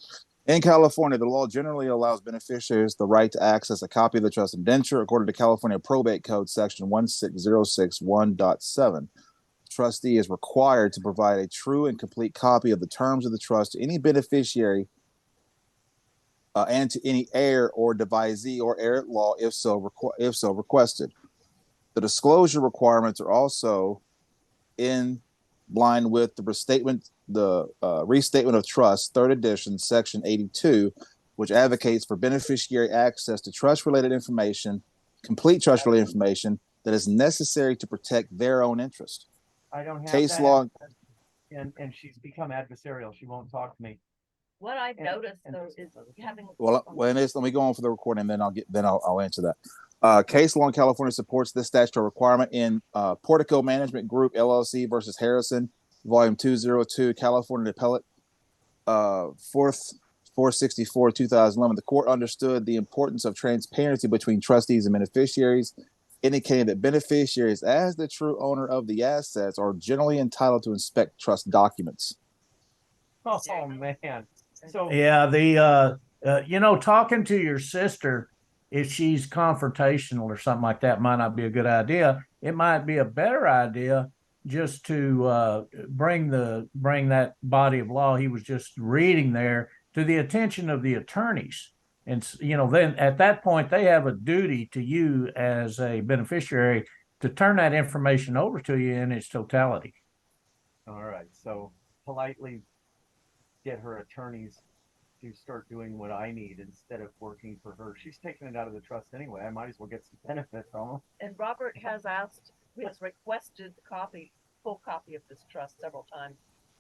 In California, the law generally allows beneficiaries the right to access a copy of the trust indenture according to California Probate Code Section 16061.7. Trustee is required to provide a true and complete copy of the terms of the trust to any beneficiary and to any heir or devisee or heir at law if so requested. The disclosure requirements are also in line with the restatement of trust, 3rd edition, section 82, which advocates for beneficiary access to trust-related information, complete trust-related information that is necessary to protect their own interest. I don't have Case that. law. And she's become adversarial. She won't talk to me. What I've noticed though is having. Well, let me go on for the recording, then I'll answer that. Case law in California supports this statutory requirement in Portico Management Group LLC versus Harrison, Volume 202, California Appellate 464, 2011. The court understood the importance of transparency between trustees and beneficiaries, indicating that beneficiaries, as the true owner of the assets, are generally entitled to inspect trust documents. Oh man! So Yeah, talking to your sister, if she's confrontational or something like that, might not be a good idea. It might be a better idea just to bring that body of law he was just reading there to the attention of the attorneys. And, then at that point, they have a duty to you as a beneficiary to turn that information over to you in its totality. all right, so politely get her attorneys to start doing what I need instead of working for her. She's taking it out of the trust anyway. I might as well get some benefit from them. And Robert has requested full copy of this trust several times.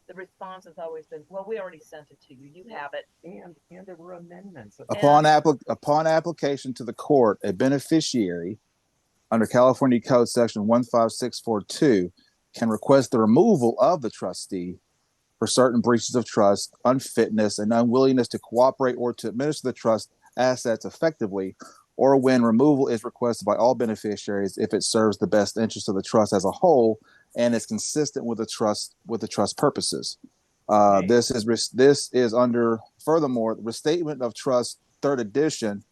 The response has always been, well, we already sent it to you. You have it. And there were amendments. Upon application to the court, a beneficiary under California Code Section 15642 can request the removal of the trustee for certain breaches of trust, unfitness, and unwillingness to cooperate or to administer the trust assets effectively, or when removal is requested by all beneficiaries if it serves the best interest of the trust as a whole and is consistent with the trust purposes. This is under, furthermore, the Restatement of Trust, 3rd edition,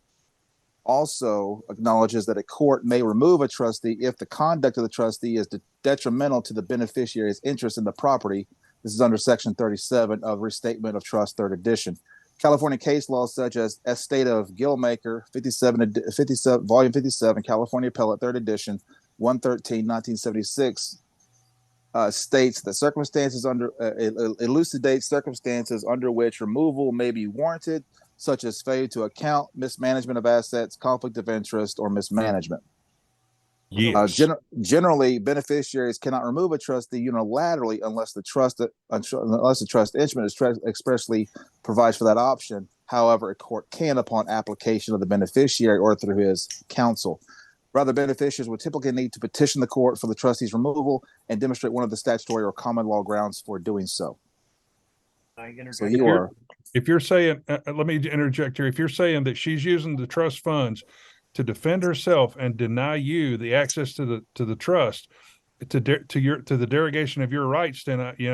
also acknowledges that a court may remove a trustee if the conduct of the trustee is detrimental to the beneficiary's interest in the property. This is under Section 37 of Restatement of Trust, 3rd edition. California case laws such as Estate of Gillmaker, 57, Volume 57, California Appellate, 3rd edition, 113, 1976, states that elucidates circumstances under which removal may be warranted, such as failure to account, mismanagement of assets, conflict of interest, or mismanagement. Yes. Generally, beneficiaries cannot remove a trustee unilaterally unless the trust instrument expressly provides for that option. However, a court can upon application of the beneficiary or through his counsel. Rather, beneficiaries would typically need to petition the court for the trustee's removal and demonstrate one of the statutory or common law grounds for doing so. So If you you're, are, if you're saying, let me interject here. If you're saying that she's using the trust funds to defend herself and deny you the access to the trust to the derogation of your rights, then you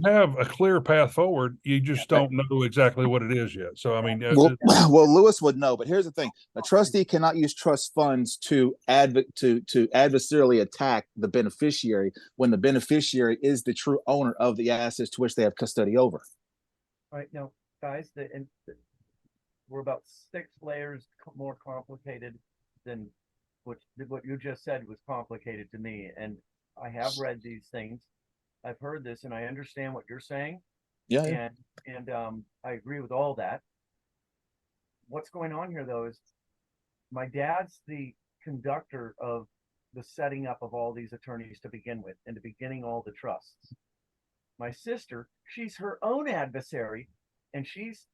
have a clear path forward. You just don't know exactly what it is yet. So I mean, well, Lewis would know, but here's the thing: a trustee cannot use trust funds to adversarially attack the beneficiary when the beneficiary is the true owner of the assets to which they have custody over. All right, now, guys, we're about 6 layers more complicated than what you just said was complicated to me, and I have read these things. I've heard this and I understand what you're saying. Yeah. And I agree with all that. What's going on here though is my dad's the conductor of the setting up of all these attorneys to begin with and to beginning all the trusts. My sister, she's her own adversary and she's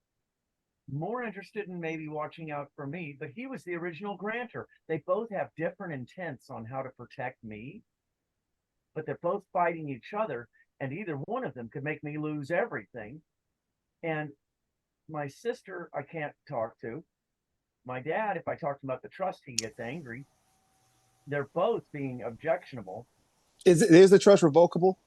more interested in maybe watching out for me, but he was the original grantor. They both have different intents on how to protect me, but they're both fighting each other, and either one of them could make me lose everything. And my sister, I can't talk to. My dad, if I talk to him about the trust, he gets angry. They're both being objectionable. Is the trust revocable?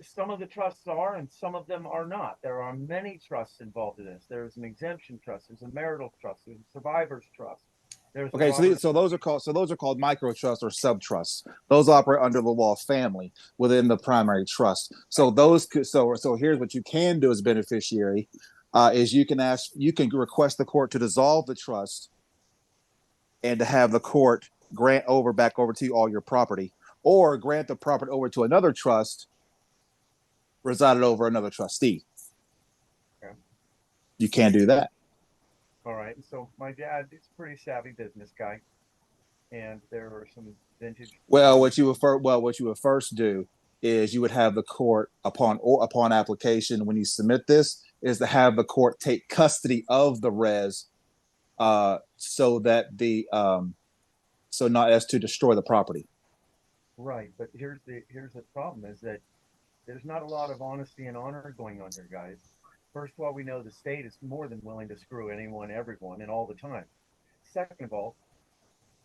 Some of the trusts are, and some of them are not. There are many trusts involved in this. There's an exemption trust. There's a marital trust. There's a survivor's trust. Okay, so those are called micro trusts or sub trusts. Those operate under the law of family within the primary trust. So so here's what you can do as a beneficiary, is you can request the court to dissolve the trust and to have the court grant back over to you all your property, or grant the property over to another trust resided over another trustee. Okay. You can do that. All right. So my dad is a pretty savvy business guy, and there are some vintage. Well, what you would first do is you would have the court upon application when you submit this is to have the court take custody of the res, so that so not as to destroy the property. Right, but here's the problem is that there's not a lot of honesty and honor going on here, guys. First of all, we know the state is more than willing to screw anyone, everyone, and all the time. Second of all,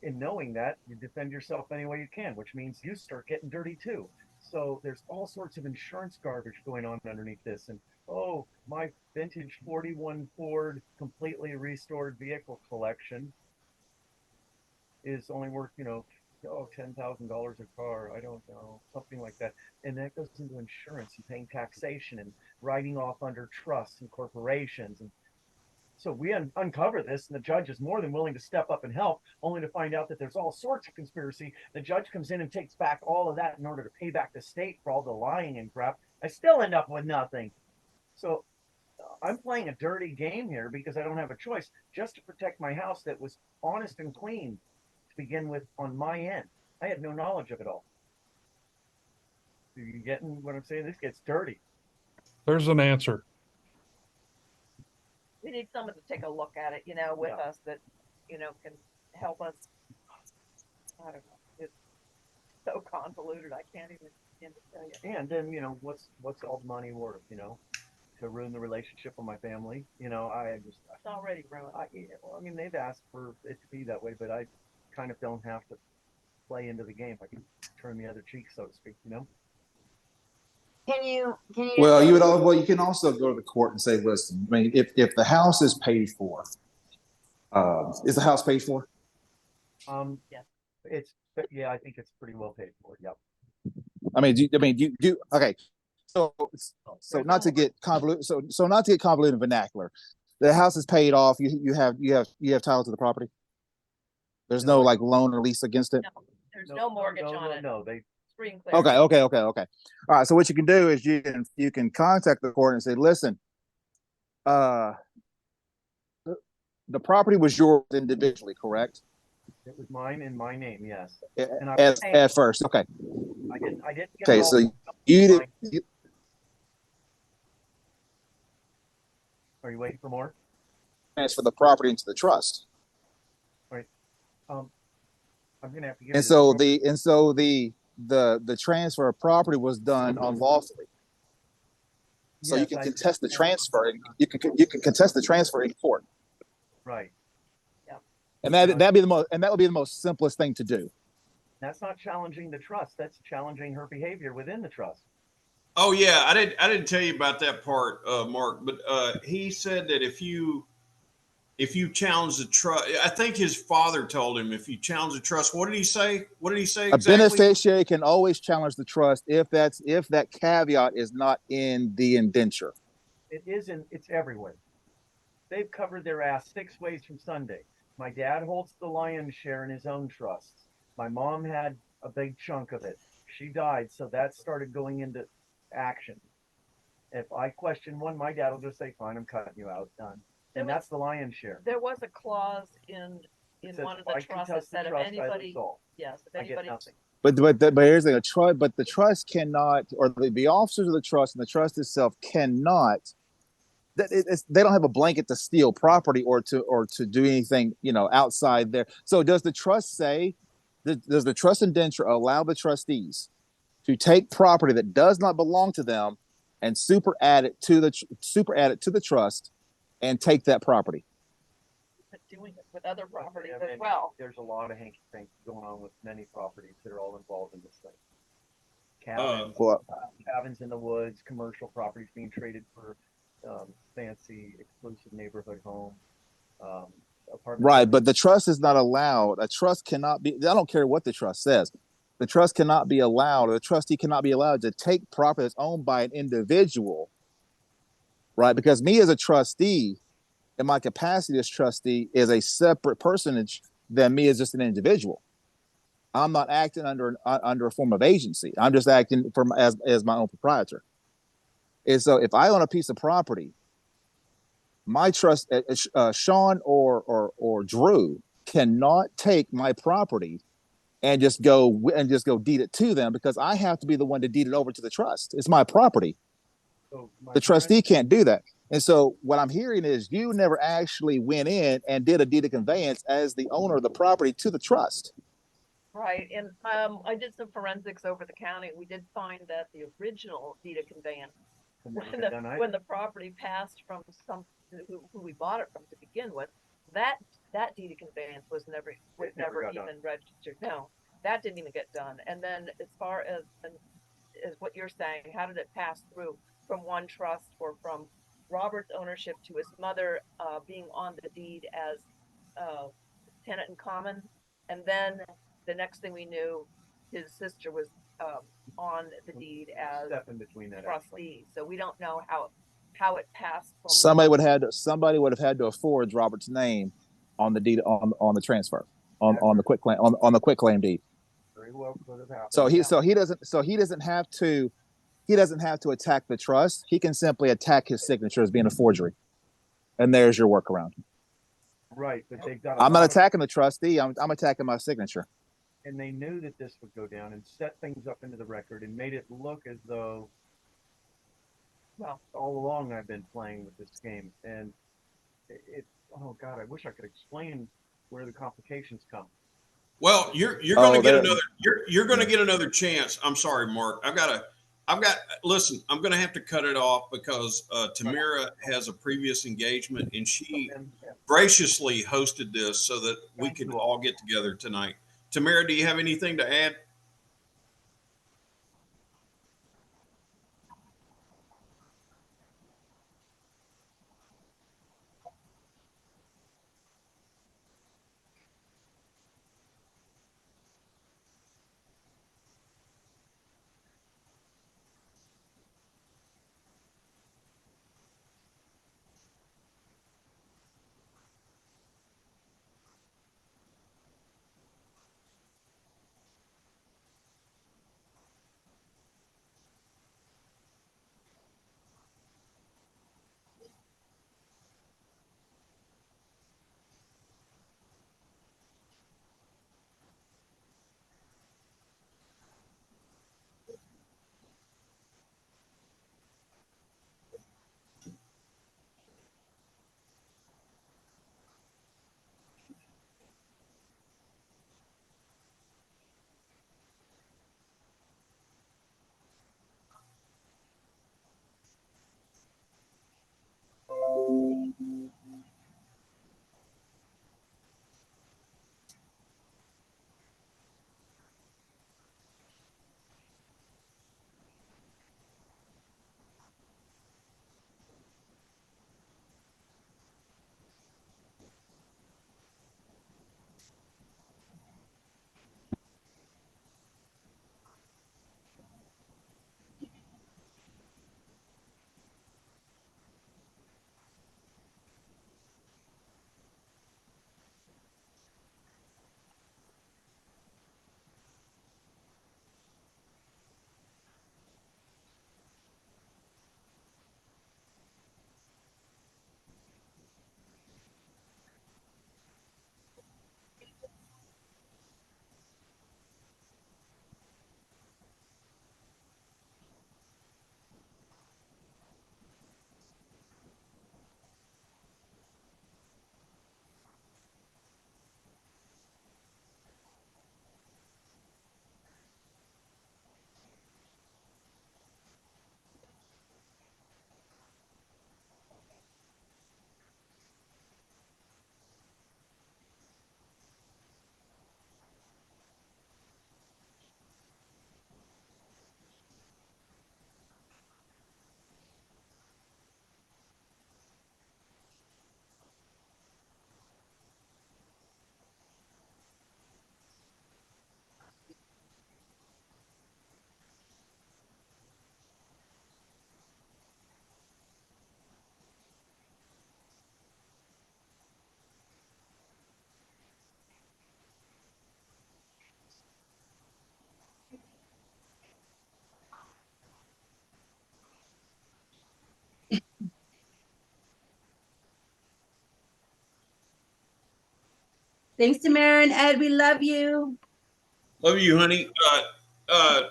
in knowing that, you defend yourself any way you can, which means you start getting dirty too. So there's all sorts of insurance garbage going on underneath this. And oh, my vintage 41 Ford completely restored vehicle collection is only worth, $10,000 a car. I don't know, something like that. And that goes into insurance and paying taxation and writing off under trusts and corporations. And so we uncover this, and the judge is more than willing to step up and help, only to find out that there's all sorts of conspiracy. The judge comes in and takes back all of that in order to pay back the state for all the lying and crap. I still end up with nothing. So I'm playing a dirty game here because I don't have a choice, just to protect my house that was honest and clean to begin with on my end. I had no knowledge of it all. Are you getting what I'm saying? This gets dirty. There's an answer. We need someone to take a look at it, with us that, can help us. I don't know. It's so convoluted. I can't even begin to tell you. And then, what's all the money worth, to ruin the relationship with my family? It's already ruined. I mean, they've asked for it to be that way, but I kind of don't have to play into the game. I can turn the other cheek, so to speak, Can you? Well, you can also go to the court and say, listen, I mean, if the house is paid for, is the house paid for? Yes. I think it's pretty well paid for. Yep. I mean, do okay. So not to get convoluted. So not to get convoluted in vernacular, the house is paid off. You have title to the property. There's no like loan or lease against it. No, there's no mortgage on it. No, they. Free and clear. Okay. All right. So what you can do is you can contact the court and say, listen, the property was yours individually, correct? It was mine in my name, yes. And at first, okay. I didn't get okay, so you did. Are you waiting for more? Transfer the property into the trust. I'm gonna have to give And you so the the transfer of property was done unlawfully. So you Yes, can I contest the understand. transfer. You can contest the transfer in court, Right. and that'd be the most, and that would be the most simplest thing to do. That's not challenging the trust. That's challenging her behavior within the trust. Oh yeah, I didn't tell you about that part, Mark. But he said that if you challenge the trust, I think his father told him if you challenge the trust. What did he say? What did he say A exactly? beneficiary can always challenge the trust if that caveat is not in the indenture. It isn't. It's everywhere. They've covered their ass 6 ways from Sunday. My dad holds the lion's share in his own trusts. My mom had a big chunk of it. She died, so that started going into action. If I question one, my dad will just say, "Fine, I'm cutting you out, done." And that's the lion's share. There was a clause in It says, one of if the I trusts contest the that if trust, I anybody, absolve. yes, if I get anybody, nothing. But here's the trust. But the trust cannot, or the officers of the trust and the trust itself cannot. They don't have a blanket to steal property or to do anything outside there. So does the trust say? Does the trust indenture allow the trustees to take property that does not belong to them and super add it to the trust and take that property? doing it with other properties Yeah, as and well. There's a lot of hanky panky going on with many properties that are all involved in this thing. Uh, Cabins in the woods, commercial properties being traded for fancy, exclusive neighborhood homes. Apartment Right, but the trust is not allowed. A trust cannot be. I don't care what the trust says. The trust cannot be allowed, or the trustee cannot be allowed to take property that's owned by an individual. Right, because me as a trustee, in my capacity as trustee, is a separate personage than me as just an individual. I'm not acting under a form of agency. I'm just acting as my own proprietor. And so, if I own a piece of property, my trust, Sean or Drew cannot take my property and just go deed it to them, because I have to be the one to deed it over to the trust. It's my property. So The trustee can't do that. And so what I'm hearing is you never actually went in and did a deed of conveyance as the owner of the property to the trust. Right, and I did some forensics over the county. We did find that the original deed of conveyance, when the property passed from who we bought it from to begin with, that deed of conveyance was never even registered. No, that didn't even get done. And then as far as what you're saying, how did it pass through from one trust or from Robert's ownership to his mother being on the deed as tenant in common, and then the next thing we knew, his sister was on the deed as trustee. So we don't know how it passed from Somebody would have had to forge Robert's name on the deed on the transfer on the quit claim deed. Very well could have happened. So he doesn't have to attack the trust. He can simply attack his signature as being a forgery, and there's your workaround. Right, but they've got. I'm not attacking the trustee. I'm attacking my signature. And they knew that this would go down and set things up into the record and made it look as though, well, all along I've been playing with this game, and oh God, I wish I could explain where the complications come. Well, you're going to get another you're going to get another chance. I'm sorry, Mark. Listen, I'm going to have to cut it off because Tamira has a previous engagement and she graciously hosted this so that we could all get together tonight. Tamira, do you have anything to add? Thanks, Tamara and Ed. We love you. Love you, honey. I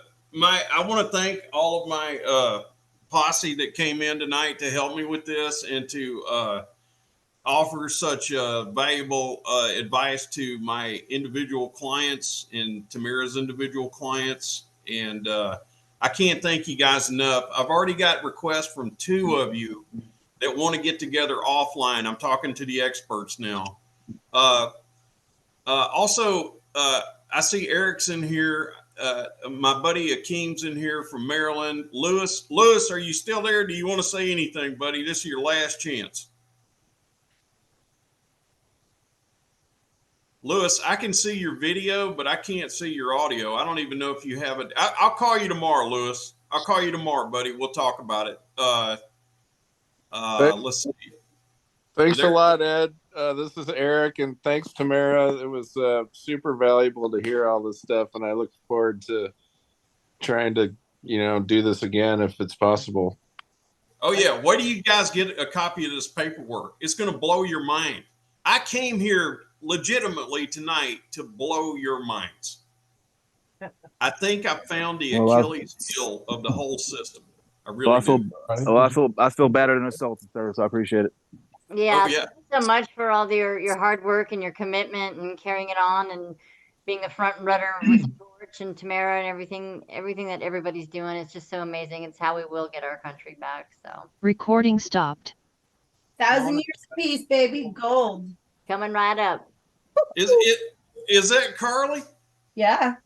want to thank all of my posse that came in tonight to help me with this and to offer such valuable advice to my individual clients and Tamara's individual clients. And I can't thank you guys enough. I've already got requests from 2 of you that want to get together offline. I'm talking to the experts now. Also, I see Eric's in here. My buddy Akeem's in here from Maryland. Lewis, are you still there? Do you want to say anything, buddy? This is your last chance. Lewis, I can see your video, but I can't see your audio. I don't even know if you have it. I'll call you tomorrow, Lewis. I'll call you tomorrow, buddy. We'll talk about it. Let's see. Thanks a lot, Ed. This is Eric, and thanks, Tamara. It was super valuable to hear all this stuff, and I look forward to trying to, do this again if it's possible. Oh, yeah. Why do you guys get a copy of this paperwork? It's going to blow your mind. I came here legitimately tonight to blow your minds. I think I found the Achilles heel of the whole system. I really I feel better than assaulted, sir, so I appreciate it. Yeah, thank you so much for all your hard work and your commitment and carrying it on and being the front runner with George and Tamara and everything that everybody's doing. It's just so amazing. It's how we will get our country back. So recording stopped. 1,000 years of peace, baby. Gold. Coming right up. Is that Carly? Yeah.